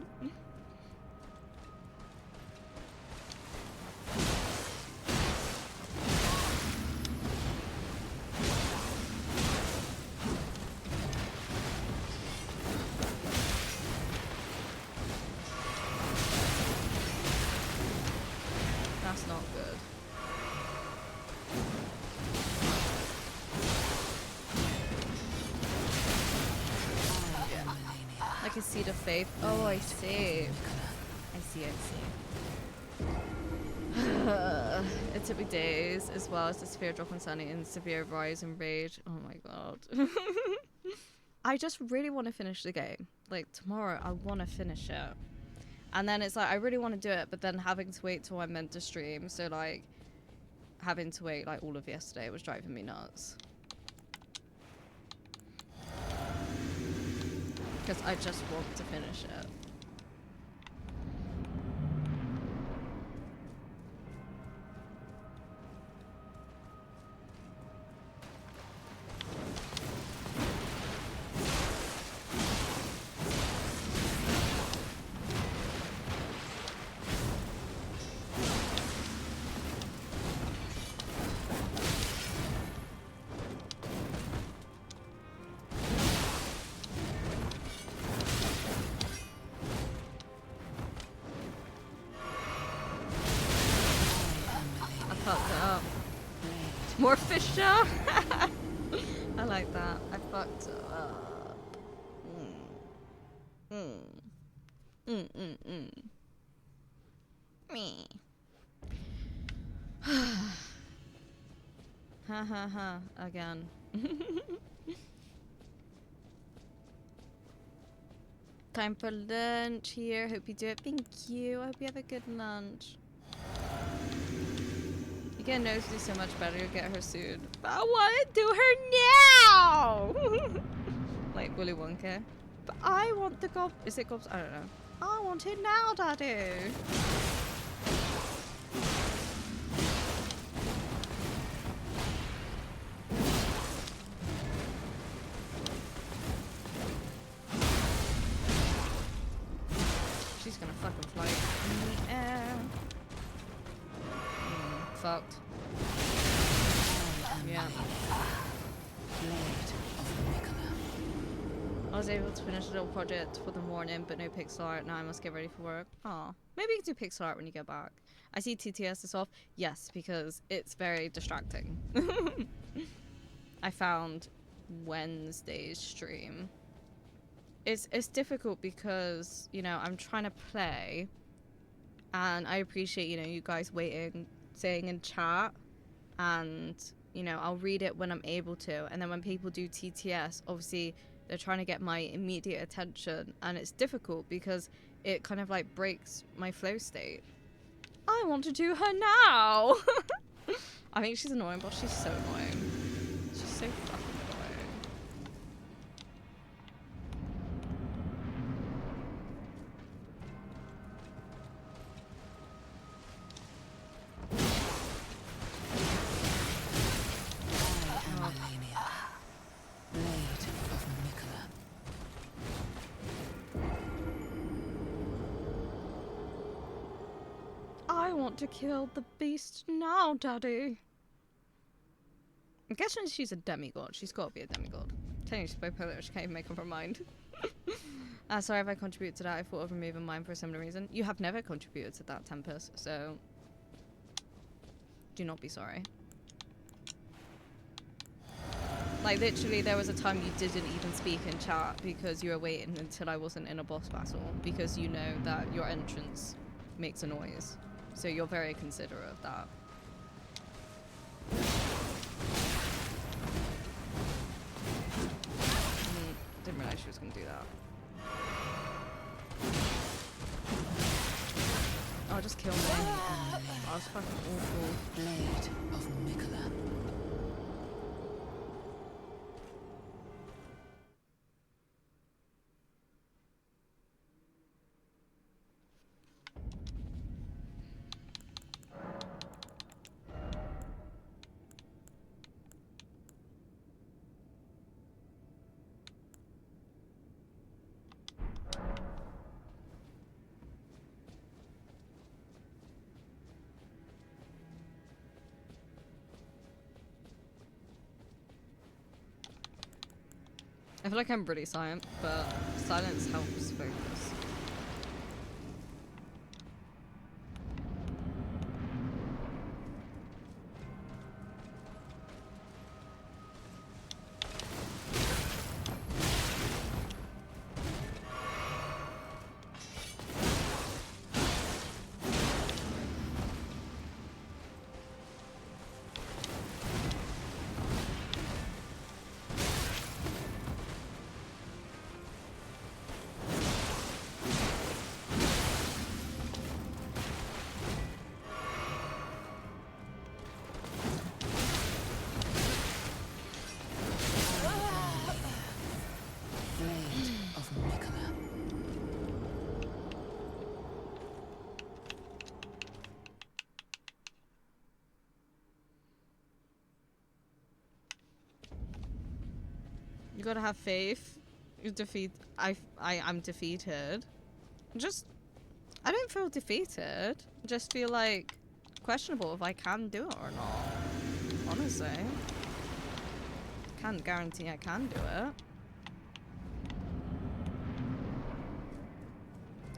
That's not good. Like a seed of faith. Oh, I see. I see. It took me days, as well as the severe drop in sanity and severe rise in rage. Oh my god. I just really want to finish the game. Like, tomorrow, I want to finish it. And then it's like, I really want to do it, but then having to wait till I'm meant to stream. So, like, having to wait, like, all of yesterday was driving me nuts. Because I just want to finish it. More Fisher! I like that. I fucked up. Me. Ha ha ha. Again. Time for lunch here. Hope you do it. Thank you. I hope you have a good lunch. You get Nose to do so much better, you'll get her soon. But I want to do her now! Like Willy Wonka. But I want the gob. Is it gobs? I don't know. I want it now, Daddy! She's gonna fucking fly in the air. Fucked. Yeah. I was able to finish a little project for the morning, but no pixel art. Now I must get ready for work. Aw. Maybe you can do pixel art when you get back. I see TTS is off. Yes, because it's very distracting. I found Wednesday's stream. It's difficult because, you know, I'm trying to play. And I appreciate, you know, you guys waiting, saying in chat, and you know, I'll read it when I'm able to, and then when people do TTS, obviously they're trying to get my immediate attention, and it's difficult because it kind of like breaks my flow state. I want to do her now. I think she's annoying, but she's so annoying. She's so fucking annoying. I want to kill the beast now, Daddy. I'm guessing she's a demigod. She's got to be a demigod. Telling you she's bipolar, she can't even make up her mind. Sorry if I contributed to that. I thought of removing mine for a similar reason. You have never contributed to that, Tempest, so do not be sorry. Like, literally, there was a time you didn't even speak in chat because you were waiting until I wasn't in a boss battle, because you know that your entrance makes a noise. So you're very considerate of that. Didn't realize she was gonna do that. Oh, just kill me. Oh, it's fucking awful. Blade of Mikola. I feel like I'm pretty silent, but silence helps focus. Blade of Mikola. You gotta have faith. You defeat. I'm defeated. Just, I don't feel defeated. I just feel like questionable if I can do it or not. Honestly, can't guarantee I can do it.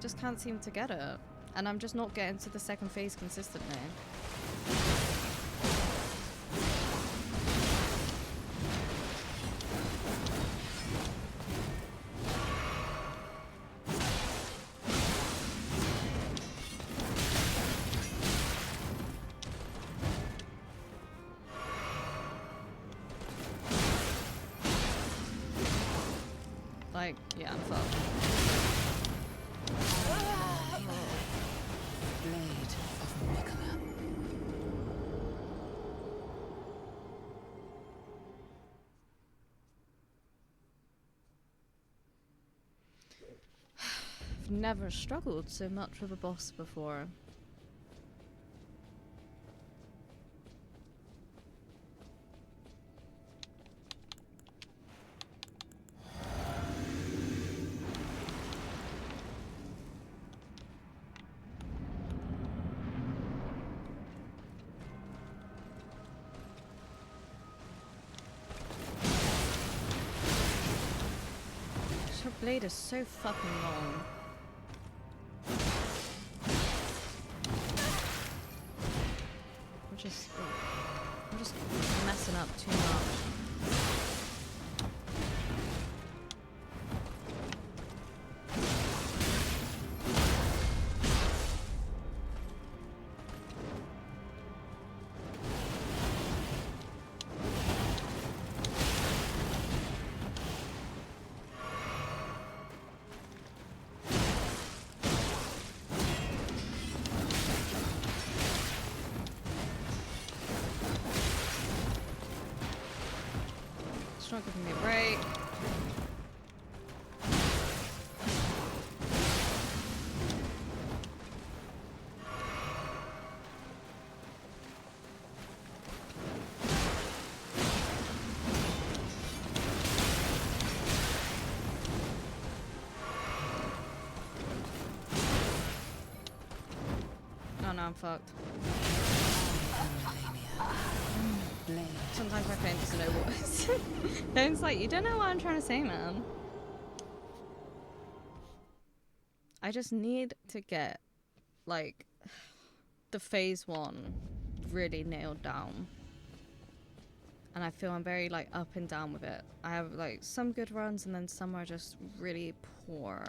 Just can't seem to get it, and I'm just not getting to the second phase consistently. Like, yeah, I'm fucked. Blade of Mikola. I've never struggled so much with a boss before. Her blade is so fucking long. I'm just messing up too much. It's not giving me a break. Oh no, I'm fucked. Blade. Sometimes my phone doesn't know what it's. Phone's like, you don't know what I'm trying to say, man. I just need to get, like, the phase 1 really nailed down. And I feel I'm very, like, up and down with it. I have, like, some good runs and then some are just really poor.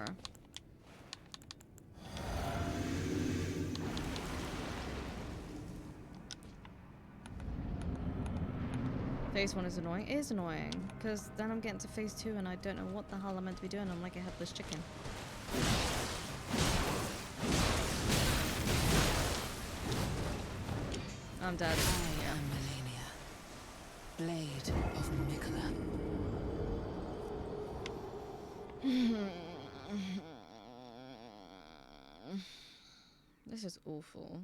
Phase 1 is annoying. It is annoying, because then I'm getting to phase 2 and I don't know what the hell I'm meant to be doing. I'm like a headless chicken. I'm dead. I am Melania, Blade of Mikola. This is awful.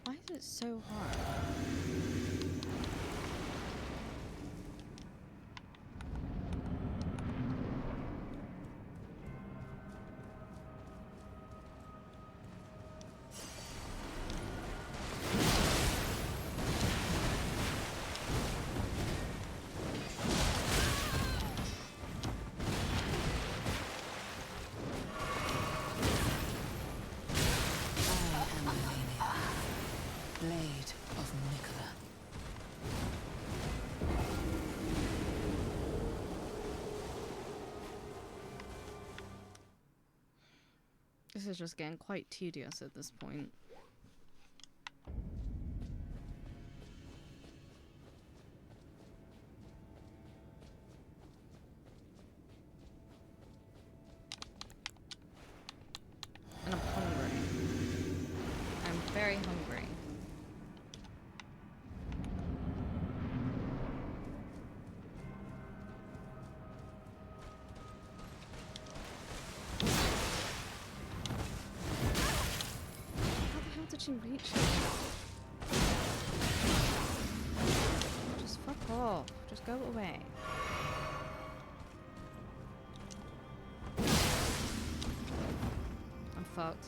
Why is it so hard? Blade of Mikola. This is just getting quite tedious at this point. And I'm hungry. I'm very hungry. Did she reach it? Just fuck off. Just go away. I'm fucked.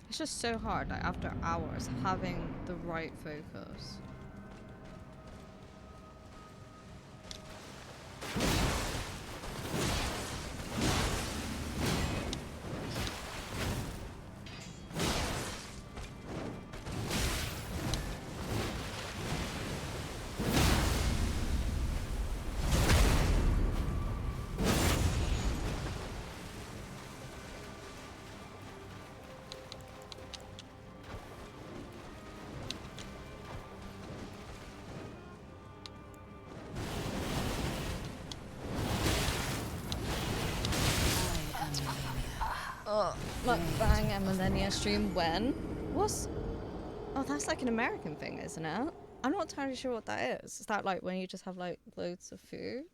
It's just so hard, like after hours, having the right focus. Mukbang and Millennia stream when? What's... Oh, that's like an American thing, isn't it? I'm not entirely sure what that is. Is that like when you just have like loads of food?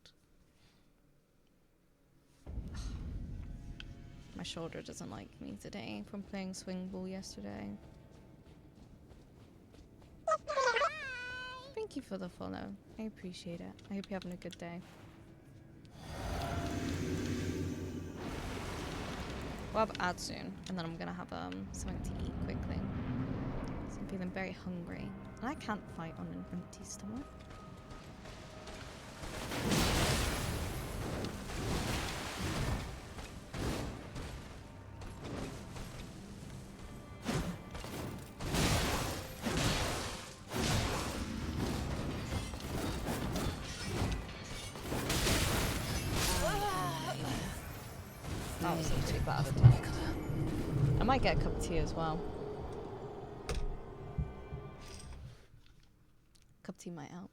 My shoulder doesn't like me today from playing swing ball yesterday. Thank you for the follow. I appreciate it. I hope you're having a good day. We'll have ads soon, and then I'm gonna have something to eat quickly. So I'm feeling very hungry, and I can't fight on an empty stomach. That was a pretty bad attempt. I might get a cup of tea as well. Cup of tea might help.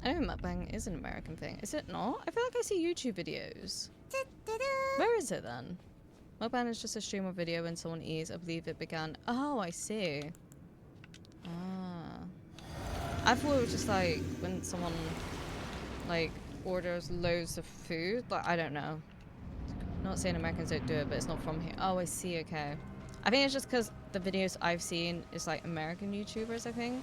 I know mukbang is an American thing. Is it not? I feel like I see YouTube videos. Where is it then? Mukbang is just a stream or video when someone eats. I believe it began... Oh, I see. Ah. I thought it was just like when someone like orders loads of food. Like, I don't know. Not saying Americans don't do it, but it's not from here. Oh, I see. Okay. I think it's just because the videos I've seen is like American YouTubers, I think.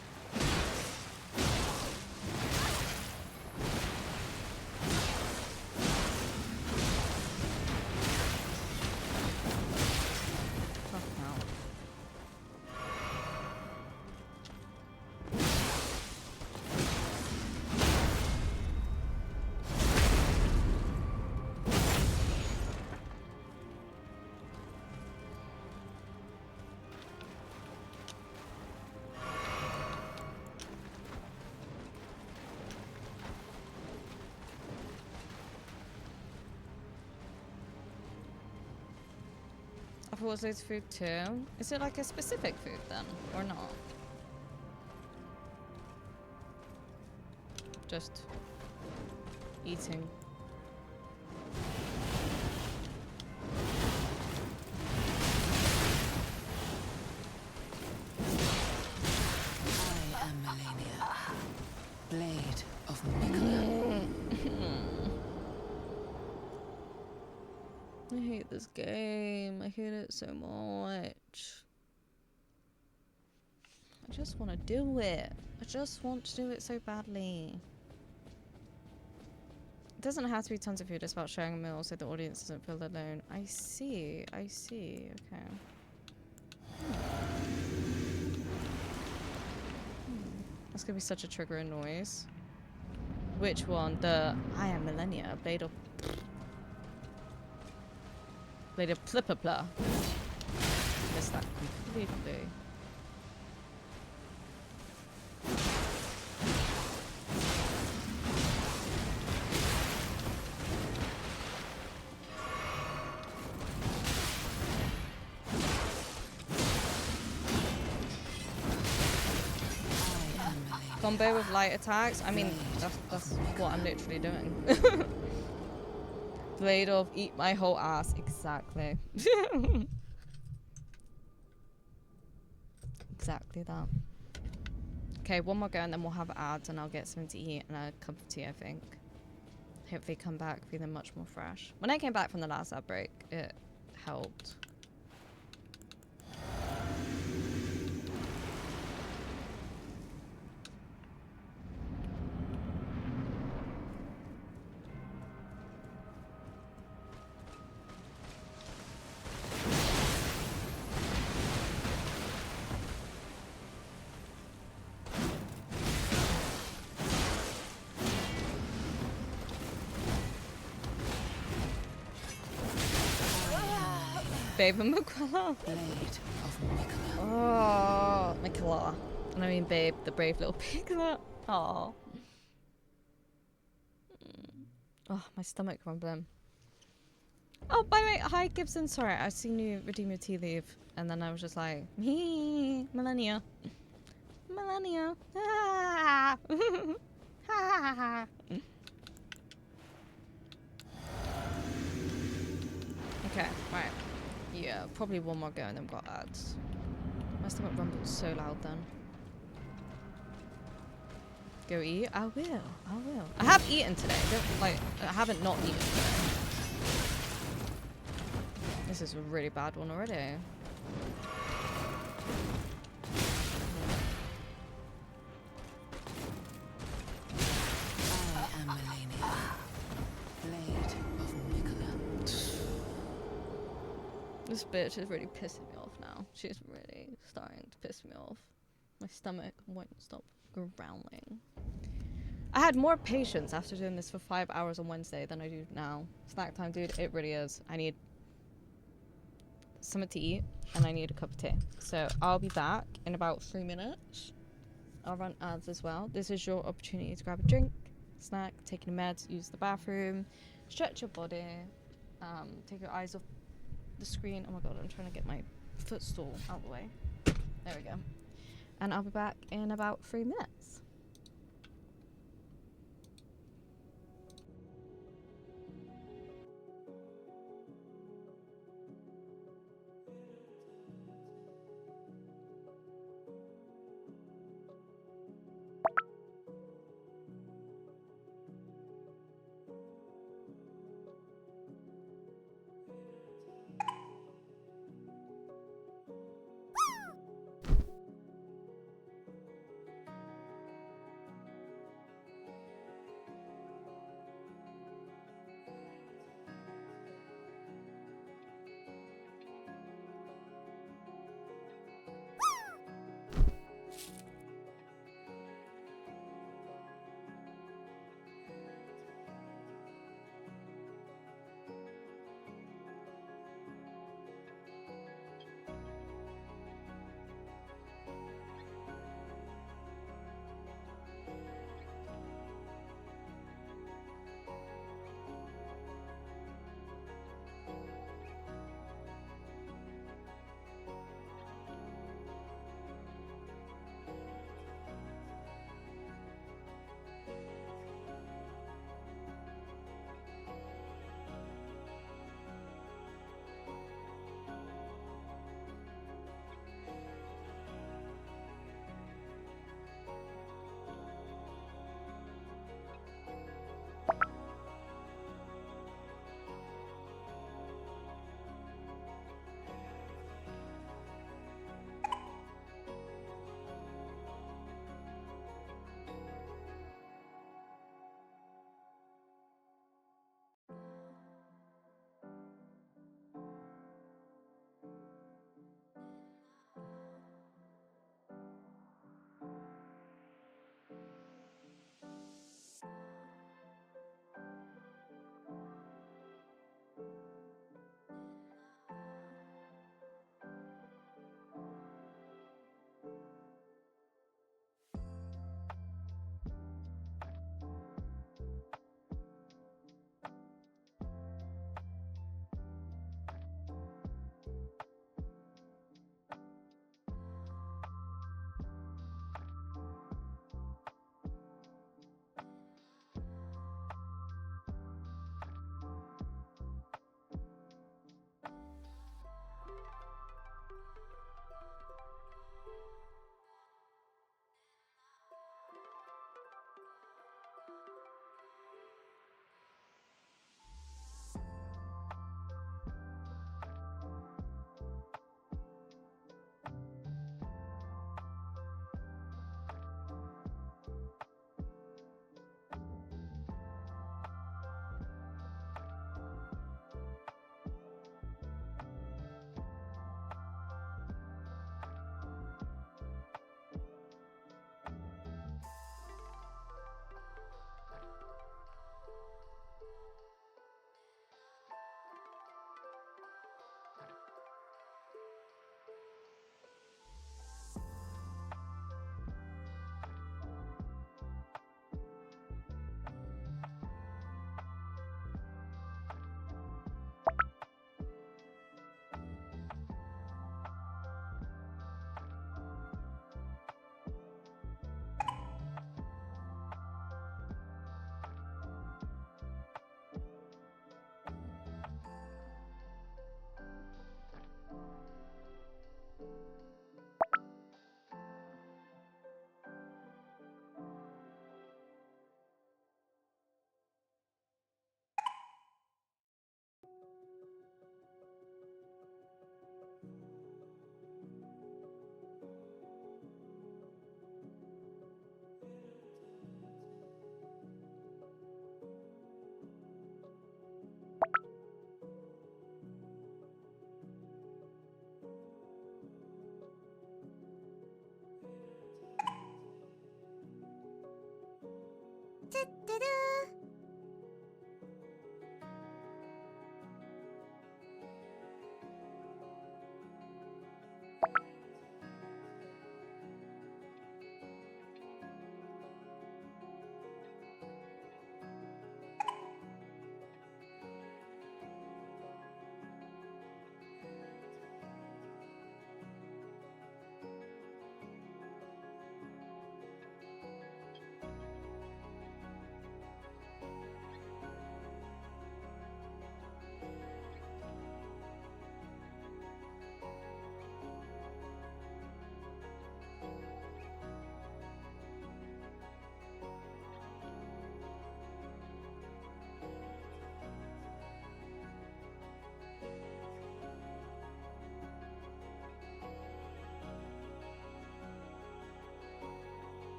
towards loads of food too. Is it like a specific food then, or not? Just eating. I am Melania, Blade of Nicola. I hate this game. I hate it so much. I just want to do it. I just want to do it so badly. It doesn't have to be tons of food. It's about sharing a meal so the audience doesn't feel alone. I see. I see. Okay. That's gonna be such a triggering noise. Which one? The I am Millennia. Blade of Plipapla. Missed that completely. Combo with light attacks. I mean, that's what I'm literally doing. Blade of eat my whole ass. Exactly. Exactly that. Okay, one more go and then we'll have ads and I'll get something to eat and a cup of tea, I think. Hopefully come back feeling much more fresh. When I came back from the last ad break, it helped. Babe and Miquella. Blade of Nicola. Oh, Miquella. And I mean Babe, the brave little piglet. Oh. Oh, my stomach rumbling. Oh, by the way, hi Gibson. Sorry, I seen you redeem your tea leave. And then I was just like, Millennia. Millennia. Ah. Okay, right. Yeah, probably one more go and then we've got ads. My stomach rumbled so loud then. Go eat? I will. I will. I have eaten today. I haven't not eaten today. This is a really bad one already. I am Melania, Blade of Nicola. This bitch is really pissing me off now. She's really starting to piss me off. My stomach won't stop growling. I had more patience after doing this for 5 hours on Wednesday than I do now. Snack time, dude. It really is. I need something to eat and I need a cup of tea. So I'll be back in about 3 minutes. I'll run ads as well. This is your opportunity to grab a drink, snack, take your meds, use the bathroom, stretch your body, take your eyes off the screen. Oh my god, I'm trying to get my footstool out of the way. There we go. And I'll be back in about 3 minutes.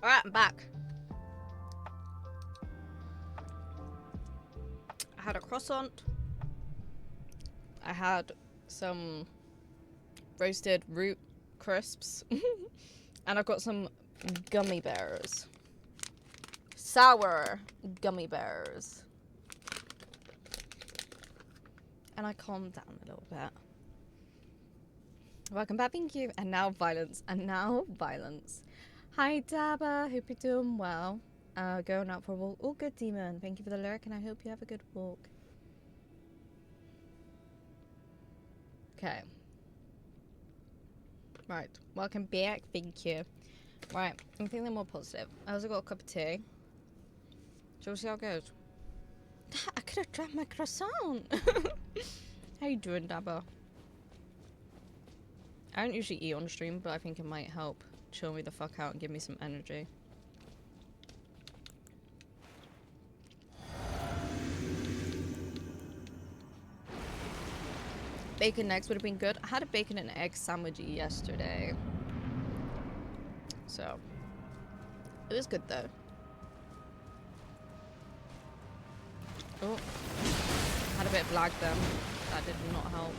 Alright, I'm back. I had a croissant. I had some roasted root crisps. And I've got some gummy bears. Sour gummy bears. And I calmed down a little bit. Welcome back, thank you. And now violence. And now violence. Hi, Dabba. Hope you're doing well. Going out for a walk. All good, Demon. Thank you for the lyric, and I hope you have a good walk. Okay. Right. Welcome back. Thank you. Right. I'm feeling more positive. I also got a cup of tea. So we'll see how it goes. I could have dropped my croissant. How you doing, Dabba? I don't usually eat on stream, but I think it might help chill me the fuck out and give me some energy. Bacon and eggs would have been good. I had a bacon and egg sandwich yesterday. So, it was good though. Oh, had a bit of lag then. That did not help.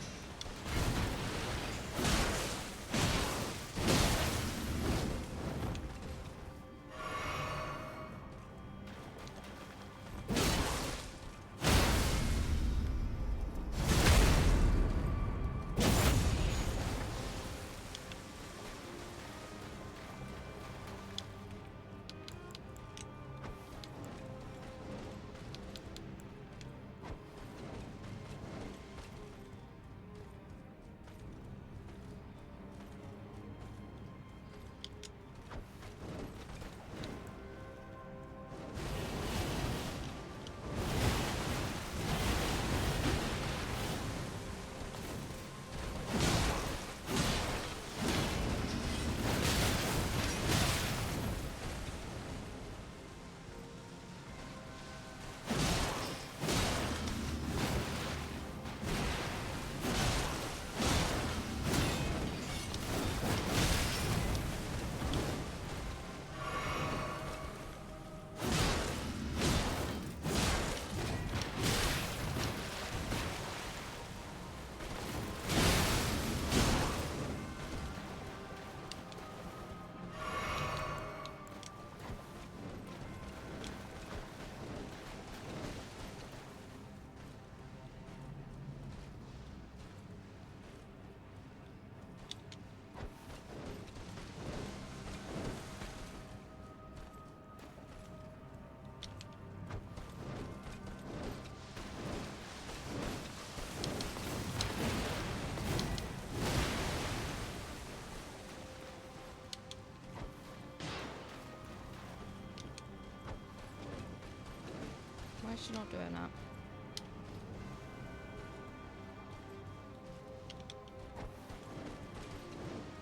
Why is she not doing that?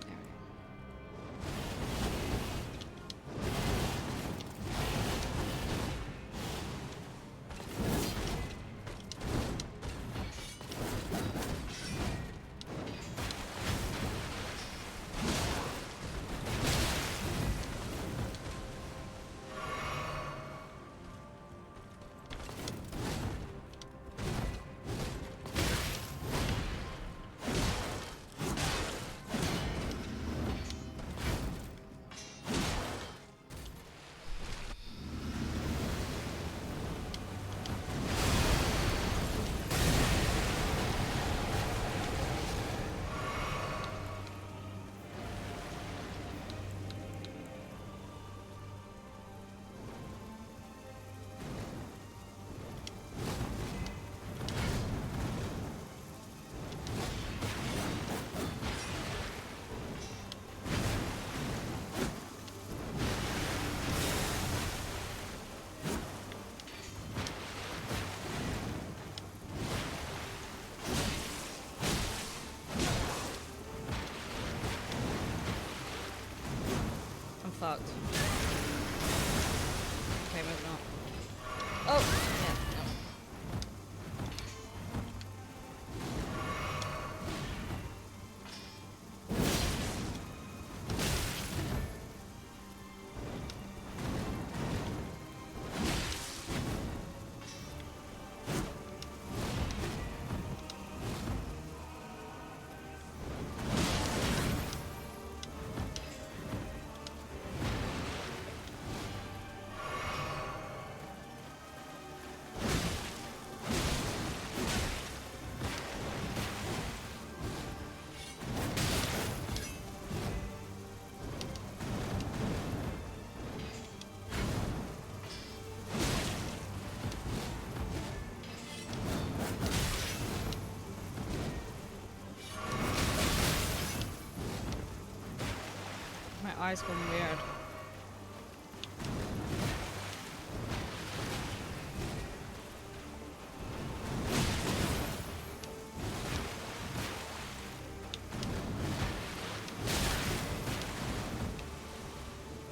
There we go. Fucked. Okay, maybe not. Oh! Yeah, no. eyes gone weird.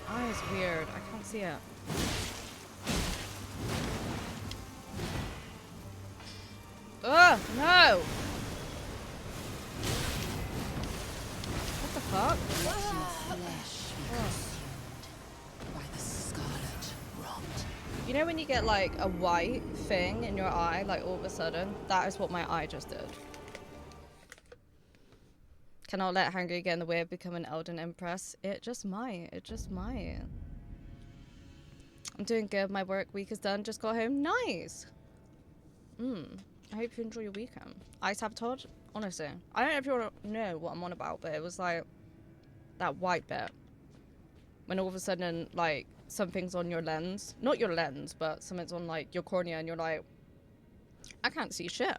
Eye is weird. I can't see it. Ugh, no! What the fuck? Flesh be consumed by the scarlet rot. You know when you get like a white thing in your eye, like all of a sudden? That is what my eye just did. Cannot let hunger get in the way of becoming an Elden Empress. It just might. It just might. I'm doing good. My work week is done. Just got home. Nice! I hope you enjoy your weekend. Eye sabotage? Honestly. I don't know if you know what I'm on about, but it was like that white bit. When all of a sudden, like, something's on your lens. Not your lens, but something's on, like, your cornea and you're like, I can't see shit.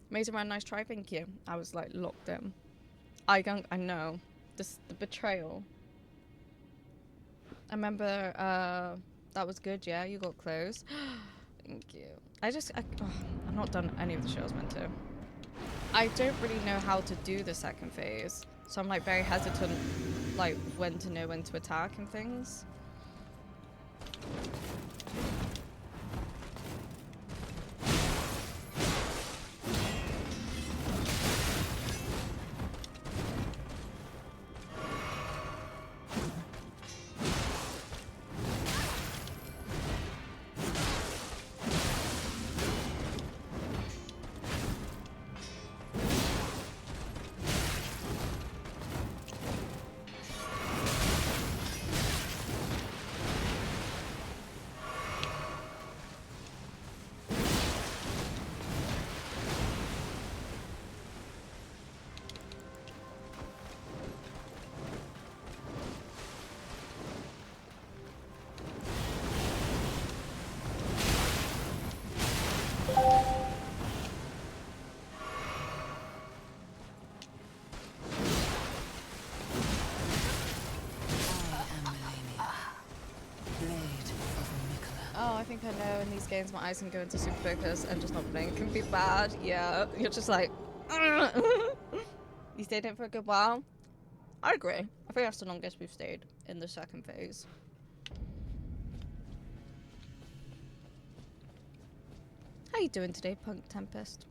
Amazing man, nice try, thank you. I was like locked in. I know. The betrayal. I remember that was good, yeah, you got close. Thank you. I've not done any of the shit I was meant to. I don't really know how to do the second phase. So I'm like very hesitant like when to know when to attack and things. I think I know in these games my eyes can go into super focus and just not blink can be bad. Yeah, you're just like, you stayed in for a good while. I agree. I think that's the longest we've stayed in the second phase. How you doing today, Punk Tempest?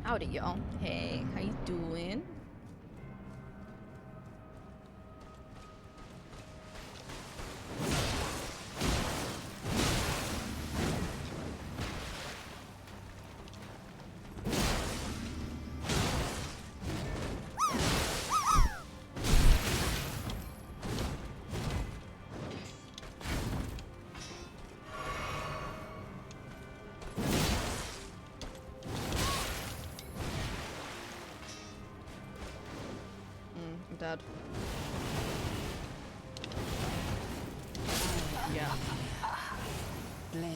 Howdy, y'all. Hey, how you doing? Dead. Yeah.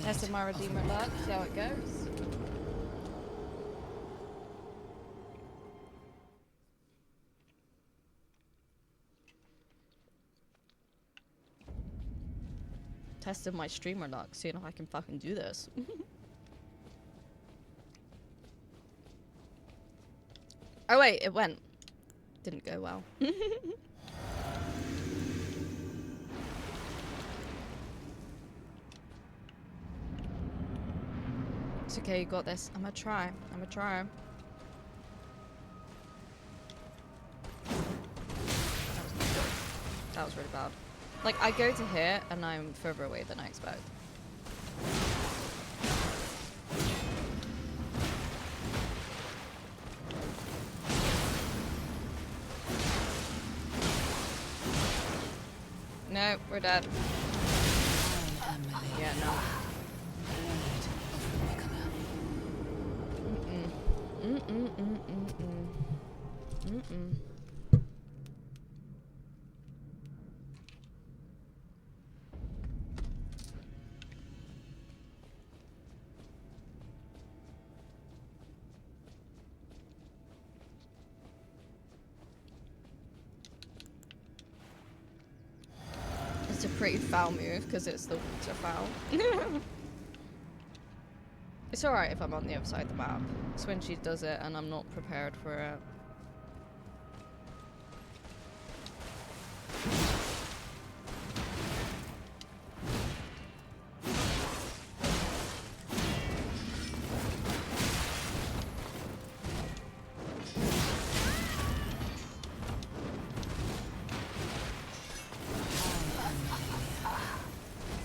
Tested my redeemer luck, see how it goes. Tested my streamer luck, seeing if I can fucking do this. Oh wait, it went. Didn't go well. It's okay, you got this. I'm gonna try. That was really bad. Like, I go to here and I'm further away than I expect. No, we're dead. Yeah, no. Mm-mm. It's a pretty foul move because it's the water foul. It's alright if I'm on the other side of the map. It's when she does it and I'm not prepared for it.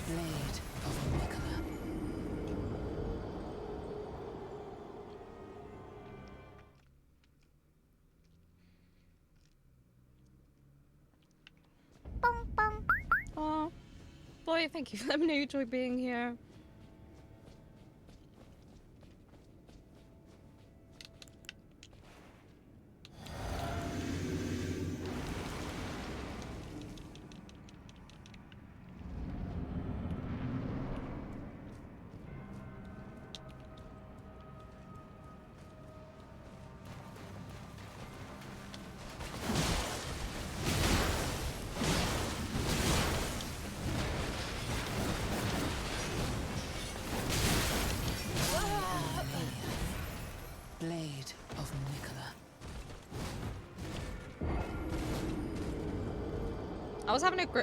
Blade of Nicola. Bong bong. Oh, boy, thank you for letting me know you enjoy being here. Blade of Nicola.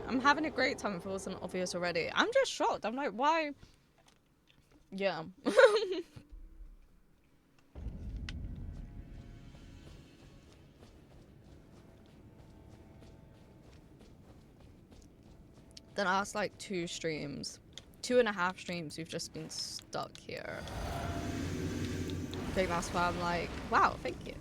I'm having a great time if it wasn't obvious already. I'm just shocked. I'm like, why? Yeah. The last like 2.5 streams, we've just been stuck here. I think that's why I'm like, wow, thank you.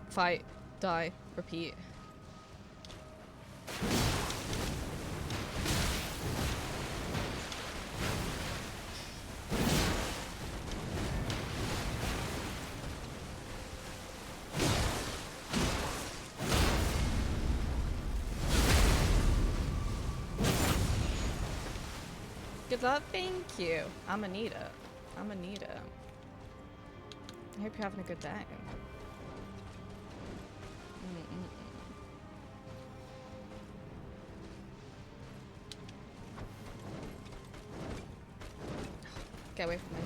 Fight, die, repeat. Good luck, thank you. I'ma need it. I'ma need it. I hope you're having a good day. Get away from me.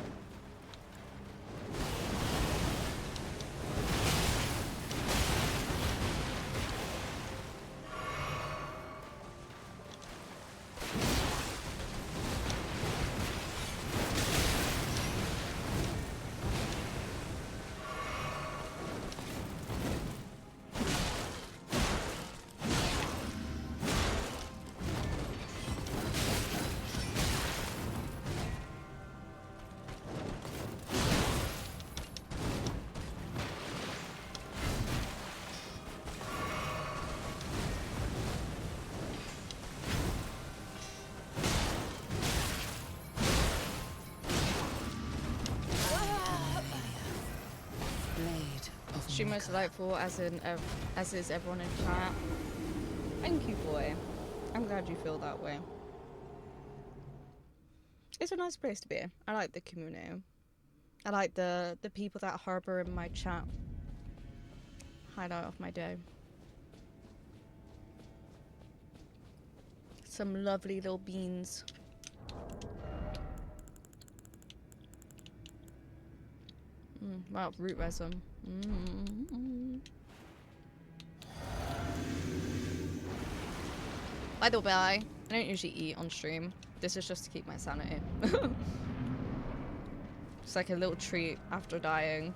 Most delightful, as is everyone in chat. Thank you, boy. I'm glad you feel that way. It's a nice place to be. I like the community. I like the people that harbor in my chat. Highlight of my day. Some lovely little beans. Wow, root resin. By the way, I don't usually eat on stream. This is just to keep my sanity. It's like a little treat after dying.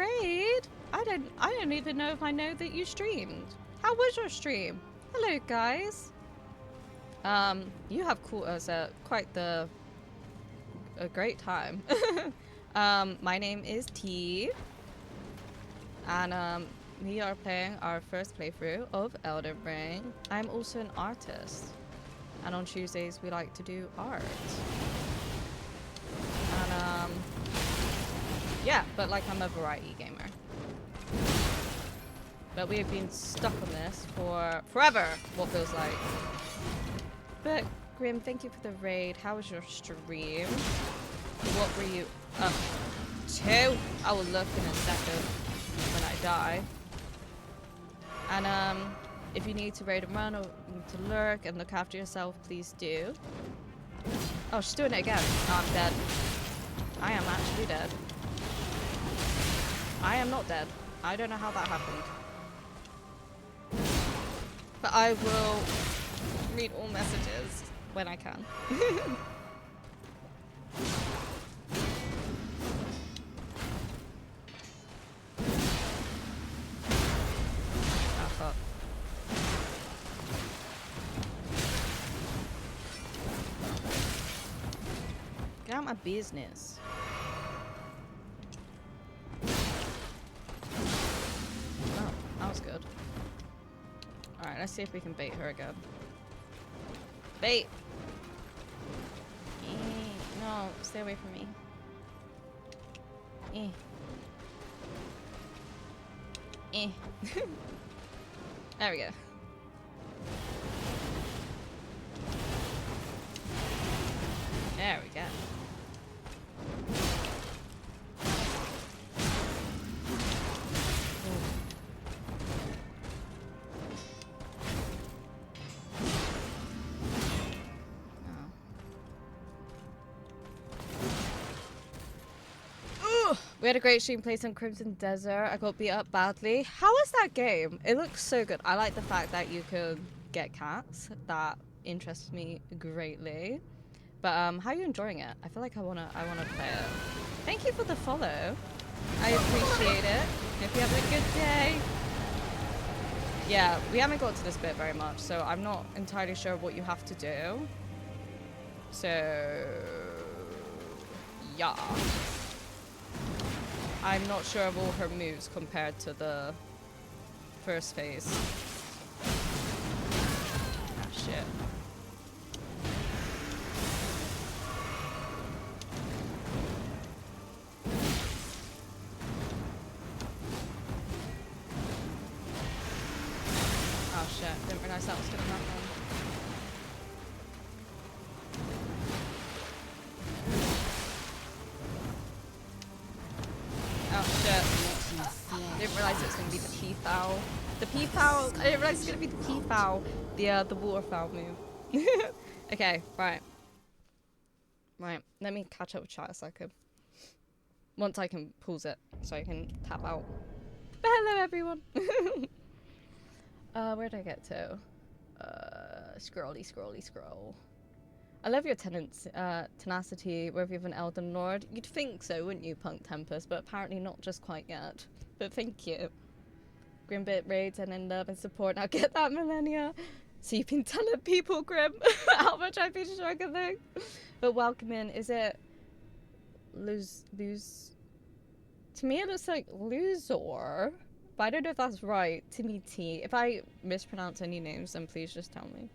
raid. I don't even know if I know that you streamed. How was your stream? Hello, guys. You have quite a great time. My name is T, and we are playing our first playthrough of Elden Ring. I'm also an artist, and on Tuesdays we like to do art. And yeah, but like I'm a variety gamer. But we have been stuck on this for forever, what feels like. But Grim, thank you for the raid. How was your stream? What were you up to? I will look in a second when I die. And if you need to raid and run or to lurk and look after yourself, please do. Oh, she's doing it again. Oh, I'm dead. I am actually dead. I am not dead. I don't know how that happened. But I will read all messages when I can. Ah, fuck. Get out my business. Oh, that was good. Alright, let's see if we can bait her again. Bait! No, stay away from me. There we go. There we go. We had a great stream, played some Crimson Desert. I got beat up badly. How is that game? It looks so good. I like the fact that you could get cats. That interests me greatly. But how are you enjoying it? I feel like I wanna play it. Thank you for the follow. I appreciate it. Hope you have a good day. Yeah, we haven't got to this bit very much, so I'm not entirely sure what you have to do. So yeah. I'm not sure of all her moves compared to the first phase. Ah, shit. Oh shit, didn't realize that was gonna happen. Oh shit. I didn't realize it was gonna be the peafowl. The peafowl, I didn't realize it was gonna be the peafowl. The waterfowl move. Okay, right. Right, let me catch up with chat a second. Once I can pause it, so I can tap out. But hello everyone! Where did I get to? Scroll. I love your tenacity, whether you have an Elden Lord. You'd think so, wouldn't you, Punk Tempest? But apparently not just quite yet. But thank you. Grimbit raids and in love and support. Now get that, Millennia. So you've been telling people, Grim, how much I've been struggling. But welcome in. Is it lose? To me, it looks like loser. But I don't know if that's right. Timmy T. If I mispronounce any names, then please just tell me.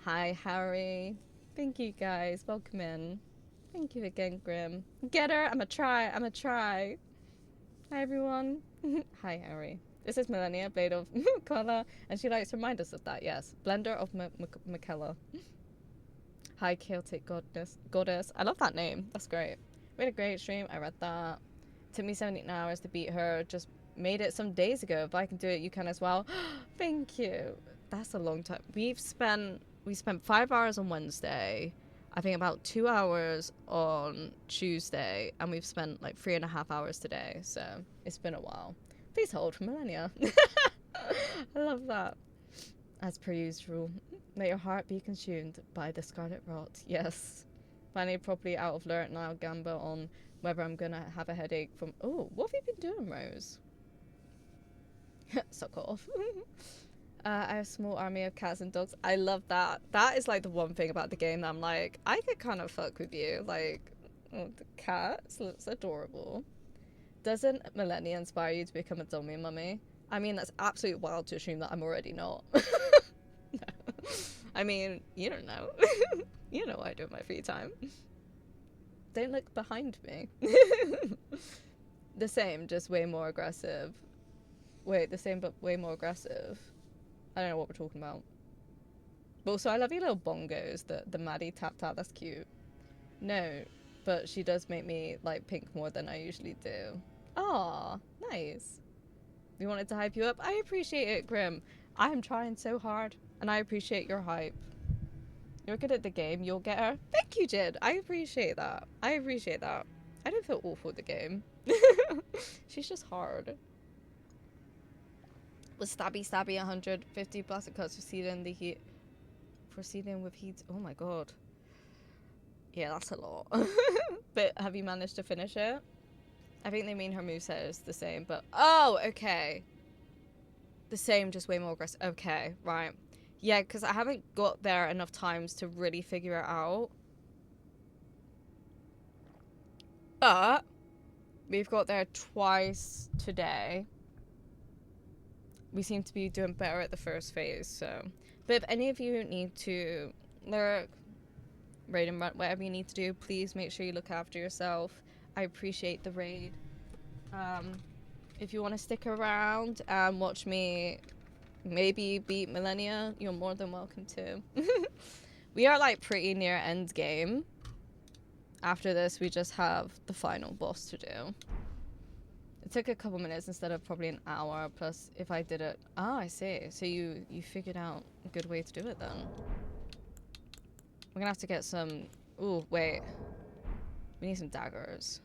Hi, Harry. Thank you, guys. Welcome in. Thank you again, Grim. Get her. I'm a try. Hi, everyone. Hi, Harry. This is Millennia, Blade of Makella, and she likes to remind us of that, yes. Blender of Makella. Hi, Chaotic Goddess. I love that name. That's great. We had a great stream. I read that. Took me 17 hours to beat her. Just made it some days ago. If I can do it, you can as well. Thank you. That's a long time. We spent 5 hours on Wednesday. I think about 2 hours on Tuesday, and we've spent like 3.5 hours today. So it's been a while. Please hold for Millennia. I love that. As per usual, may your heart be consumed by the scarlet rot. Yes. Finally properly out of alert now. Gamba on whether I'm gonna have a headache from. Oh, what have you been doing, Rose? Suck off. I have a small army of cats and dogs. I love that. That is like the one thing about the game that I'm like, I could kind of fuck with you. Like, oh, the cats looks adorable. Doesn't Millennia inspire you to become a dummy mummy? I mean, that's absolutely wild to assume that I'm already not. No. I mean, you don't know. You know what I do in my free time. Don't look behind me. The same, just way more aggressive. Wait, the same but way more aggressive. I don't know what we're talking about. But also, I love your little bongos, the Maddie tap tap, that's cute. No, but she does make me like pink more than I usually do. Aw, nice. We wanted to hype you up. I appreciate it, Grim. I am trying so hard, and I appreciate your hype. You're good at the game, you'll get her. Thank you, Jid. I appreciate that. I appreciate that. I don't feel awful with the game. She's just hard. Was stabby 150 plastic cuts proceeding the heat. Proceeding with heat. Oh my god. Yeah, that's a lot. But have you managed to finish it? I think they mean her moveset is the same, but oh, okay. The same, just way more aggressive. Okay, right. Yeah, because I haven't got there enough times to really figure it out. But we've got there twice today. We seem to be doing better at the first phase, so. But if any of you need to lurk, raid and run, whatever you need to do, please make sure you look after yourself. I appreciate the raid. If you want to stick around and watch me maybe beat Millennia, you're more than welcome to. We are like pretty near end game. After this, we just have the final boss to do. It took a couple minutes instead of probably an hour, plus if I did it... Oh, I see. So you figured out a good way to do it then. We're gonna have to get some... Ooh, wait. We need some daggers.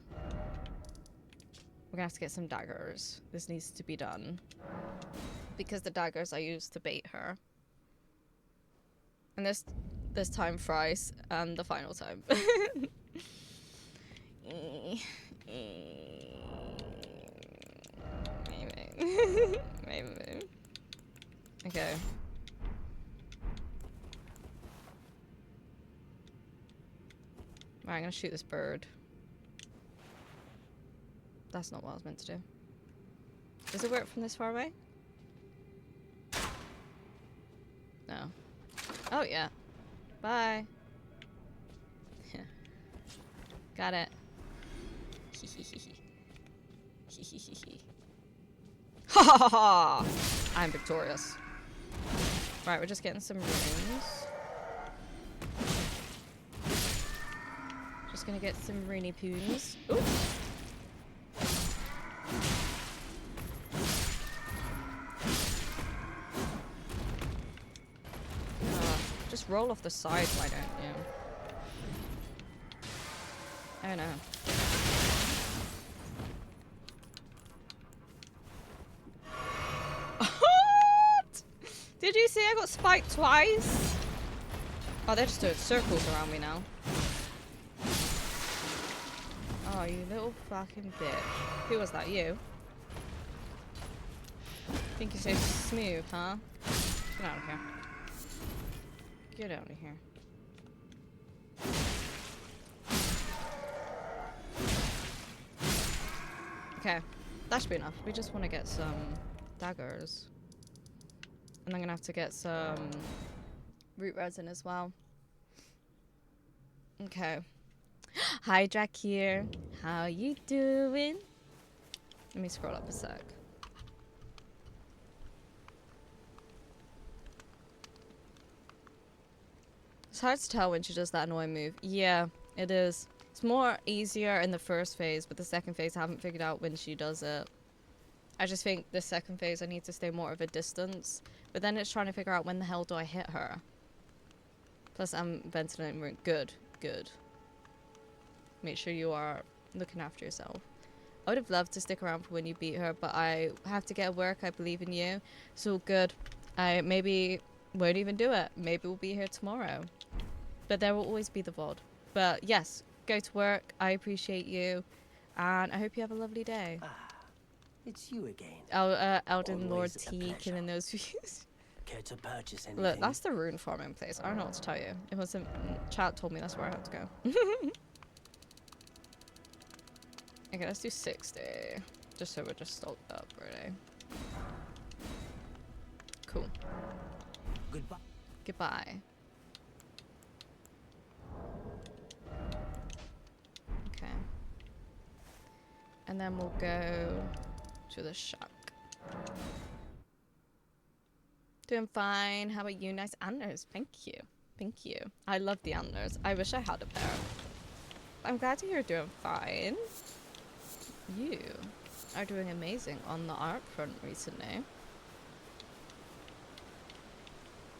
We're gonna have to get some daggers. This needs to be done. Because the daggers I used to bait her. And this time fries, and the final time. Maybe. Maybe. Okay. Right, I'm gonna shoot this bird. That's not what I was meant to do. Does it work from this far away? No. Oh, yeah. Bye. Got it. Ha ha ha ha! I'm victorious. Right, we're just getting some runes. Just gonna get some rooney poons. Ooh! Just roll off the side, why don't you? Oh no. What? Did you see I got spiked twice? Oh, they're just doing circles around me now. Oh, you little fucking bitch. Who was that, you? Think you're so smooth, huh? Get out of here. Get out of here. Okay, that should be enough. We just want to get some daggers. And I'm gonna have to get some root resin as well. Okay. Hi, Jack here. How you doing? Let me scroll up a sec. It's hard to tell when she does that annoying move. Yeah, it is. It's more easier in the first phase, but the second phase I haven't figured out when she does it. I just think the second phase I need to stay more of a distance. But then it's trying to figure out when the hell do I hit her. Plus I'm ventilating room. Good, good. Make sure you are looking after yourself. I would have loved to stick around for when you beat her, but I have to get work. I believe in you. It's all good. I maybe won't even do it. Maybe we'll be here tomorrow. But there will always be the VOD. But yes, go to work. I appreciate you. and I hope you have a lovely day. It's you again. Elden Lord Always a T pleasure. killing those views. Care to purchase anything? Look, that's the rune farming place. I don't know what to tell you. It was chat told me that's where I have to go. Okay, let's do 60. Just so we're just stocked up, really. Cool. Goodbye. Goodbye. Okay. And then we'll go to the shack. Doing fine. How about you? Nice antlers. Thank you. Thank you. I love the antlers. I wish I had a pair. I'm glad to hear you're doing fine. You are doing amazing on the art front recently.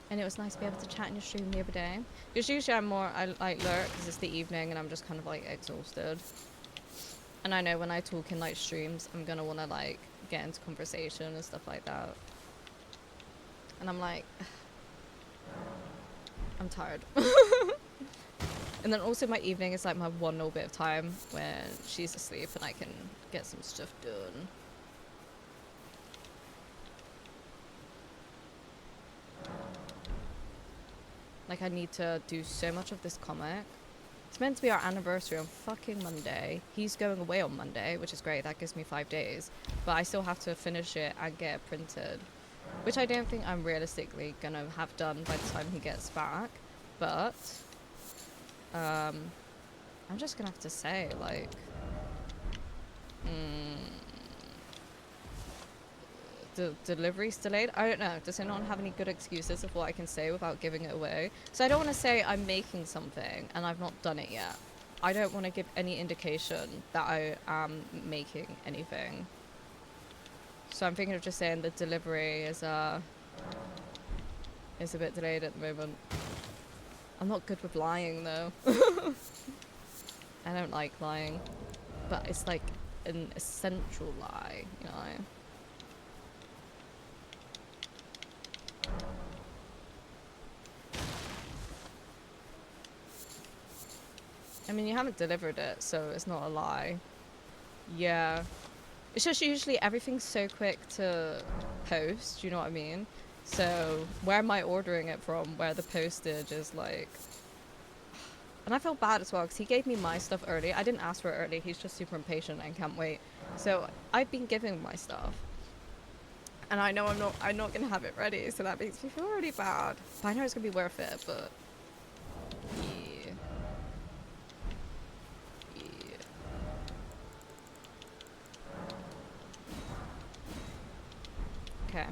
And it was nice to be able to chat in your stream the other day. Because usually I like lurk because it's the evening and I'm just kind of like exhausted. And I know when I talk in like streams, I'm gonna want to like get into conversation and stuff like that. And I'm like, I'm tired. And then also my evening is like my one little bit of time when she's asleep and I can get some stuff done. Like I need to do so much of this comic. It's meant to be our anniversary on fucking Monday. He's going away on Monday, which is great. That gives me 5 days. But I still have to finish it and get it printed. Which I don't think I'm realistically gonna have done by the time he gets back. But I'm just gonna have to say, like, the delivery's delayed. I don't know. Does anyone have any good excuses of what I can say without giving it away? So I don't want to say I'm making something and I've not done it yet. I don't want to give any indication that I am making anything. So I'm thinking of just saying the delivery is a bit delayed at the moment. I'm not good with lying though. I don't like lying, but it's like an essential lie, you know. I mean, you haven't delivered it, so it's not a lie. Yeah. It's just usually everything's so quick to post, you know what I mean? So, where am I ordering it from? Where the postage is like... And I feel bad as well, because he gave me my stuff early. I didn't ask for it early, he's just super impatient and can't wait. So, I've been giving my stuff. And I know I'm not gonna have it ready, so that makes me feel really bad. But I know it's gonna be worth it, but... Yeah. Yeah. Okay.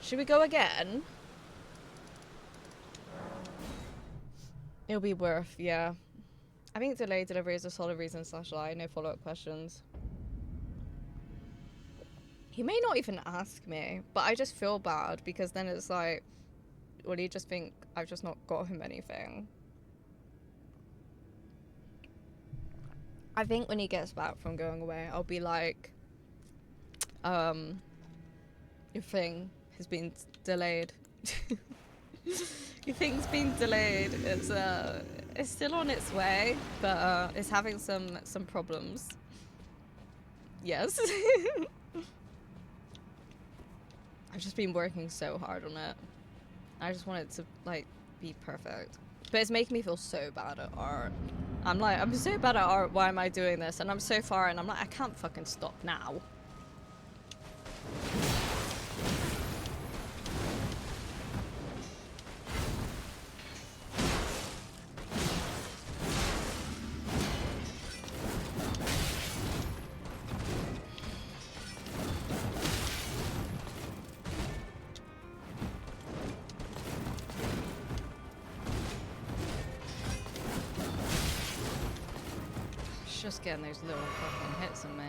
Should we go again? It'll be worth, yeah. I think delayed delivery is a solid reason / lie, no follow-up questions. He may not even ask me, but I just feel bad because then it's like, will he just think I've just not got him anything? I think when he gets back from going away, I'll be like, your thing has been delayed. Your thing's been delayed. It's still on its way, but it's having some problems. Yes. I've just been working so hard on it. I just want it to like be perfect. But it's making me feel so bad at art. I'm like, I'm so bad at art, why am I doing this? And I'm so far and I'm like, I can't fucking stop now. Just getting those little fucking hits on me.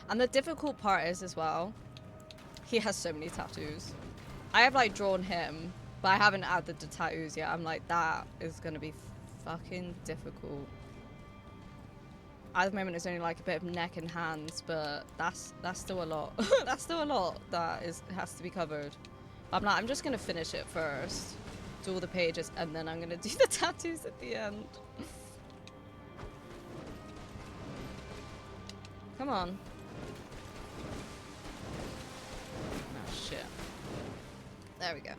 And the difficult part is as well, he has so many tattoos. I have like drawn him, but I haven't added the tattoos yet. I'm like, that is gonna be fucking difficult. At the moment it's only like a bit of neck and hands, but that's still a lot. That's still a lot that has to be covered. I'm just gonna finish it first, do all the pages, and then I'm gonna do the tattoos at the end. Come on. Oh shit. There we go.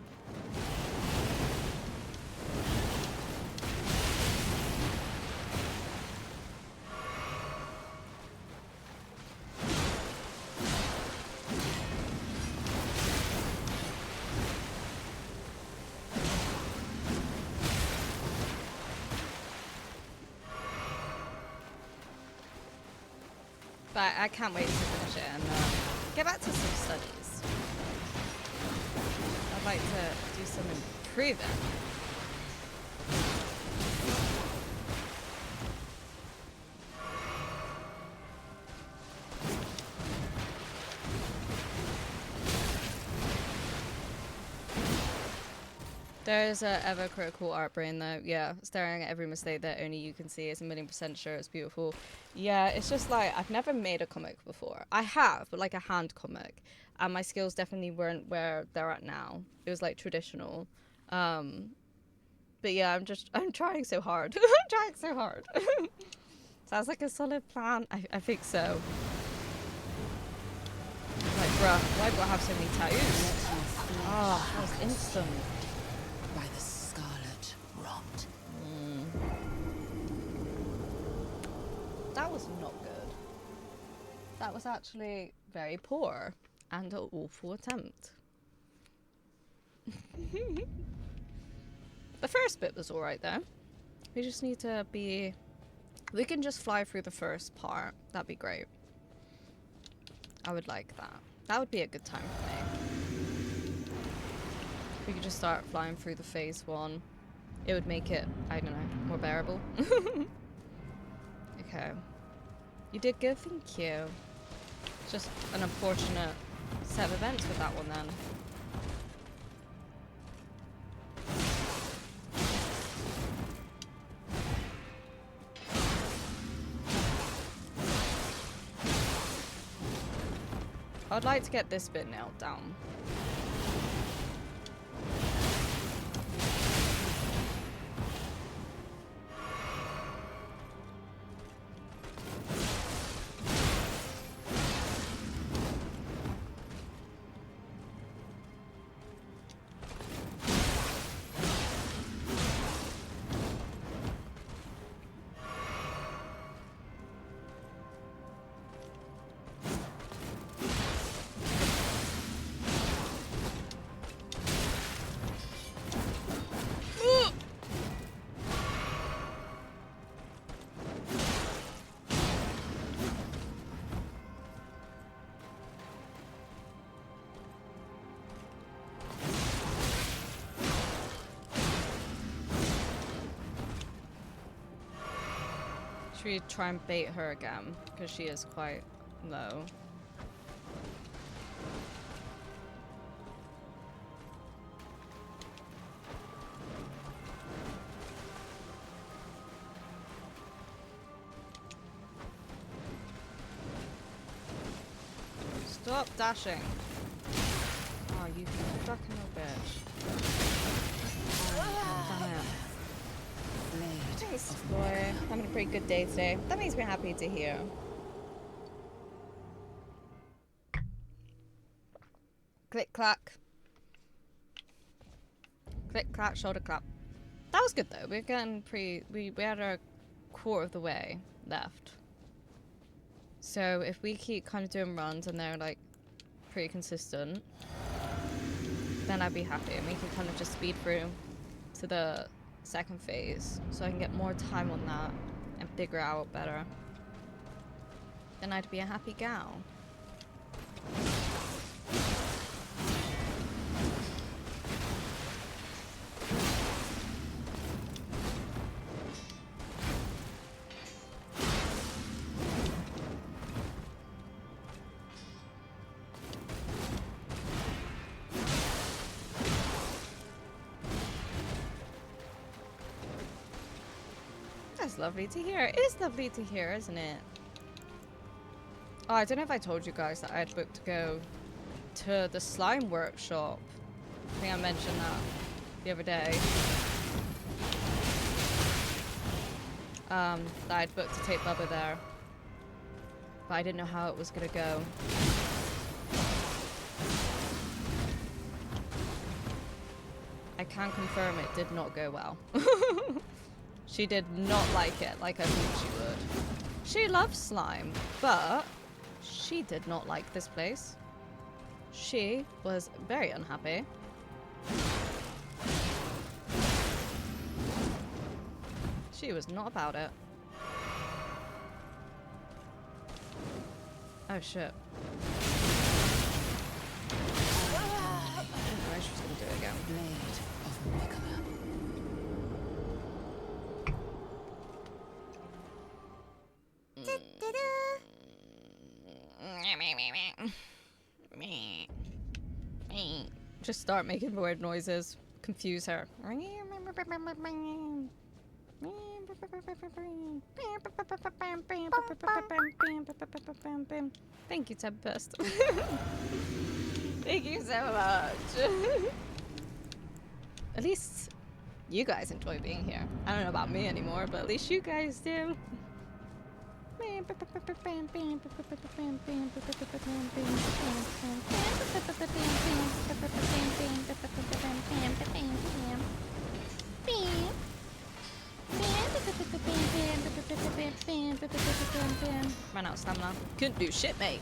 But I can't wait to finish it and get back to some studies. I'd like to do some improving. There's a ever critical art brain though. Yeah, staring at every mistake that only you can see is 1,000,000% sure it's beautiful. Yeah, it's just like I've never made a comic before. I have, but like a hand comic, and my skills definitely weren't where they're at now. It was like traditional. But yeah, I'm trying so hard. I'm trying so hard. Sounds like a solid plan. I think so. Like, bruh, why do I have so many tattoos? Ah, that was instant. By the scarlet rot. That was not good. That was actually very poor and an awful attempt. The first bit was alright though. We just need to be... We can just fly through the first part. That'd be great. I would like that. That would be a good time for me. We could just start flying through the phase 1. It would make it, I don't know, more bearable. Okay. You did good, thank you. Just an unfortunate set of events with that one then. I'd like to get this bit nailed down. Should we try and bait her again? Because she is quite low. Stop dashing. Oh, you fucking little bitch. Damn it. Thanks, boy. Having a pretty good day today. That makes me happy to hear. Click clack. Click clack, shoulder clap. That was good though. We're getting we had a quarter of the way left. So if we keep kind of doing runs and they're like pretty consistent, then I'd be happy and we can kind of just speed through to the second phase so I can get more time on that and figure it out better. Then I'd be a happy gal. is lovely to hear. It is lovely to hear, isn't it? Oh, I don't know if I told you guys that I had booked to go to the slime workshop. I think I mentioned that the other day. That I'd booked to take Bubba there. But I didn't know how it was gonna go. I can confirm it did not go well. She did not like it like I thought she would. She loves slime, but she did not like this place. She was very unhappy. She was not about it. Oh shit. I she was gonna do it again. Blade of Nicola. Just start making weird noises. Confuse her. Thank you, Tempest. Thank you so much. At least you guys enjoy being here. I don't know about me anymore, but at least you guys do. Ran out of stamina. Couldn't do shit, mate.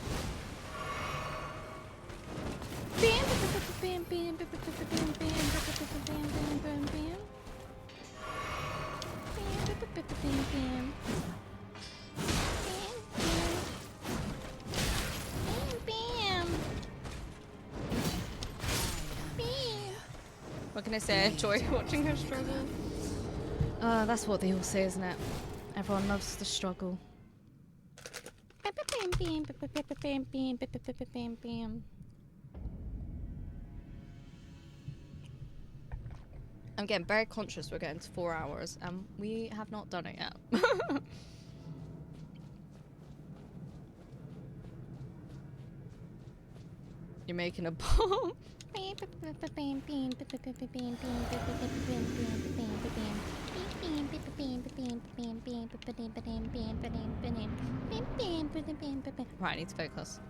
What can I say? I enjoy watching her struggle. That's what they all say, isn't it? Everyone loves the struggle. I'm getting very conscious we're getting to 4 hours and we have not done it yet. You're making a bomb. Right, I need to focus.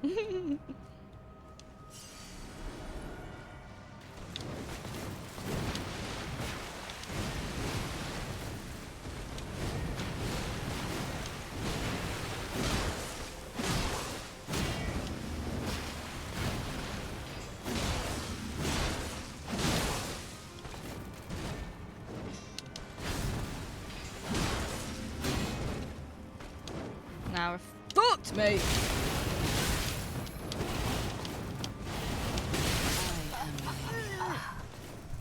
Now we're fucked, mate. I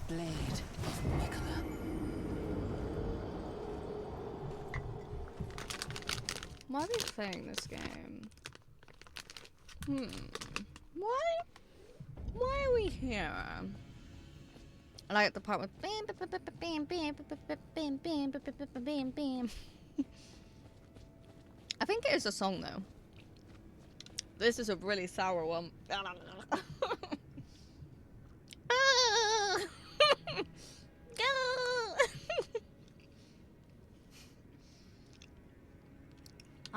am Lady. Blade of Nicola. Why are we playing this game? Why? Why are we here? I like the part with bam bam bam bam bam bam bam bam. I think it is a song though. This is a really sour one. That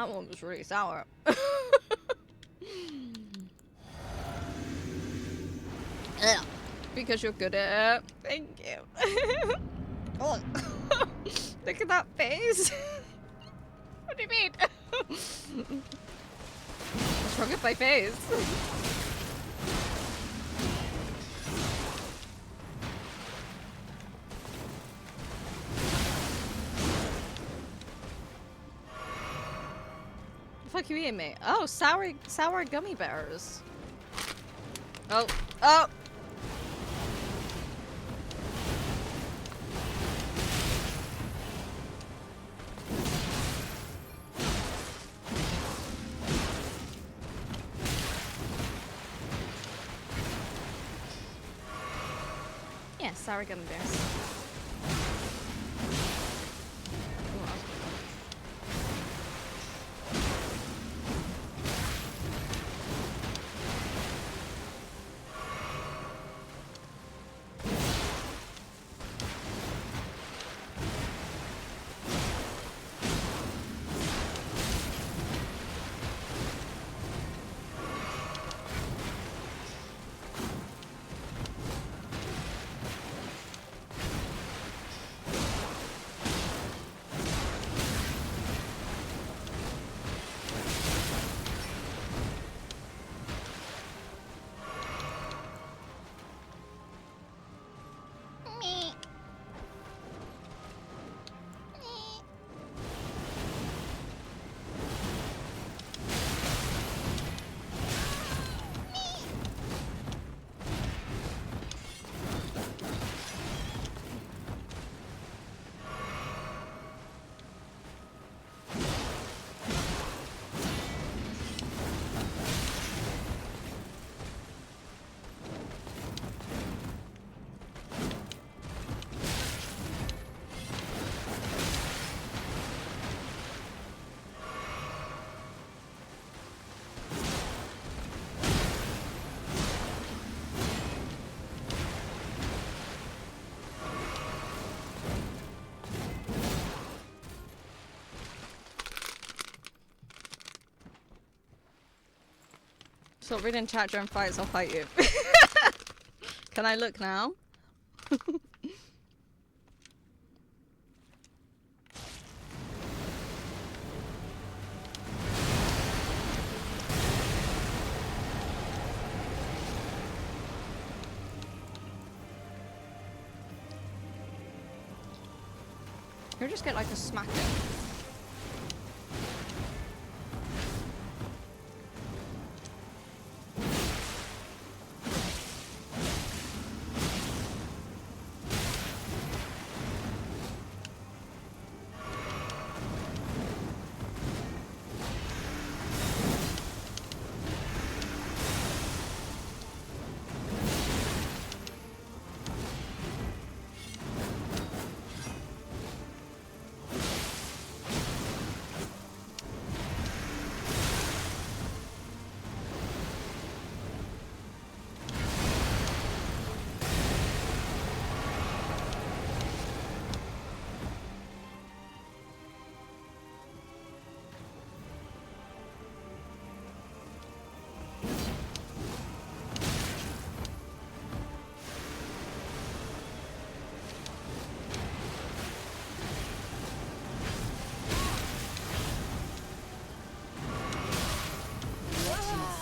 one was really sour. Because you're good at it. Thank you. Oh. Look at that face. What do you mean? What's wrong with my face? The fuck you eating me? Oh, sour gummy bears. Oh, oh. Yeah, sour gummy bears. Ooh, that was a good one. Stop reading chat during fights, I'll fight you. Can I look now? Or just get like a smack it.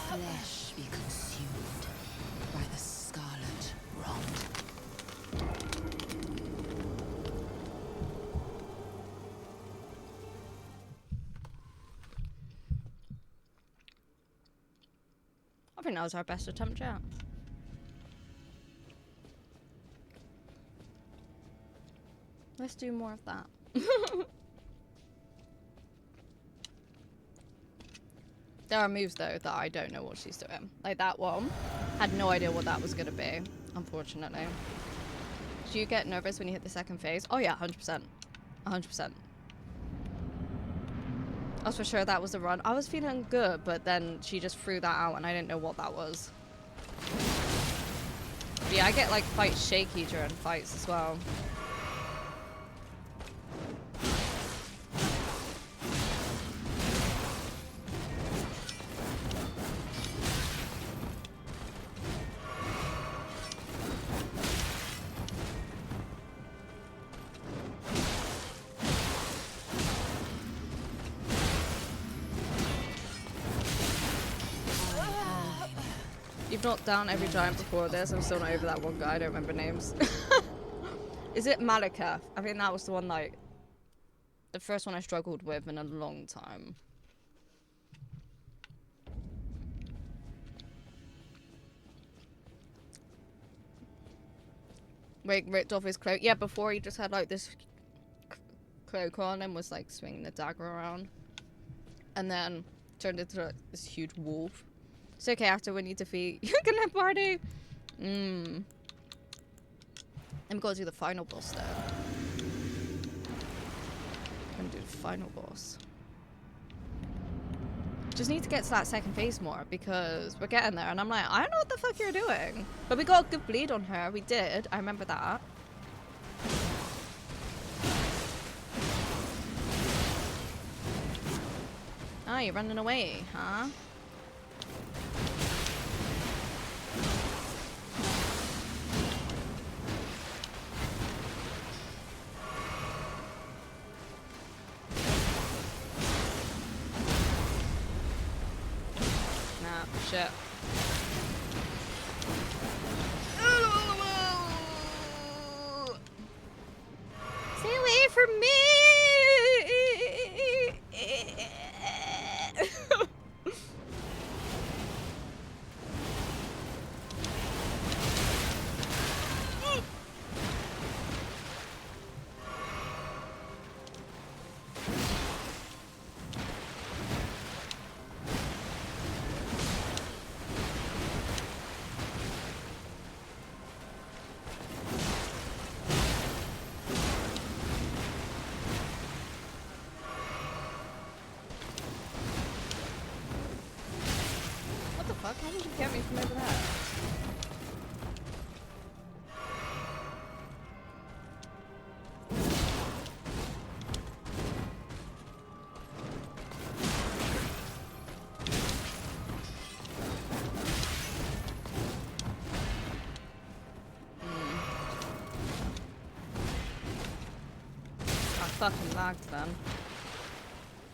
Flesh be consumed by the scarlet rot. I think that was our best attempt yet. Let's do more of that. There are moves though that I don't know what she's doing. Like that one, had no idea what that was gonna be, unfortunately. Do you get nervous when you hit the second phase? Oh yeah, 100%. 100%. I was for sure that was the run. I was feeling good, but then she just threw that out and I didn't know what that was. But yeah, I get like quite shaky during fights as well. You've knocked down every giant before this. I'm still not over that one guy. I don't remember names. Is it Malika? I think that was the one, like, the first one I struggled with in a long time. Wait, ripped off his cloak. Yeah, before he just had like this cloak on and was like swinging the dagger around. And then turned into like, this huge wolf. It's okay after when you defeat. You're gonna party. And we gotta do the final boss though. I'm gonna do the final boss. Just need to get to that second phase more because we're getting there and I'm like, I don't know what the fuck you're doing. But we got a good bleed on her. We did. I remember that. Ah, you're running away, huh? Shit. Stay away from me! How did you get me from over there? fucking lagged then.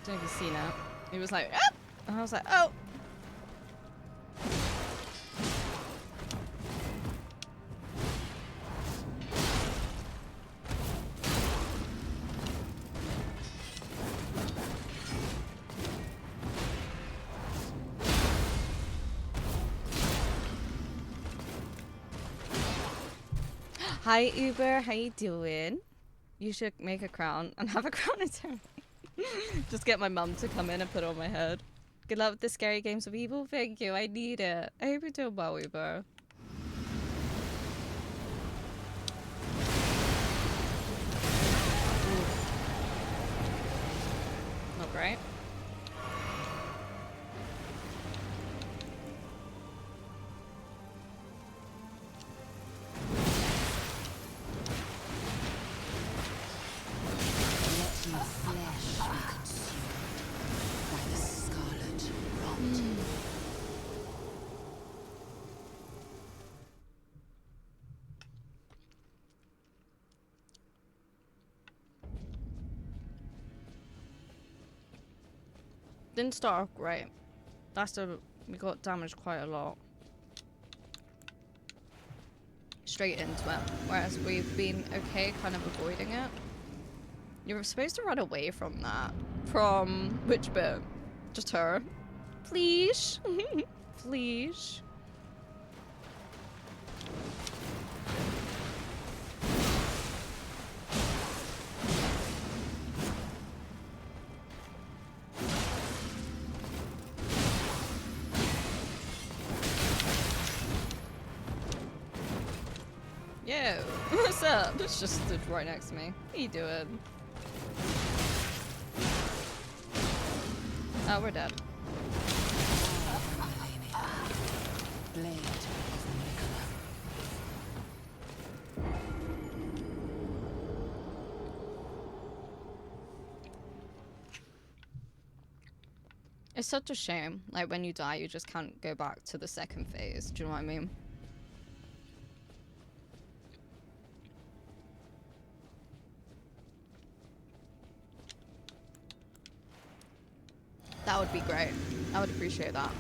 Don't know if you've seen it. It was like, ah! And I was like, oh! Hi Uber, how you doing? You should make a crown and have a crown eternally. Just get my mum to come in and put it on my head. Good luck with the scary games of evil. Thank you, I need it. I hope you're doing well, Uber. Not great. Didn't start off great. We got damaged quite a lot. Straight into it. Whereas we've been okay kind of avoiding it. You're supposed to run away from that. From which bit? Just her. Please. Please. Yo, what's up? It's just stood right next to me. What are you doing? Oh, we're dead. Blade of Nicola. It's such a shame. Like, when you die, you just can't go back to the second phase. Do you know what I mean? That would be great. I would appreciate that.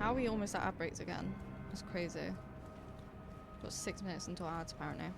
How are we almost at ad breaks again? That's crazy. Got 6 minutes until ads, apparently.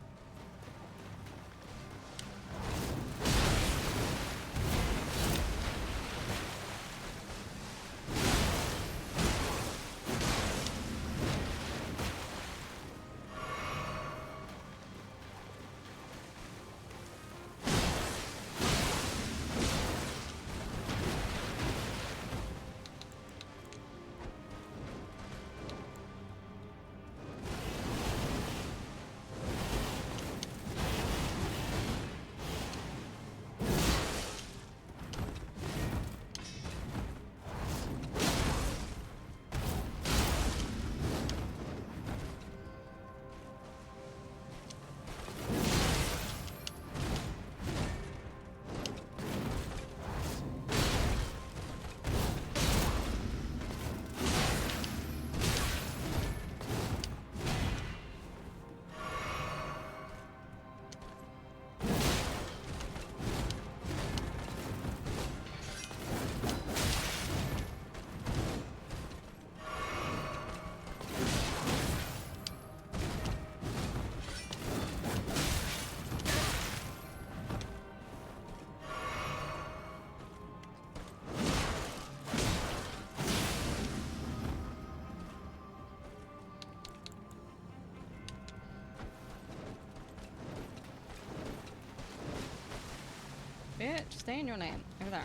Bitch, stay in your lane. Over there.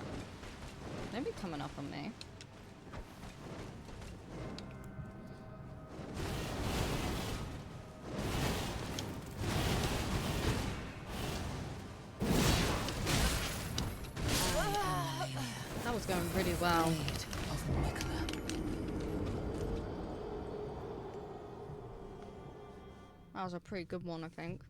Don't be coming up on me. That was going really well. Blade of Nicola. That was a pretty good one, I think.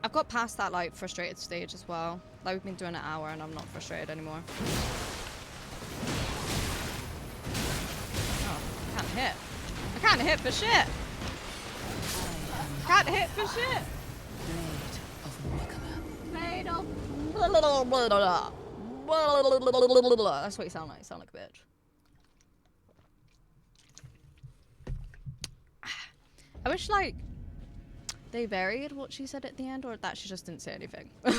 I've got past that like frustrated stage as well. Like we've been doing an hour and I'm not frustrated anymore. Oh, I can't hit. I can't hit for shit. Can't hit for shit. Blade of Nicola. Blade of. That's what you sound like. You sound like a bitch. I wish like they varied what she said at the end, or that she just didn't say anything. I'm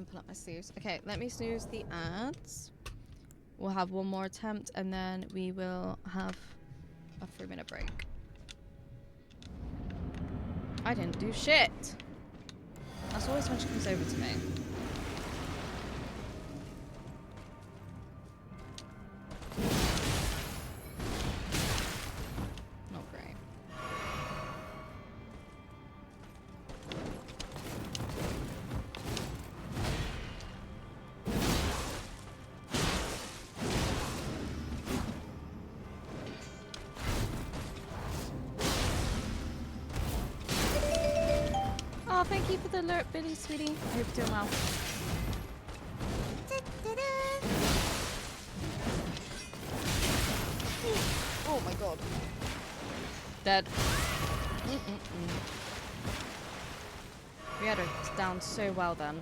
pulling up my sleeves. Okay, let me snooze the ads. We'll have one more attempt and then we will have a 3-minute break. I didn't do shit. That's always when she comes over to me. Not great. Oh, thank you for the alert, Billy, sweetie. I hope you're doing well. Oh my god. Dead. We had her down so well then.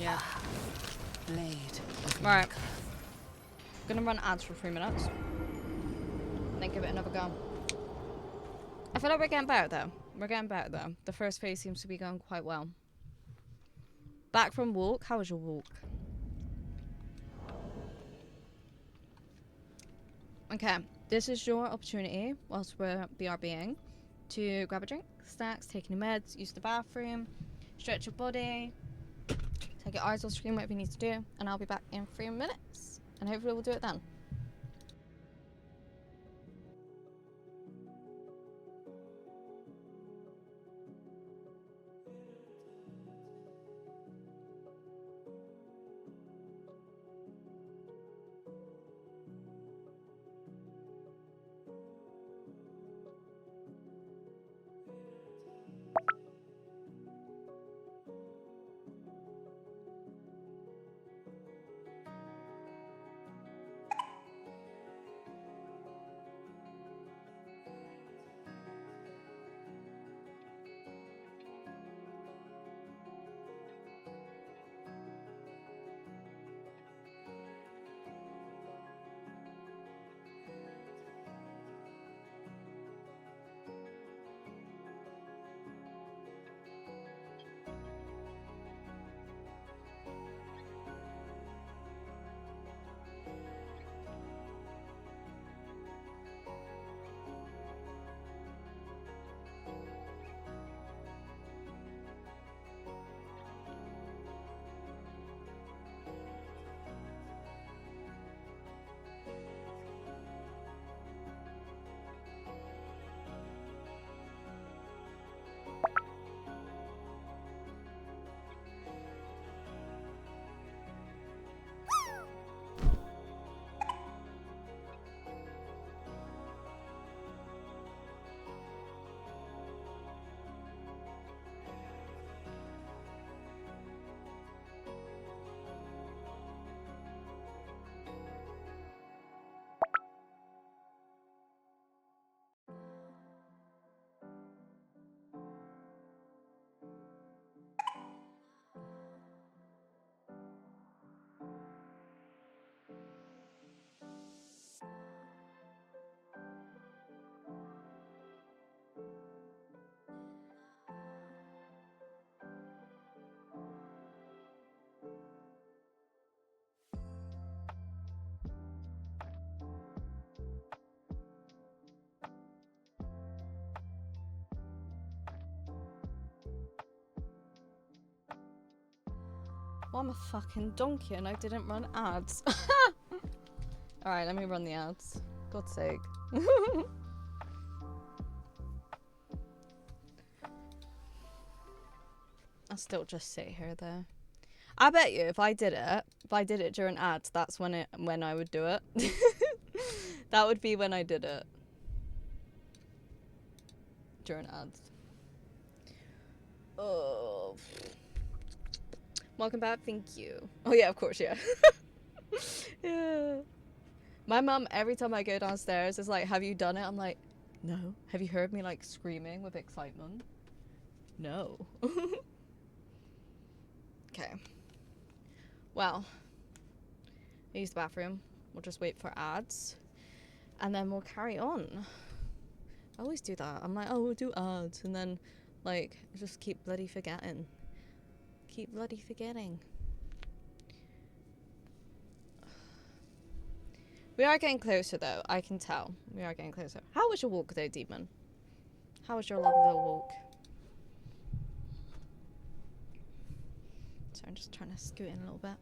Yeah. Blade of Right. Nicola. Gonna run ads for 3 minutes. And then give it another go. I feel like we're getting better though. We're getting better though. The first phase seems to be going quite well. Back from walk. How was your walk? Okay. This is your opportunity whilst we're BRBing to grab a drink, snacks, take any meds, use the bathroom, stretch your body, take your eyes off screen, whatever you need to do, and I'll be back in 3 minutes. And hopefully we'll do it then. Well, I'm a fucking donkey and I didn't run ads. Alright, let me run the ads. God's sake. I'll still just sit here though. I bet you if I did it during ads, that's when I would do it. That would be when I did it. During ads. Oh. Welcome back, thank you. Oh yeah, of course, yeah. Yeah. My mum, every time I go downstairs, is like, have you done it? I'm like, no. Have you heard me like screaming with excitement? No. Okay. Well, I use the bathroom. We'll just wait for ads. And then we'll carry on. I always do that. I'm like, oh, we'll do ads. And then, like, I just keep bloody forgetting. Keep bloody forgetting. We are getting closer, though. I can tell. We are getting closer. How was your walk, though, Demon? How was your lovely little walk? So I'm just trying to scoot in a little bit.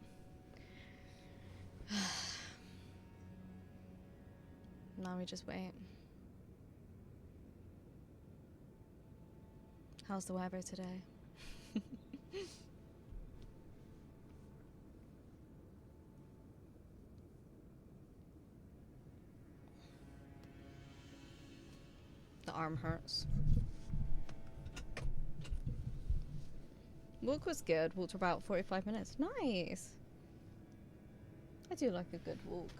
Now we just wait. How's the weather today? The arm hurts. Walk was good. Walked for about 45 minutes. Nice. I do like a good walk.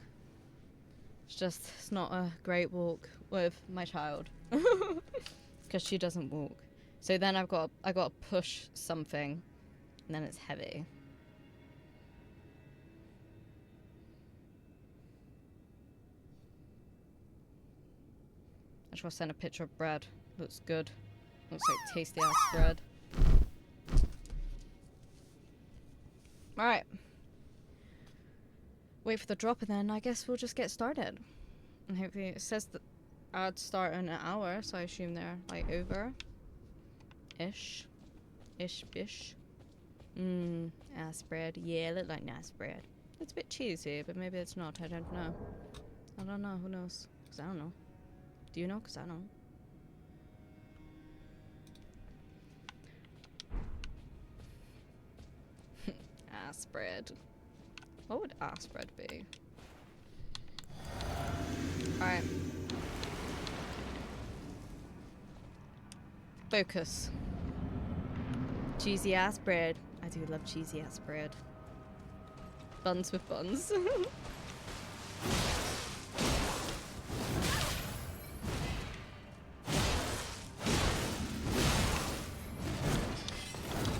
It's not a great walk with my child because she doesn't walk. So then I got to push something, and then it's heavy. I just want to send a picture of bread. Looks good. Looks like tasty ass bread. Alright. Wait for the drop and then I guess we'll just get started. And hopefully it says that I'd start in an hour, so I assume they're like over. Ish. Ish. Ass bread. Yeah, look like nice bread. It's a bit cheesy, but maybe it's not. I don't know. I don't know. Who knows? Because I don't know. Do you know? Because I don't. Ass bread. What would ass bread be? Alright. Focus. Cheesy ass bread. I do love cheesy ass bread. Buns with buns.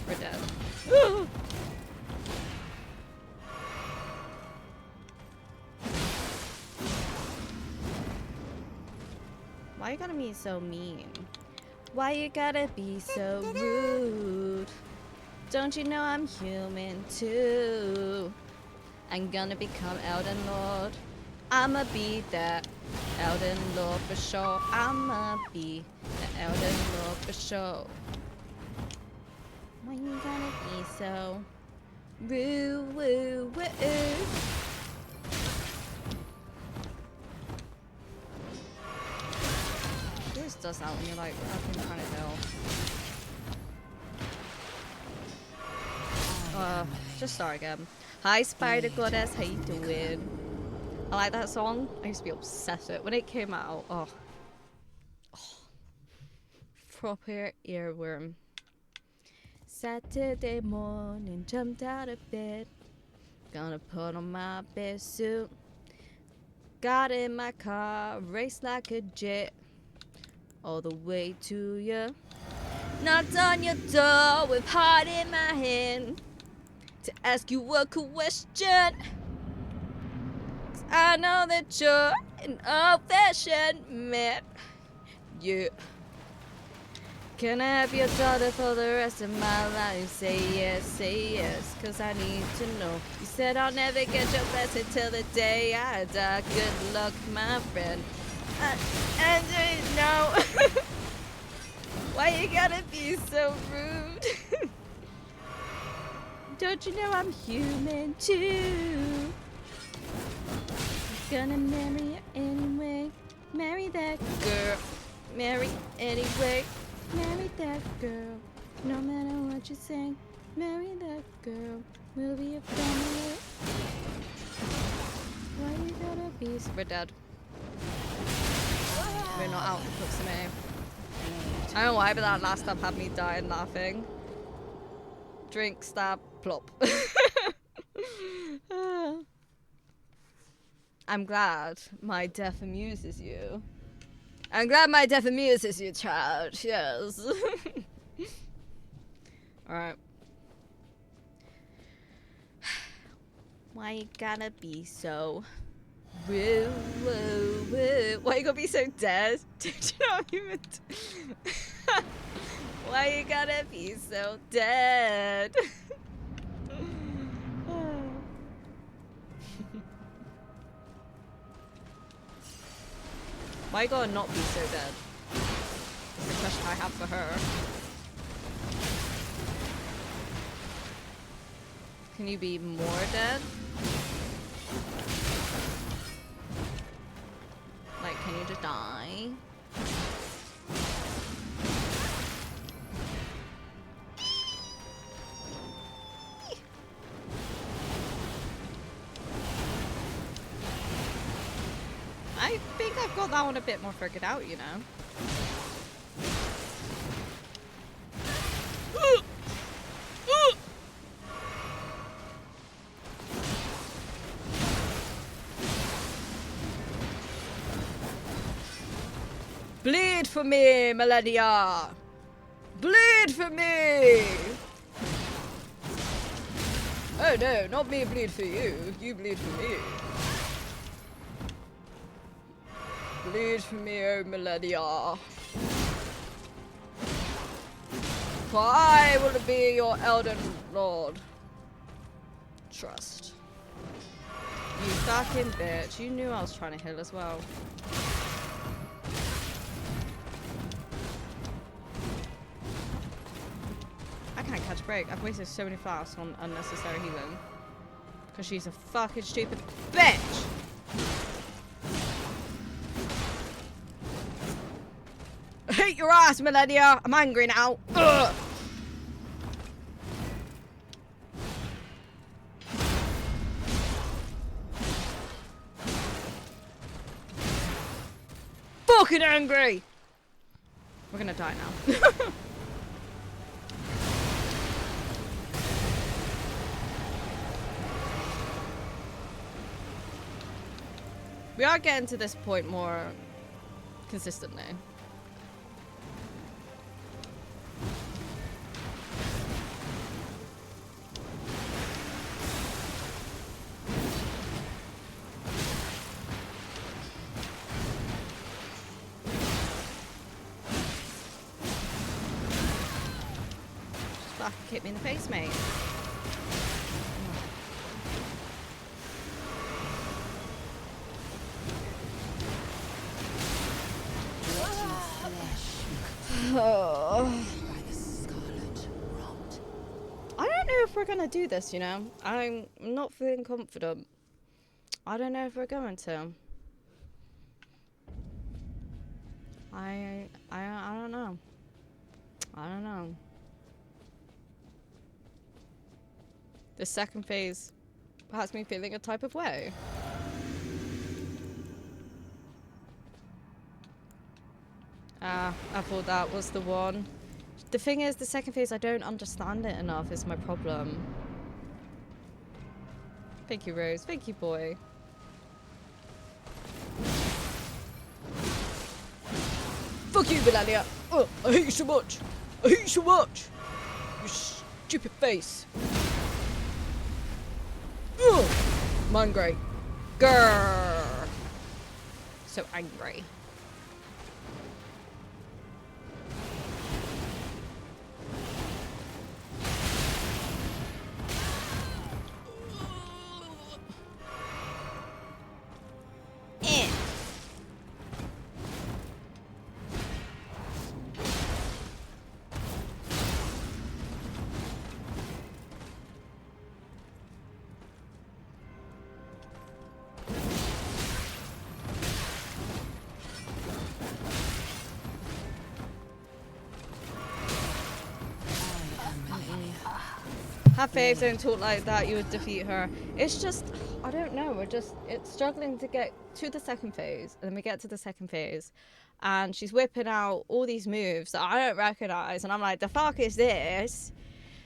We're dead. Why you gotta be so mean? Why you gotta be so rude? Don't you know I'm human too? I'm gonna become Elden Lord. I'ma be that Elden Lord for sure. I'ma be the Elden Lord for sure. Why you gotta be so rude? Woo, woo. It always does that when you're like, I've been trying to help. Just start again. Hi Spider Goddess, how you doing? I like that song. I used to be obsessed with it when it came out. Oh. Proper earworm. Saturday morning, jumped out of bed. Gonna put on my best suit. Got in my car, raced like a jet. All the way to you. Knocked on your door with heart in my hand to ask you a question. 'Cause I know that you're an old-fashioned man. Yeah. Can I have your daughter for the rest of my life? Say yes, 'cause I need to know. You said I'll never get your blessing till the day I die. Good luck, my friend. I don't know. Why you gotta be so rude? Don't you know I'm human too? I'm gonna marry you anyway. Marry that girl. Marry anyway. Marry that girl. No matter what you say. Marry that girl. We'll be a family. Why you gotta be so... We're dead. We're not out in proximity. I don't know why, but that last stab had me dying laughing. Drink, stab, plop. I'm glad my death amuses you. I'm glad my death amuses you, child. Yes. Alright. Why you gotta be so... Woo, woo, woo. Why you gotta be so dead? Do you know even... Why you gotta be so dead? Why you gotta not be so dead? That's the question I have for her. Can you be more dead? Like, can you just die? I think I've got that one a bit more figured out, you know. Bleed for me, Millennia! Bleed for me! Oh no, not me bleed for you. You bleed for me. Bleed for me, oh Millennia. For I will be your Elden Lord. Trust. You fucking bitch. You knew I was trying to heal as well. I can't catch a break. I've wasted so many flasks on unnecessary healing. Because she's a fucking stupid bitch! I hate your ass, Millennia! I'm angry now! Ugh! Fucking angry! We're gonna die now. We are getting to this point more consistently. Just fucking kick me in the face, mate. I don't know if we're gonna do this, you know. I'm not feeling confident. I don't know if we're going to. I don't know. I don't know. The second phase has me feeling a type of way. Ah, I thought that was the one. The thing is, the second phase, I don't understand it enough is my problem. Thank you, Rose. Thank you, boy. Fuck you, Millennia! Oh, I hate you so much! I hate you so much! You stupid face! Ugh! I'm angry. Grrr! So angry. Have faith, don't talk like that, you would defeat her. It's just, I don't know, it's struggling to get to the second phase. And then we get to the second phase. And she's whipping out all these moves that I don't recognize. And I'm like, the fuck is this?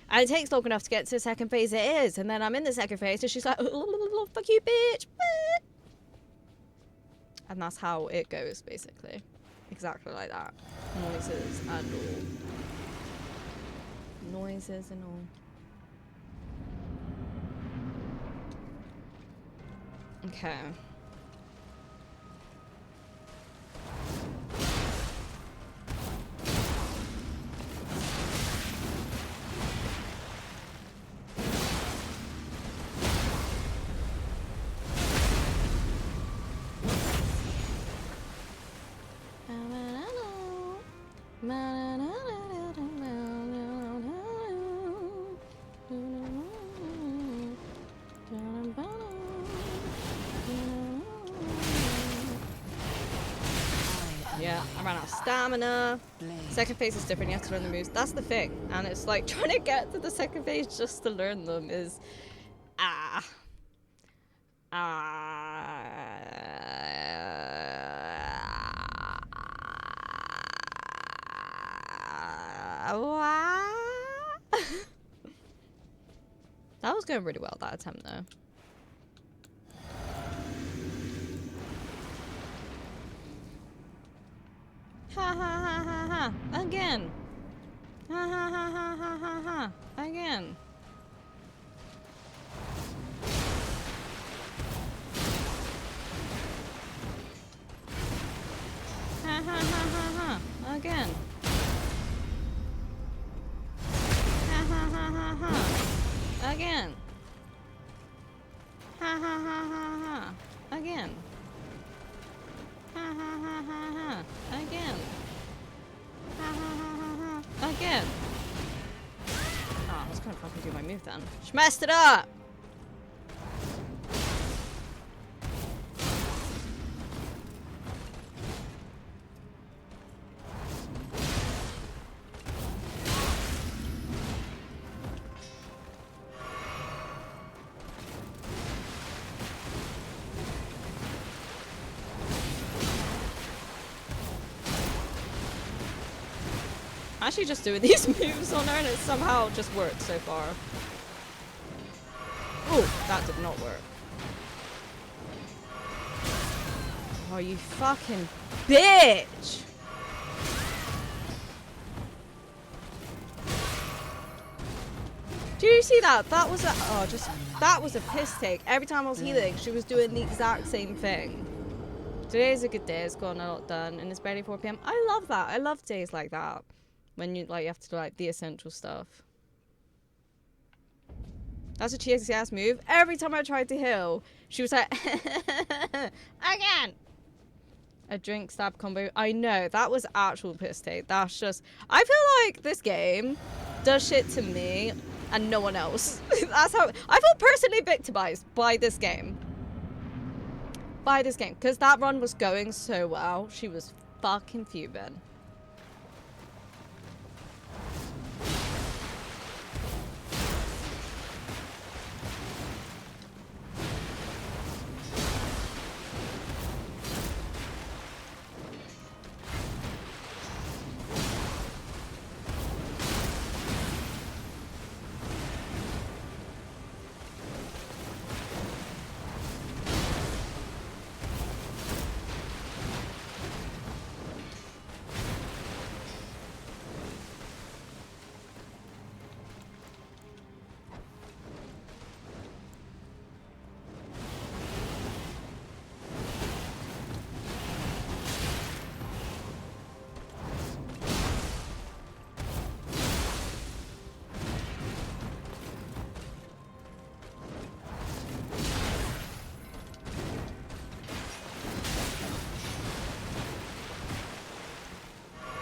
And it takes long enough to get to the second phase, it is. And then I'm in the second phase, and she's like, oh, fuck you, bitch. And that's how it goes, basically. Exactly like that. Noises and all. Noises and all. Okay. Yeah, I ran out of stamina. Second phase is different, you have to learn the moves. That's the thing. And it's like trying to get to the second phase just to learn them is That was going really well, that attempt though. Ha ha ha ha ha. Again. Ha ha ha ha ha ha ha. Again. Ha ha ha ha ha. Again. Ha ha ha ha ha. Again. Ha ha ha ha ha. Again. Ha ha ha ha ha. Again. Ha ha ha ha ha. Again. Oh, I was gonna fucking do my move then. She messed it up! Actually just doing these moves on her and it somehow just worked so far. Oh, that did not work. Oh, you fucking bitch! Do you see that? That was a that was a piss take. Every time I was healing, she was doing the exact same thing. Today's a good day, it's gotten a lot done, and it's barely 4 PM. I love that. I love days like that. When you like you have to do like the essential stuff. That's a cheesy ass move. Every time I tried to heal, she was like again. A drink stab combo. I know that was actual piss take. That's just I feel like this game does shit to me and no one else. That's how I feel personally victimized by this game. By this game, because that run was going so well. She was fucking fuming.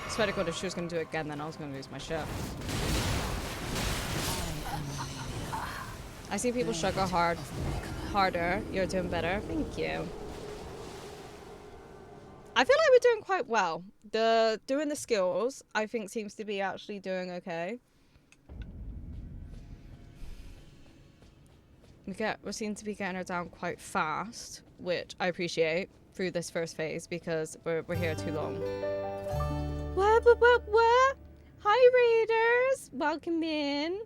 I swear to God, if she was going to do it again, then I was going to lose my shit. I see people struggle harder. You're doing better. Thank you. I feel like we're doing quite well. Doing the skills, I think, seems to be actually doing okay. We seem to be getting her down quite fast, which I appreciate through this first phase because we're here too long. What? Hi, Raiders! Welcome in.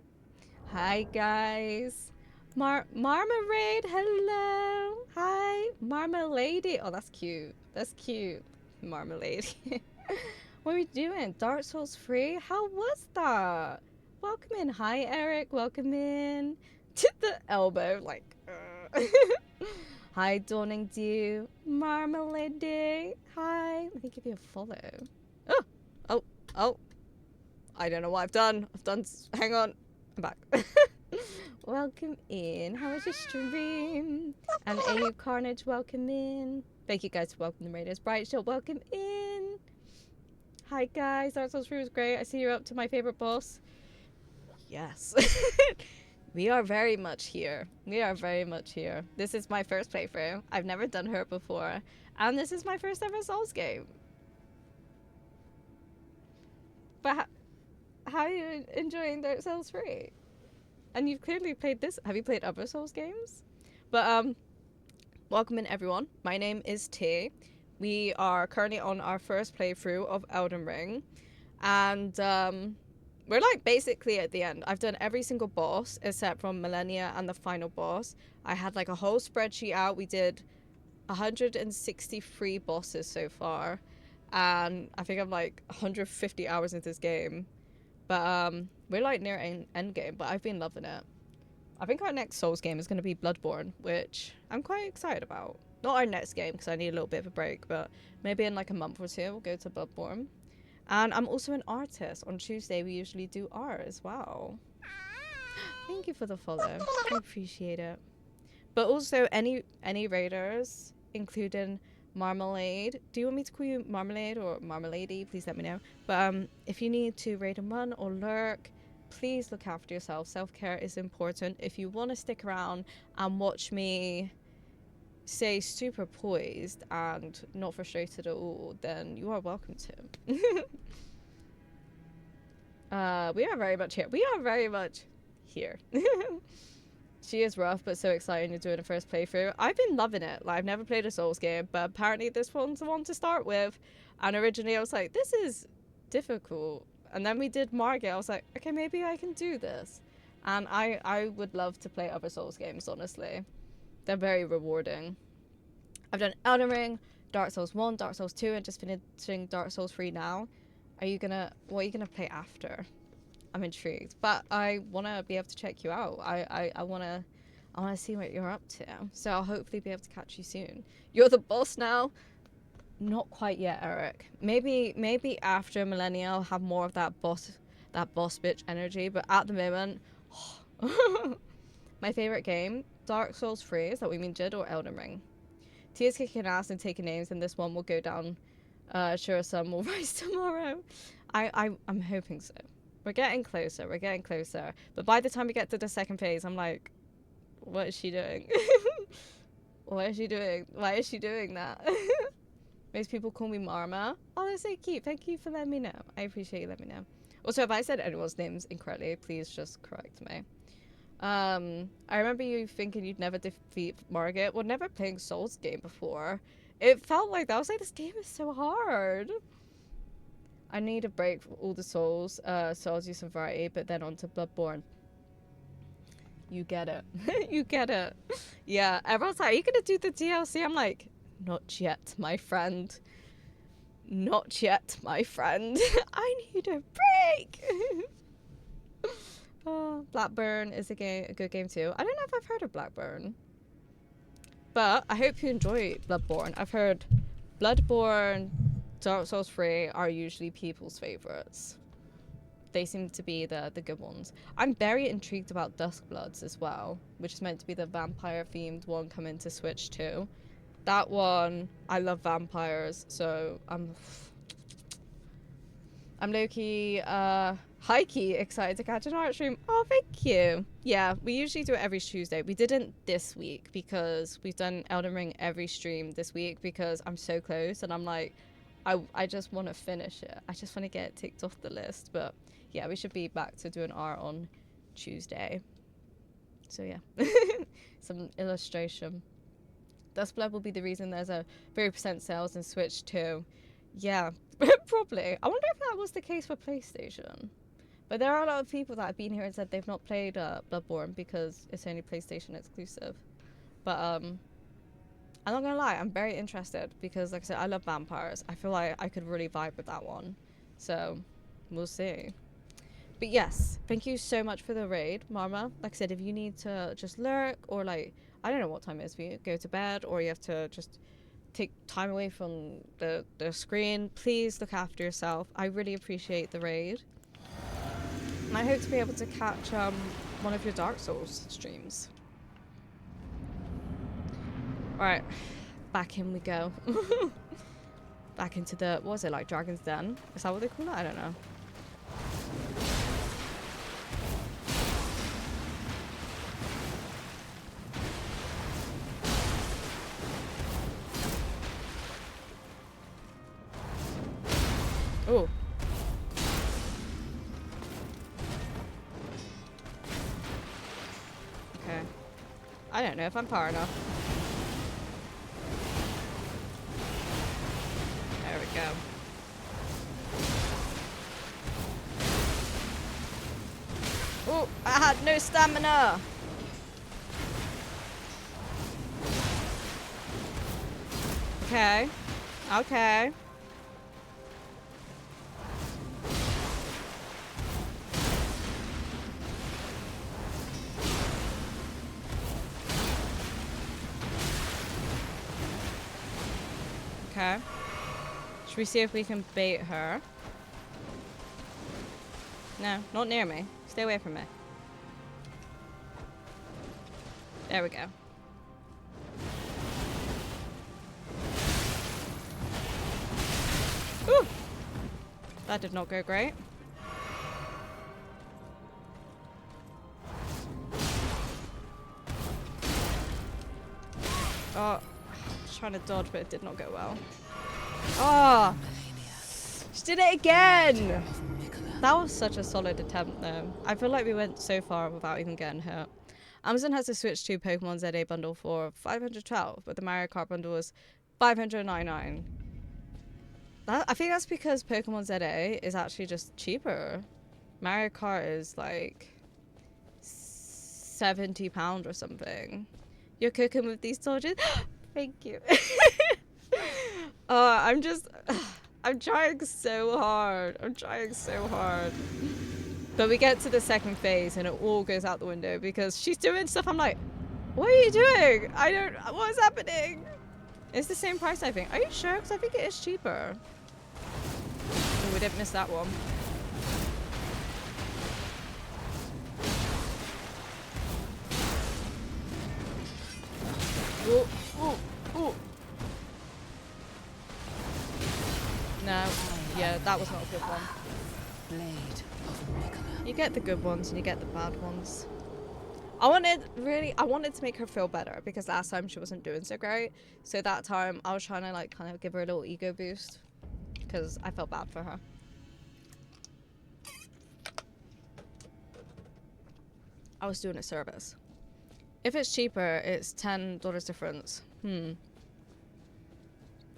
Hi, guys. Marmalade, hello. Hi, Marmalade. Oh, that's cute. That's cute. Marmalade. What are we doing? Dark Souls 3? How was that? Welcome in. Hi, Eric. Welcome in. To the elbow, like. Hi, Dawning Dew. Marmalade. Hi. Let me give you a follow. Oh. I don't know what I've done. Hang on. I'm back. Welcome in. How was your stream? And AU Carnage, welcome in. Thank you guys for welcoming the Raiders. Bright Shield, welcome in. Hi guys, Dark Souls 3 was great. I see you're up to my favorite boss. Yes. We are very much here. This is my first playthrough. I've never done her before. And this is my first ever Souls game. But how are you enjoying Dark Souls 3? And you've clearly played this. Have you played other Souls games? But welcome in everyone. My name is T. We are currently on our first playthrough of Elden Ring. And we're like basically at the end. I've done every single boss except from Millennia and the final boss. I had like a whole spreadsheet out. We did 163 bosses so far. And I think I'm like 150 hours into this game. But we're like near end game, but I've been loving it. I think our next Souls game is going to be Bloodborne, which I'm quite excited about. Not our next game, because I need a little bit of a break, but maybe in like a month or two, we'll go to Bloodborne. And I'm also an artist. On Tuesday, we usually do art as well. Thank you for the follow. I appreciate it. But also, any raiders, including Marmalade. Do you want me to call you Marmalade or Marmalady? Please let me know. But if you need to raid and run or lurk, please look after yourself. Self-care is important. If you want to stick around and watch me stay super poised and not frustrated at all, then you are welcome to. We are very much here. She is rough, but so exciting to do in the first playthrough. I've been loving it. Like, I've never played a Souls game, but apparently this one's the one to start with. And originally I was like, this is difficult. And then we did Margit. I was like, okay, maybe I can do this. And I would love to play other Souls games, honestly. They're very rewarding. I've done Elden Ring, Dark Souls 1, Dark Souls 2, and just finishing Dark Souls 3 now. What are you gonna play after? I'm intrigued, but I want to be able to check you out. I want to see what you're up to. So I'll hopefully be able to catch you soon. You're the boss now? Not quite yet, Eric. Maybe after Millennia I'll have more of that boss bitch energy, but at the moment, my favorite game, Dark Souls 3, is that we mean Jid or Elden Ring? Tia's kicking ass and taking names, and this one will go down. Sure, sun will rise tomorrow. I'm hoping so. We're getting closer. But by the time we get to the second phase, I'm like, what is she doing? What is she doing? Why is she doing that? Most people call me Marma. Oh, that's so cute. Thank you for letting me know. I appreciate you letting me know. Also, if I said anyone's names incorrectly, please just correct me. I remember you thinking you'd never defeat Margit. Well, never playing Souls game before. It felt like that. I was like, this game is so hard. I need a break from all the Souls, so I'll do some variety, but then on to Bloodborne. You get it. You get it. Yeah, everyone's like, are you gonna do the DLC? I'm like, not yet, my friend. Not yet, my friend. I need a break. Oh, Blackburn is a good game too. I don't know if I've heard of Blackburn. But I hope you enjoy Bloodborne. I've heard Bloodborne, Dark Souls 3 are usually people's favorites. They seem to be the good ones. I'm very intrigued about Duskbloods as well, which is meant to be the vampire-themed one coming to Switch too. That one, I love vampires, so I'm low-key, high-key excited to catch an art stream. Oh, thank you. Yeah, we usually do it every Tuesday. We didn't this week because we've done Elden Ring every stream this week because I'm so close and I'm like, I just want to finish it. I just want to get it ticked off the list. But yeah, we should be back to doing art on Tuesday. So yeah, some illustration. Dustblood will be the reason there's a 30% sales in Switch too. Yeah, probably. I wonder if that was the case for PlayStation. But there are a lot of people that have been here and said they've not played Bloodborne because it's only PlayStation exclusive. But I'm not gonna lie, I'm very interested because, like I said, I love vampires. I feel like I could really vibe with that one. So we'll see. But yes, thank you so much for the raid, Marma. Like I said, if you need to just lurk or like, I don't know what time it is for you, go to bed, or you have to just take time away from the screen, please look after yourself. I really appreciate the raid. And I hope to be able to catch one of your Dark Souls streams. Alright, back in we go. Back into the, what was it, like Dragon's Den? Is that what they call it? I don't know. Oh. Okay. I don't know if I'm far enough. There we go. Oh, I had no stamina. Okay. Okay. Okay. Should we see if we can bait her? No, not near me. Stay away from me. There we go. Ooh! That did not go great. Oh, I was trying to dodge, but it did not go well. Oh! She did it again! That was such a solid attempt, though. I feel like we went so far without even getting hurt. Amazon has a Switch 2 Pokemon ZA bundle for 512, but the Mario Kart bundle was 599. I think that's because Pokemon ZA is actually just cheaper. Mario Kart is like £70 or something. You're cooking with these soldiers? Thank you. I'm trying so hard. I'm trying so hard. But we get to the second phase and it all goes out the window because she's doing stuff. I'm like, what are you doing? What is happening? It's the same price, I think. Are you sure? Because I think it is cheaper. Oh, we didn't miss that one. Oh, oh, oh. No. Yeah, that was not a good one. Blade of Nicola. You get the good ones and you get the bad ones. I wanted to make her feel better because last time she wasn't doing so great. So that time I was trying to like kind of give her a little ego boost because I felt bad for her. I was doing a service. If it's cheaper, it's $10 difference.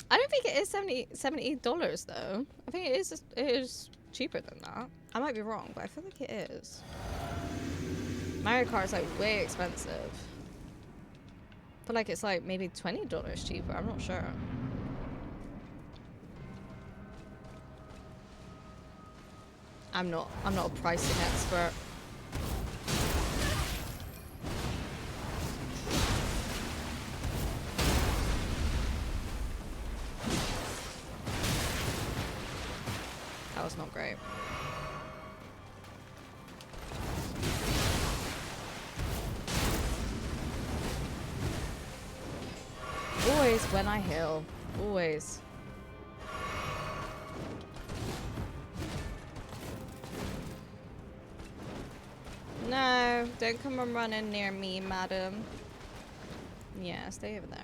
I don't think it is $70 though. I think it is cheaper than that. I might be wrong, but I feel like it is. Mario Kart is like way expensive. I feel like it's like maybe $20 cheaper. I'm not sure. I'm not a pricing expert. That was not great. Always when I heal. Always. No, don't come running near me, madam. Yeah, stay over there.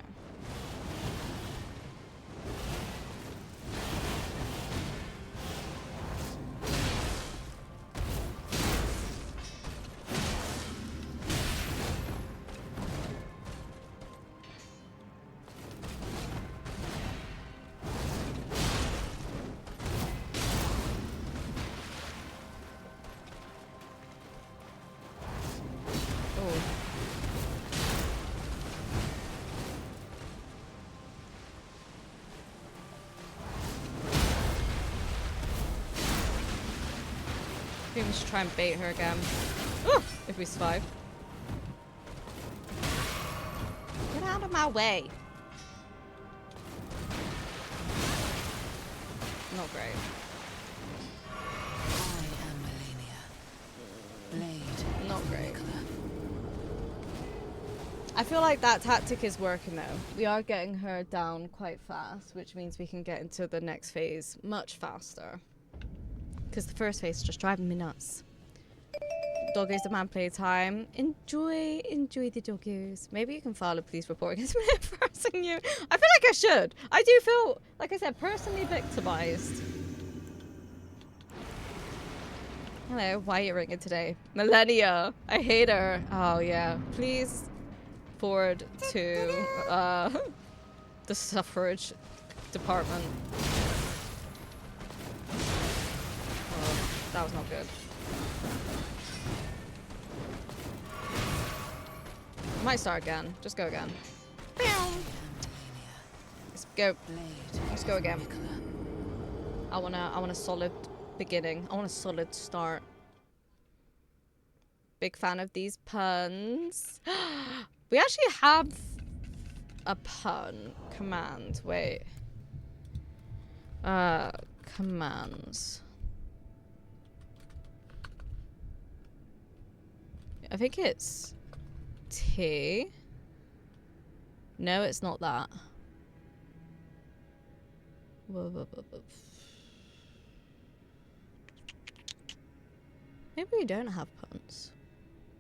I think we should try and bait her again. Ooh, if we survive. Get out of my way. Not great. I am Melania. Blade. Not of great. Nicola. I feel like that tactic is working though. We are getting her down quite fast, which means we can get into the next phase much faster. Because the first phase is just driving me nuts. Doggos demand playtime. Enjoy the doggos. Maybe you can file a police report against me for harassing you. I feel like I should. I do feel, like I said, personally victimized. Hello, why are you ringing today? Millennia. I hate her. Oh yeah. Please forward to the suffrage department. Oh, that was not good. Might start again. Just go again. Let's go. Let's go again. I want a solid beginning. I want a solid start. Big fan of these puns. We actually have a pun command. Wait. Commands. I think it's T. No, it's not that. Maybe we don't have puns.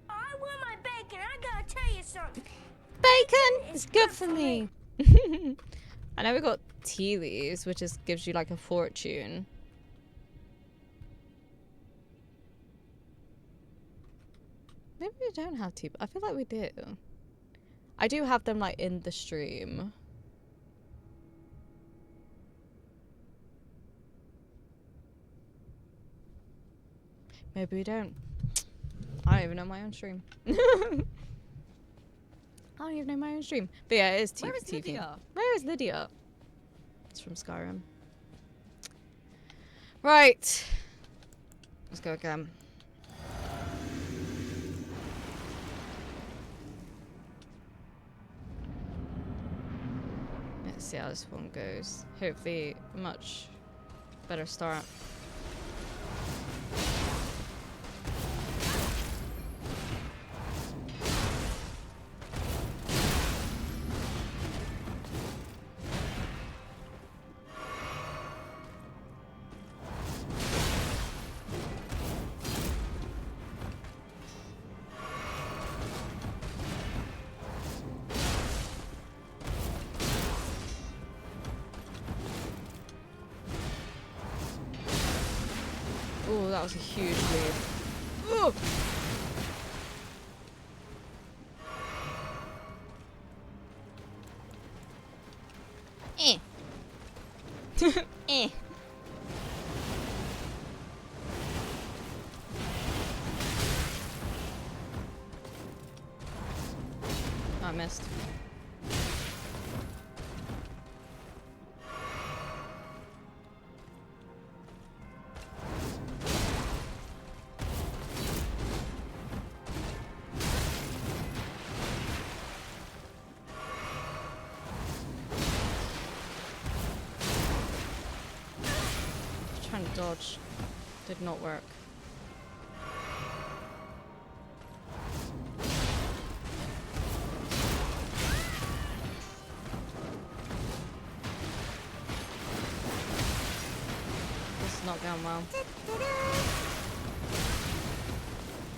I want my bacon. I gotta tell you something. Bacon is good for me. I know we got tea leaves, which is gives you like a fortune. Maybe we don't have tea, but I feel like we do. I do have them like in the stream. Maybe we don't. I don't even know my own stream. I don't even know my own stream. But yeah, it is TV. Where is Lydia? Where is Lydia? It's from Skyrim. Right. Let's go again. Let's see how this one goes. Hopefully, much better start. Oh, that was a huge lead. Ooh. Eh. Oh, I missed. Trying to dodge. Did not work. This is not going well.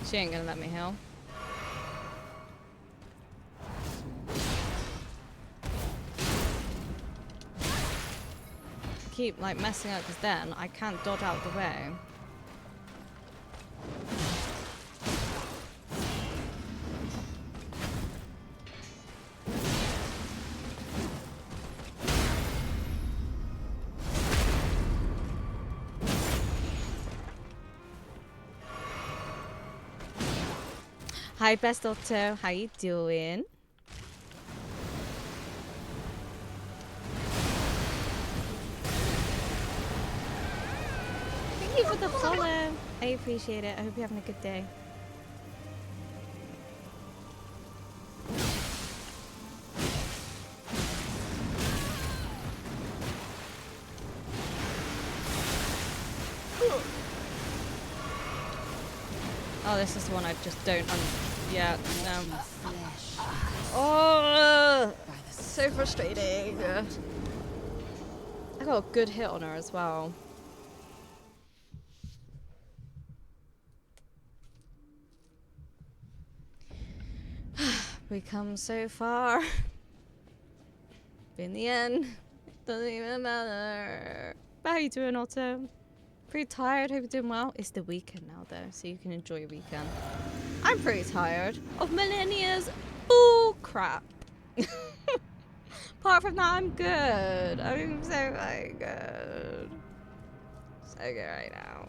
She ain't gonna let me heal. Keep like messing up because then I can't dodge out the way. Hi, Best Otto. How you doing? I think Thank you for the follow. I appreciate it. I hope you're having a good day. Oh, this is the one I just don't. Yeah, no. Oh, so frustrating. I got a good hit on her as well. We come so far. But in the end, doesn't even matter. How you doing, Otto? Pretty tired. Hope you're doing well. It's the weekend now, though, so you can enjoy your weekend. I'm pretty tired of millennia's bull crap. Apart from that, I'm good. I'm so like, good. So good right now.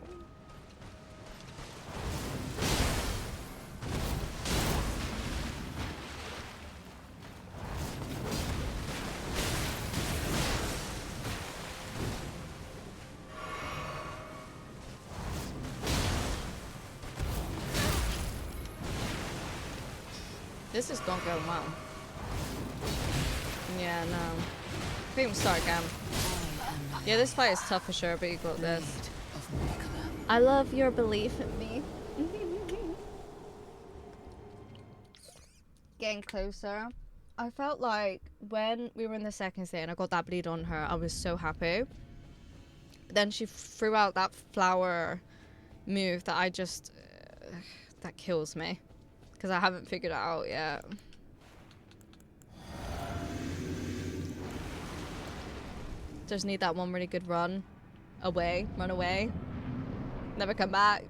This is not going well. Yeah, no. I think we'll start again. Yeah, this fight is tough for sure, but you got this. I love your belief in me. Getting closer. I felt like when we were in the second state and I got that bleed on her, I was so happy. But then she threw out that flower move that I just... that kills me. Because I haven't figured it out yet. Just need that one really good run. Run away. Never come back.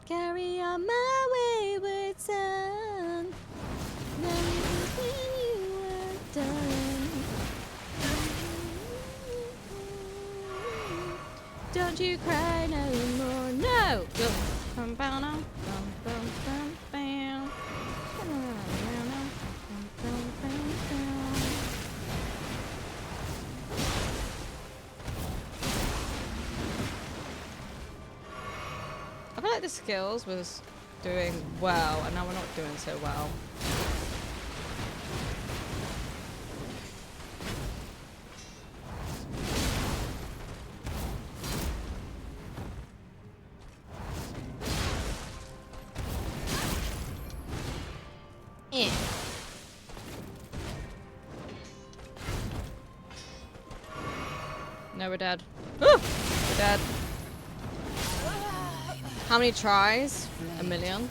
Carry on my wayward son. When you were done. Don't you cry no more. No! Go. I feel like the skills was doing well, and now we're not doing so well. No, we're dead. We're dead. How many tries? A million.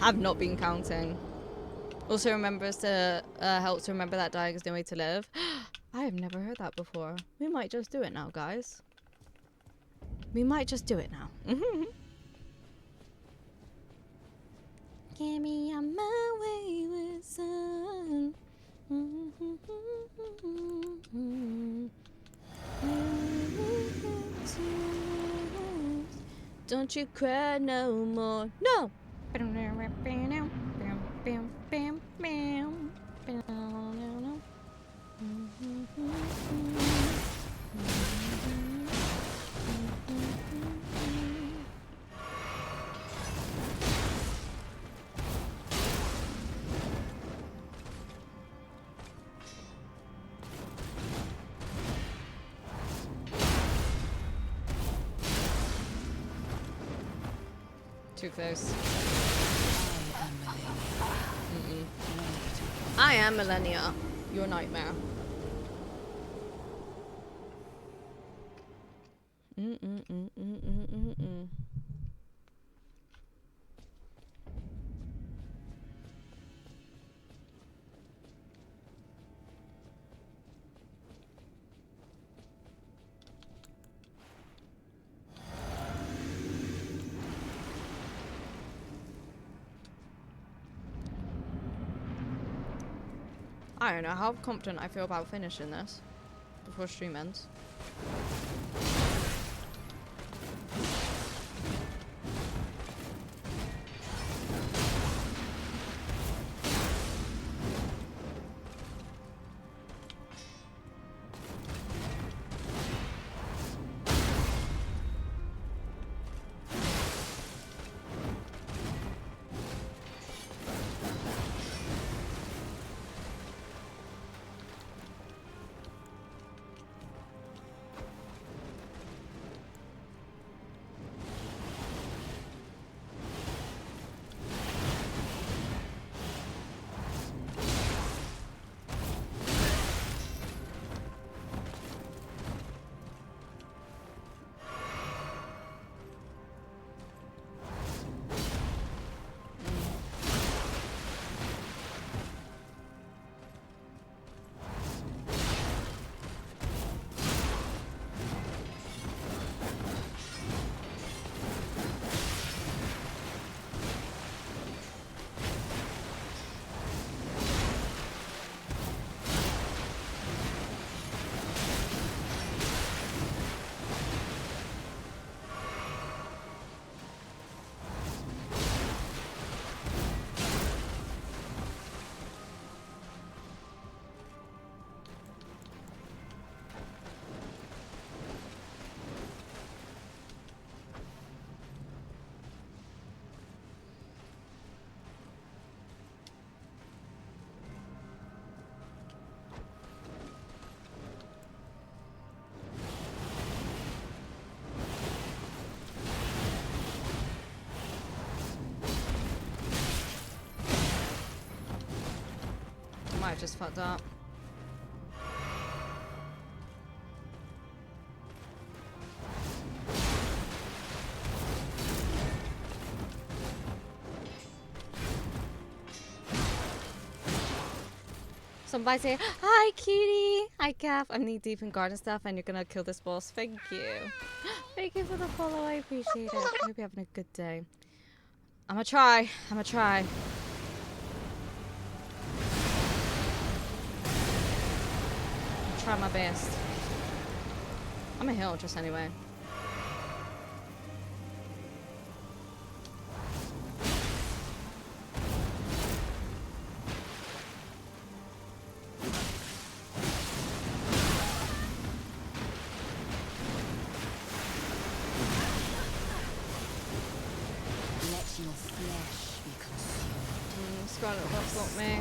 Have not been counting. Also remembers to helps to remember that dying is no way to live. I have never heard that before. We might just do it now, guys. We might just do it now. Give me on my wayward son. Don't you cry no more. No! Too close. I am Millennia. Your nightmare. I don't know how confident I feel about finishing this before stream ends. I just fucked up. Somebody say, hi cutie! Hi Kath, I'm knee deep in garden stuff and you're gonna kill this boss. Thank you. Thank you for the follow, I appreciate it. I hope you're having a good day. I'ma try. I'ma try. I'll try my best. I'm a heal just anyway. Me.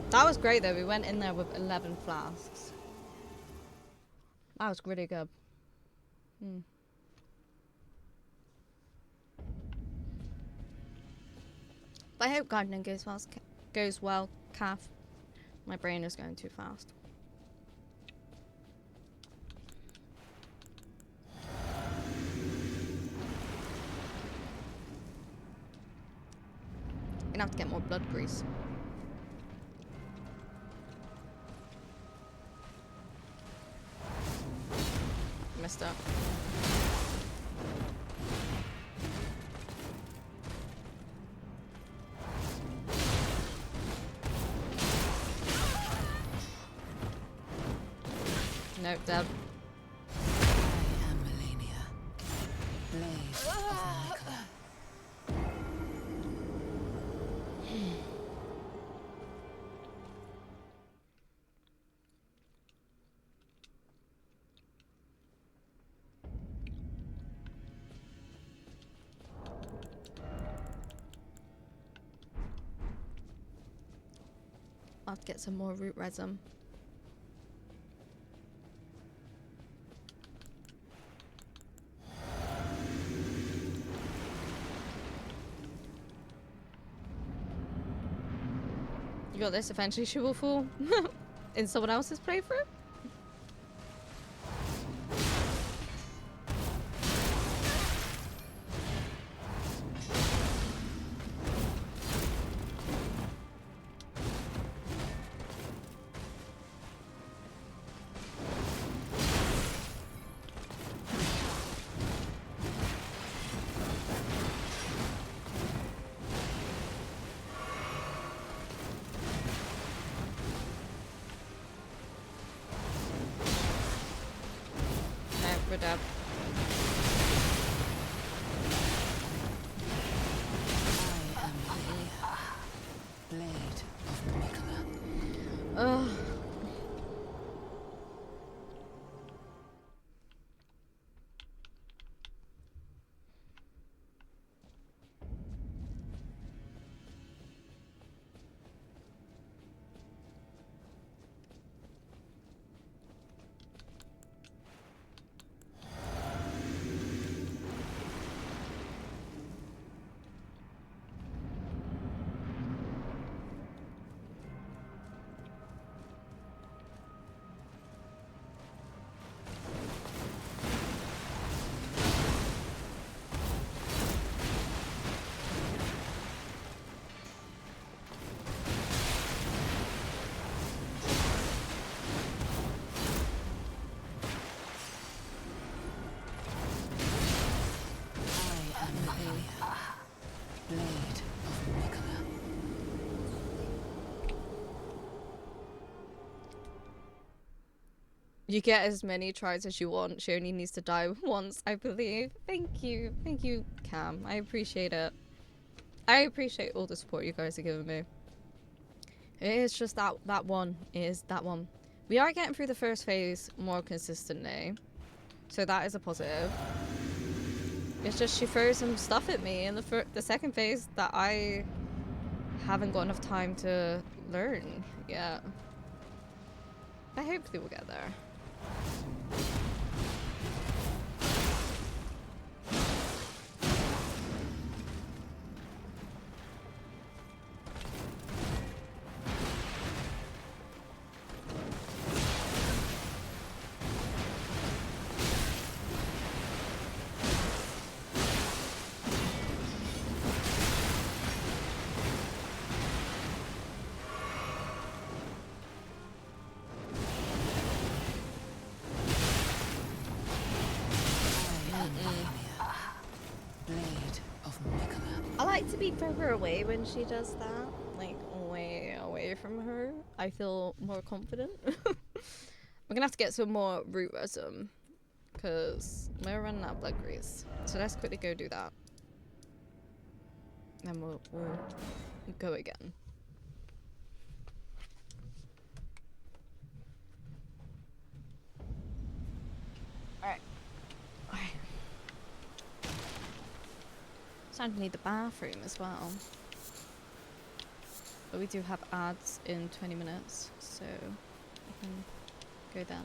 That was great though. We went in there with 11 flasks. That was really good. But I hope gardening goes well, Kath. My brain is going too fast. Gonna have to get more blood grease. Messed up. Nope, Deb. I am Melania, blade of Nicola. I'll have to get some more root resin. You got this, eventually she will fall in someone else's playthrough? We're dead. I am Melania, blade of Nicola. Ugh. Blade of Nicola. You get as many tries as you want. She only needs to die once, I believe. Thank you. Thank you, Cam. I appreciate it. I appreciate all the support you guys are giving me. It is just that one. It is that one. We are getting through the first phase more consistently. So that is a positive. It's just she throws some stuff at me in the second phase that I haven't got enough time to learn yet. But hopefully we'll get there. to be further away when she does that, like way away from her. I feel more confident. We're gonna have to get some more root resin because we're running out of blood grease. So let's quickly go do that. Then we'll go again. Alright. Starting to need the bathroom as well. But we do have ads in 20 minutes, so we can go then.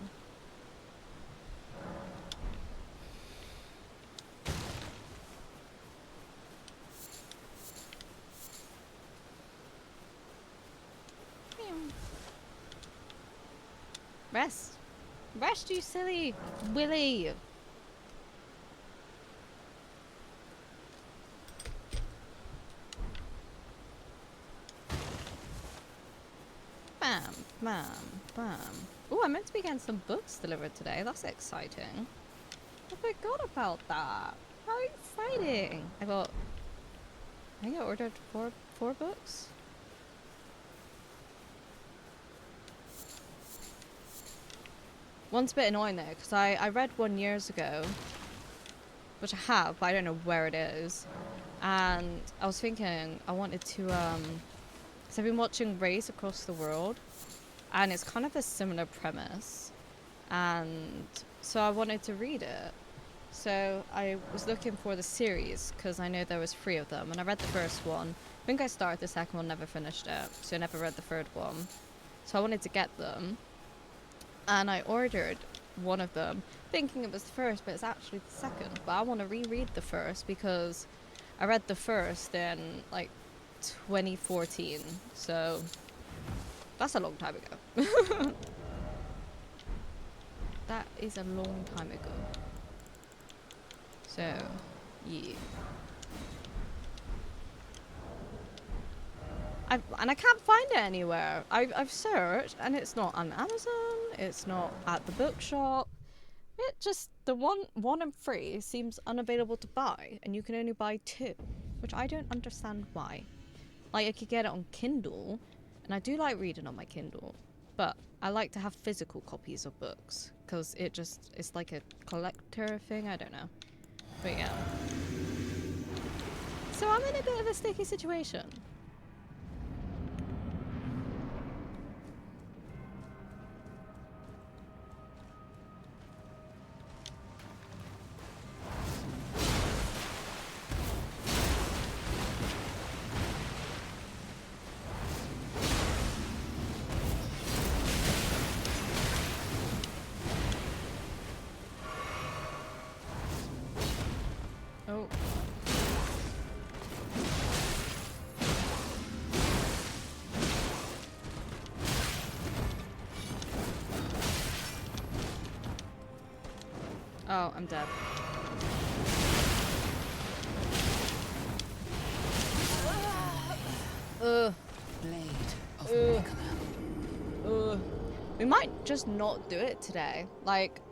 Rest. Rest, you silly Willy. Bam, bam, bam. Oh, I meant to be getting some books delivered today. That's exciting. I forgot about that. How exciting. I think I ordered four books. One's a bit annoying though, because I read one years ago, which I have, but I don't know where it is. And I was thinking I wanted to, so I've been watching Race Across the World, and it's kind of a similar premise. And so I wanted to read it. So I was looking for the series, because I know there was 3 of them, and I read the first one. I think I started the second one, never finished it, so I never read the third one. So I wanted to get them. And I ordered one of them, thinking it was the first, but it's actually the second. But I want to reread the first because I read the first in like 2014, so that's a long time ago. That is a long time ago. So, yeah. And I can't find it anywhere. I've searched and it's not on Amazon, it's not at the bookshop. It just, the one and 3 seems unavailable to buy, and you can only buy 2, which I don't understand why. Like, I could get it on Kindle, and I do like reading on my Kindle, but I like to have physical copies of books, because it's like a collector thing, I don't know. But yeah. So I'm in a bit of a sticky situation. Oh. Oh, I'm dead. Blade of Nicola. We might just not do it today. Like,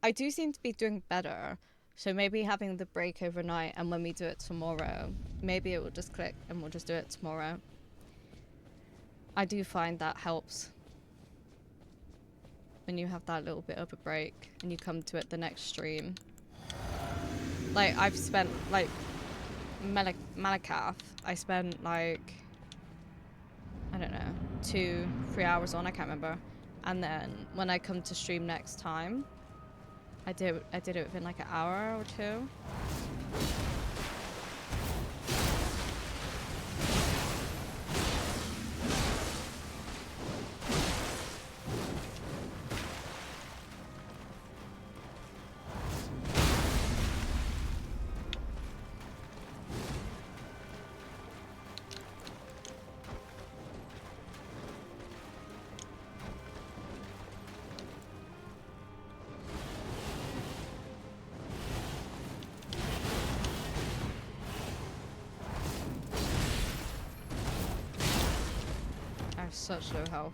I do seem to be doing better. So maybe having the break overnight, and when we do it tomorrow, maybe it will just click and we'll just do it tomorrow. I do find that helps. When you have that little bit of a break and you come to it the next stream. Like, I've spent, like, Malakath, I spent, like, I don't know, 2-3 hours on, I can't remember. And then when I come to stream next time, I did it within like an hour or 2. I have such low health.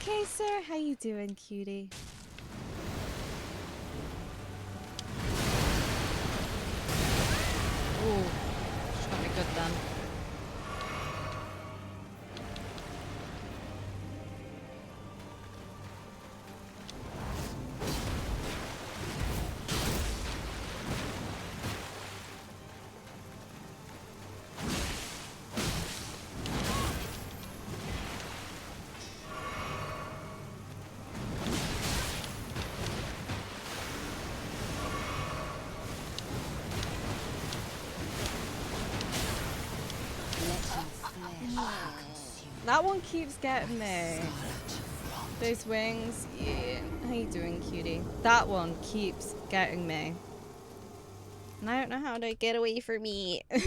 okay, sir? How you doing, cutie? Ooh, she's got me good then. That one keeps getting me. Those wings, yeah. How you doing, cutie? That one keeps getting me. And I don't know how to get away from me. I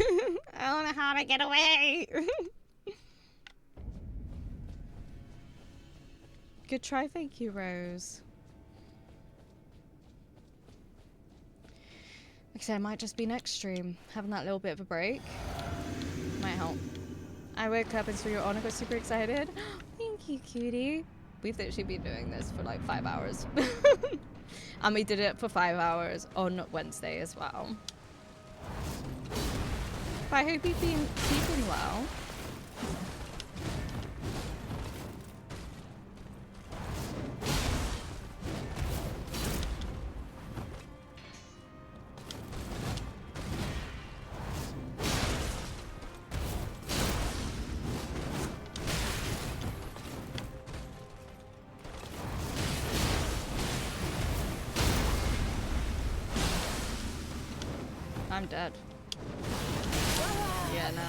don't know how to get away. Good try, thank you, Rose. Like I said, it might just be next stream. Having that little bit of a break might help. I woke up and saw your on. I got super excited. Thank you, cutie. We've literally been doing this for like 5 hours. And we did it for 5 hours on Wednesday as well. But I hope you've been keeping well. I'm dead. Yeah, no.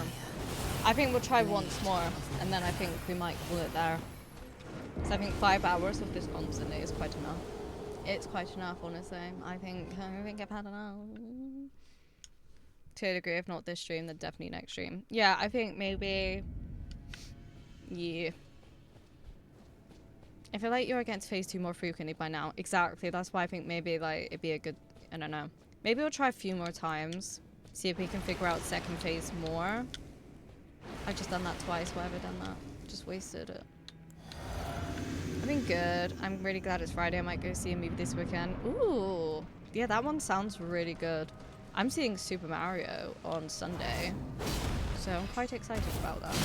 I think we'll try once more, and then I think we might call it there. So I think 5 hours of this constantly is quite enough. It's quite enough, honestly. I think I've had enough. To a degree, if not this stream, then definitely next stream. Yeah, I think maybe... Yeah. I feel like you're against phase 2 more frequently by now. Exactly, that's why I think maybe like it'd be a good... I don't know. Maybe we'll try a few more times. See if we can figure out second phase more. I've just done that twice. Why have I done that? Just wasted it. I've been good. I'm really glad it's Friday. I might go see a movie this weekend. Ooh. Yeah, that one sounds really good. I'm seeing Super Mario on Sunday. So I'm quite excited about that.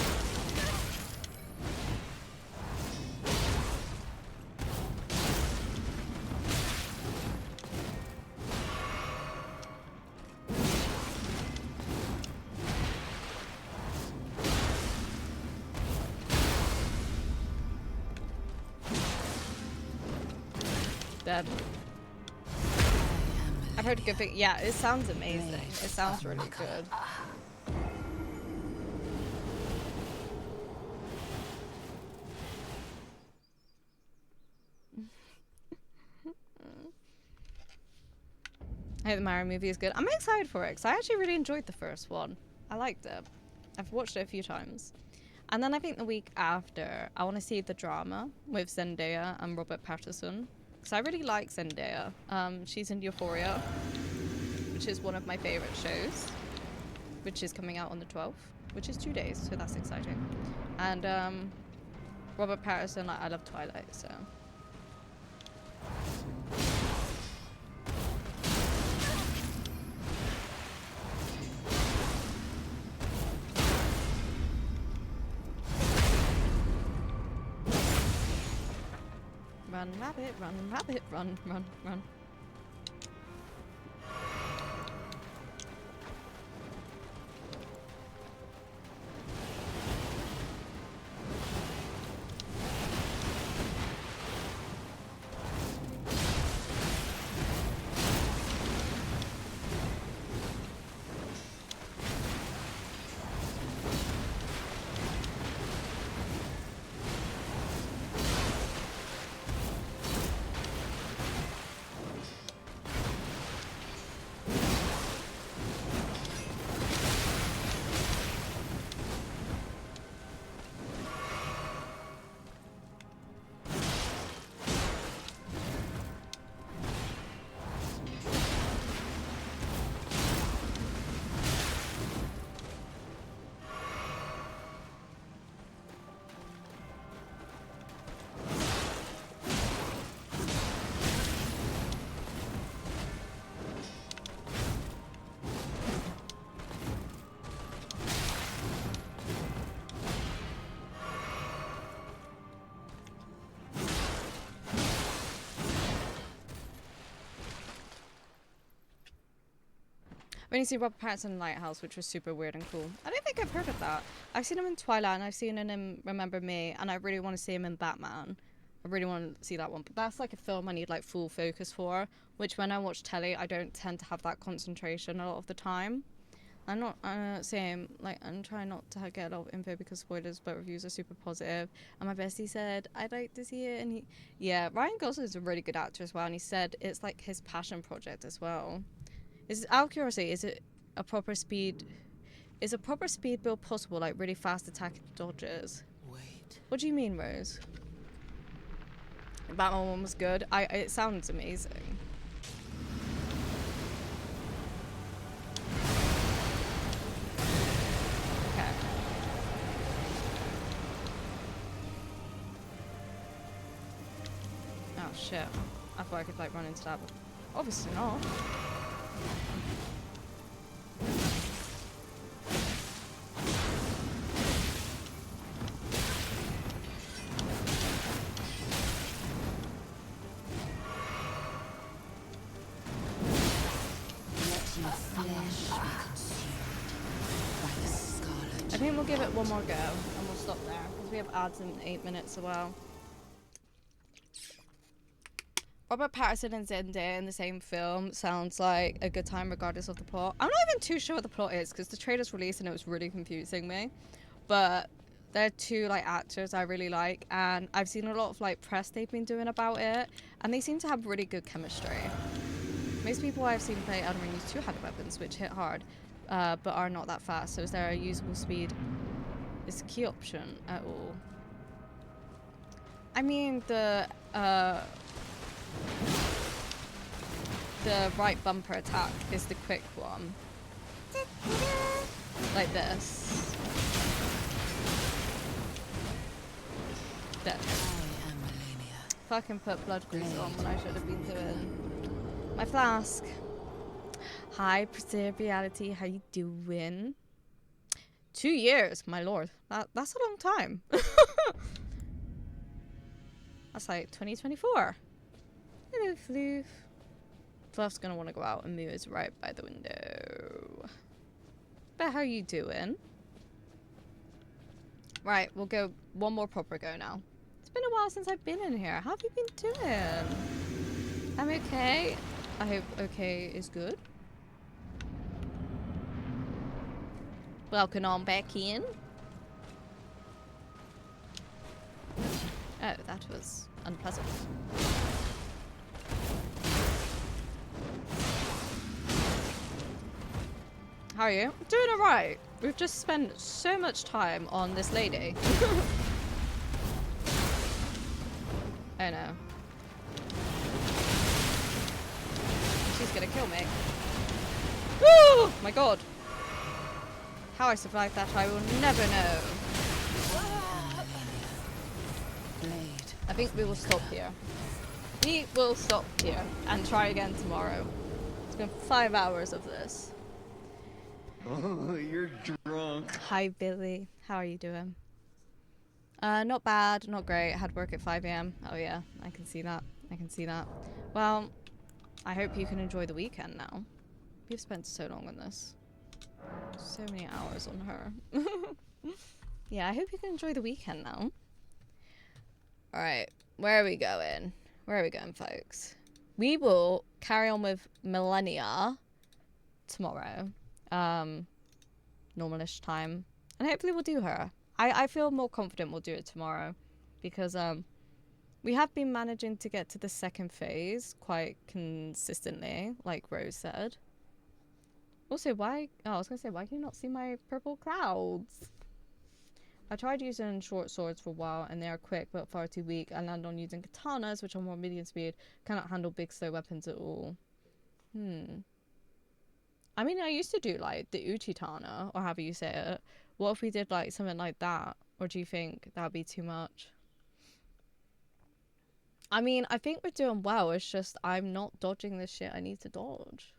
Dead. I've heard a good thing. Yeah, it sounds amazing. It sounds really good. I hope the Mario movie is good. I'm excited for it because I actually really enjoyed the first one. I liked it. I've watched it a few times. And then I think the week after, I want to see the drama with Zendaya and Robert Pattinson. Because I really like Zendaya. She's in Euphoria, which is one of my favorite shows, which is coming out on the 12th, which is 2 days, so that's exciting. And Robert Pattinson, I love Twilight, so. Run, rabbit, run, rabbit, run, run, run. only seen Robert Pattinson in Lighthouse, which was super weird and cool. I don't think I've heard of that. I've seen him in Twilight, and I've seen him in Remember Me, and I really want to see him in Batman. I really want to see that one, but that's like a film I need like full focus for, which when I watch telly, I don't tend to have that concentration a lot of the time. I'm not saying, like, I'm trying not to get a lot of info because spoilers, but reviews are super positive. And my bestie said, I'd like to see it. And yeah, Ryan Gosling is a really good actor as well. And he said it's like his passion project as well. Out of curiosity, is a proper speed build possible, like really fast attack dodges? Wait. What do you mean, Rose? Batman one was good. It sounds amazing. Oh shit. I thought I could like run into that, but obviously not. I think we'll give it one more go and we'll stop there because we have ads in 8 minutes as well. Robert Pattinson and Zendaya in the same film sounds like a good time regardless of the plot. I'm not even too sure what the plot is because the trailer's released and it was really confusing me. But they're two like actors I really like, and I've seen a lot of like press they've been doing about it, and they seem to have really good chemistry. Most people I've seen play Elden Ring use two-handed weapons which hit hard, but are not that fast. So is there a usable speed? Is a key option at all? I mean the right bumper attack is the quick one. Like this. There. Fucking put blood grease on when I should have been doing my flask. Hi, Preserve Reality, how you doing? 2 years, my lord. That's a long time. That's like 2024. Hello, Floof. Fluff's gonna want to go out and Moo is right by the window. But how you doing? Right, we'll go one more proper go now. It's been a while since I've been in here. How have you been doing? I'm okay. I hope okay is good. Welcome on back in. Oh, that was unpleasant. How are you? Doing alright. We've just spent so much time on this lady. Oh no. She's gonna kill me. Oh my god. How I survived that, I will never know. I think we will stop here. We will stop here and try again tomorrow. It's been 5 hours of this. Oh, you're drunk. Hi, Billy. How are you doing? Not bad, not great. Had work at 5 a.m. Oh yeah, I can see that. I can see that. Well, I hope you can enjoy the weekend now. We've spent so long on this. So many hours on her. Yeah, I hope you can enjoy the weekend now. Alright, where are we going? Where are we going, folks? We will carry on with Millennia tomorrow. Normalish time. And hopefully we'll do her. I feel more confident we'll do it tomorrow. Because we have been managing to get to the second phase quite consistently, like Rose said. Also, why... Oh, I was going to say, why can you not see my purple clouds? I tried using short swords for a while, and they are quick, but far too weak. I land on using katanas, which are more medium speed. Cannot handle big, slow weapons at all. I mean, I used to do, like, the Uchitana, or however you say it. What if we did, like, something like that? Or do you think that would be too much? I mean, I think we're doing well. It's just I'm not dodging the shit I need to dodge.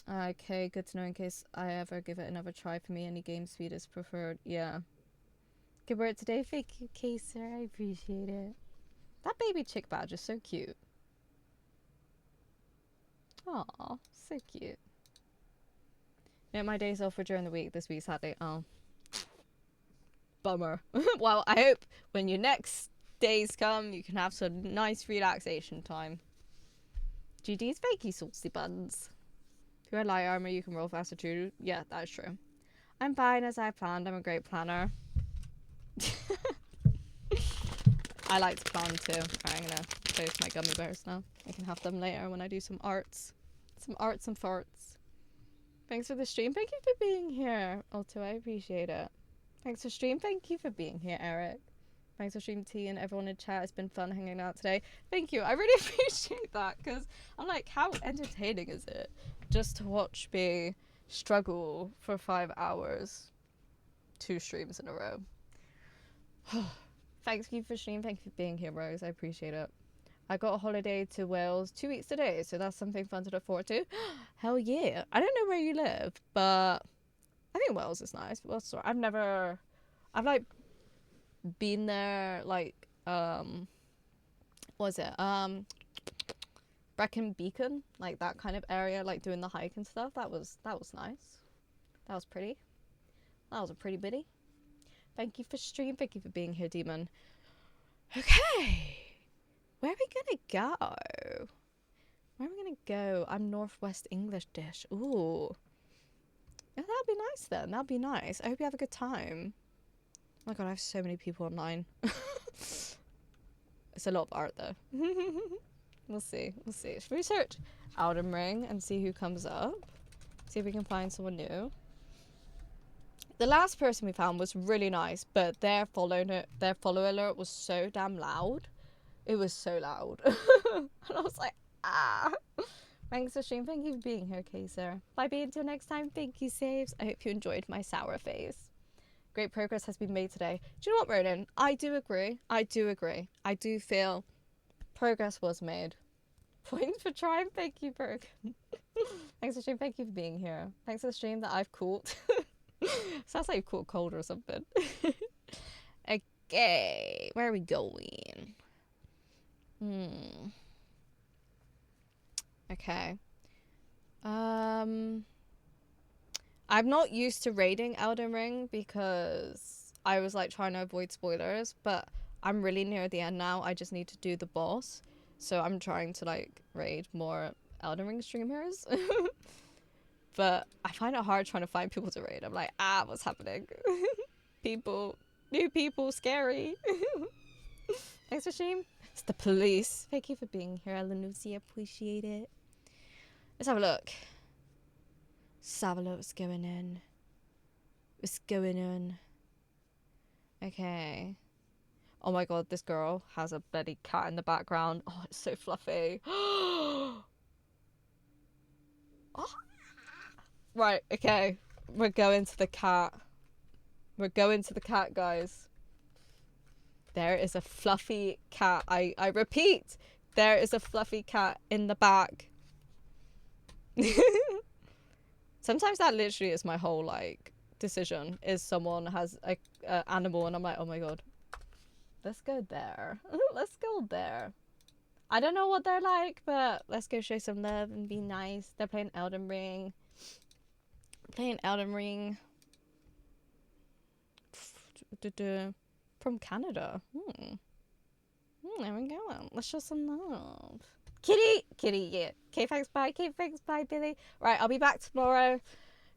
Okay, good to know in case I ever give it another try. For me, any game speed is preferred. Yeah. Good work today. Thank you, Kaser. I appreciate it. That baby chick badge is so cute. Aw, so cute. Yeah, my days off were during the week. This week, Saturday. Oh. Bummer. Well, I hope when your next days come, you can have some nice relaxation time. GD's fakey saucy buns. If you wear light armor, you can roll faster too. Yeah, that is true. I'm fine as I planned. I'm a great planner. I like to plan too. Alright, I'm gonna close my gummy bears now. I can have them later when I do some arts. Some arts and farts. Thanks for the stream. Thank you for being here, Alto. I appreciate it. Thanks for stream. Thank you for being here, Eric. Thanks for stream T and everyone in chat. It's been fun hanging out today. Thank you. I really appreciate that because I'm like, how entertaining is it just to watch me struggle for 5 hours? 2 streams in a row. Thanks you for stream. Thank you for being here, Rose. I appreciate it. I got a holiday to Wales 2 weeks today, so that's something fun to look forward to. Hell yeah. I don't know where you live, but I think Wales is nice. I've like been there, like, what was it? Brecon Beacon, like that kind of area, like doing the hike and stuff. That was nice. That was pretty. That was a pretty bitty. Thank you for stream. Thank you for being here, Demon. Okay. Where are we gonna go? Where are we gonna go? I'm Northwest English dish. Ooh. Yeah, that'll be nice then. That'll be nice. I hope you have a good time. Oh my god, I have so many people online. It's a lot of art though. We'll see. We'll see. Should we search Elden Ring and see who comes up? See if we can find someone new. The last person we found was really nice, but their follow alert was so damn loud. It was so loud. And I was like, ah. Thanks for stream. Thank you for being here, Kaiser. Bye, be until next time. Thank you, Saves. I hope you enjoyed my sour face. Great progress has been made today. Do you know what, Ronan? I do agree. I do feel progress was made. Points for trying. Thank you, Berg. Thanks for stream. Thank you for being here. Thanks for the stream that I've caught. Sounds like you've caught cold or something. Okay, where are we going? Okay. I'm not used to raiding Elden Ring because I was like trying to avoid spoilers, but I'm really near the end now. I just need to do the boss. So I'm trying to like raid more Elden Ring streamers. But I find it hard trying to find people to raid. I'm like, what's happening? New people, scary. Thanks for stream. It's the police. Thank you for being here, Elenusi. Appreciate it. Let's have a look. Let's have a look what's going on. What's going on? Okay. Oh my god, this girl has a bloody cat in the background. Oh, it's so fluffy. Oh. Right, okay. We're going to the cat. We're going to the cat, guys. There is a fluffy cat. I repeat, there is a fluffy cat in the back. Sometimes that literally is my whole, like, decision. Is someone has a animal and I'm like, oh my god. Let's go there. Let's go there. I don't know what they're like, but let's go show some love and be nice. They're playing Elden Ring. From Canada. There we go. Let's show some love. Kitty, yeah. Okay, thanks, bye. Okay, thanks, bye, Billy. Right, I'll be back tomorrow.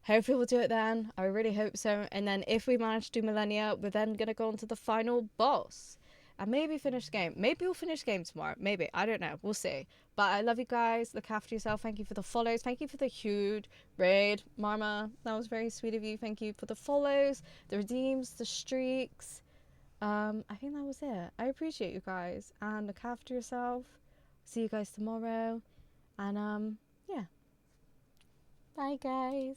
Hopefully we'll do it then. I really hope so. And then if we manage to do Millennia, we're then going to go on to the final boss. And maybe finish the game. Maybe we'll finish the game tomorrow. Maybe. I don't know. We'll see. But I love you guys. Look after yourself. Thank you for the follows. Thank you for the huge raid. Marma, that was very sweet of you. Thank you for the follows, the redeems, the streaks. I think that was it. I appreciate you guys. And look after yourself. See you guys tomorrow. And, yeah. Bye, guys.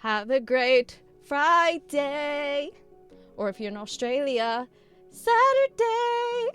Have a great Friday. Or if you're in Australia, Saturday.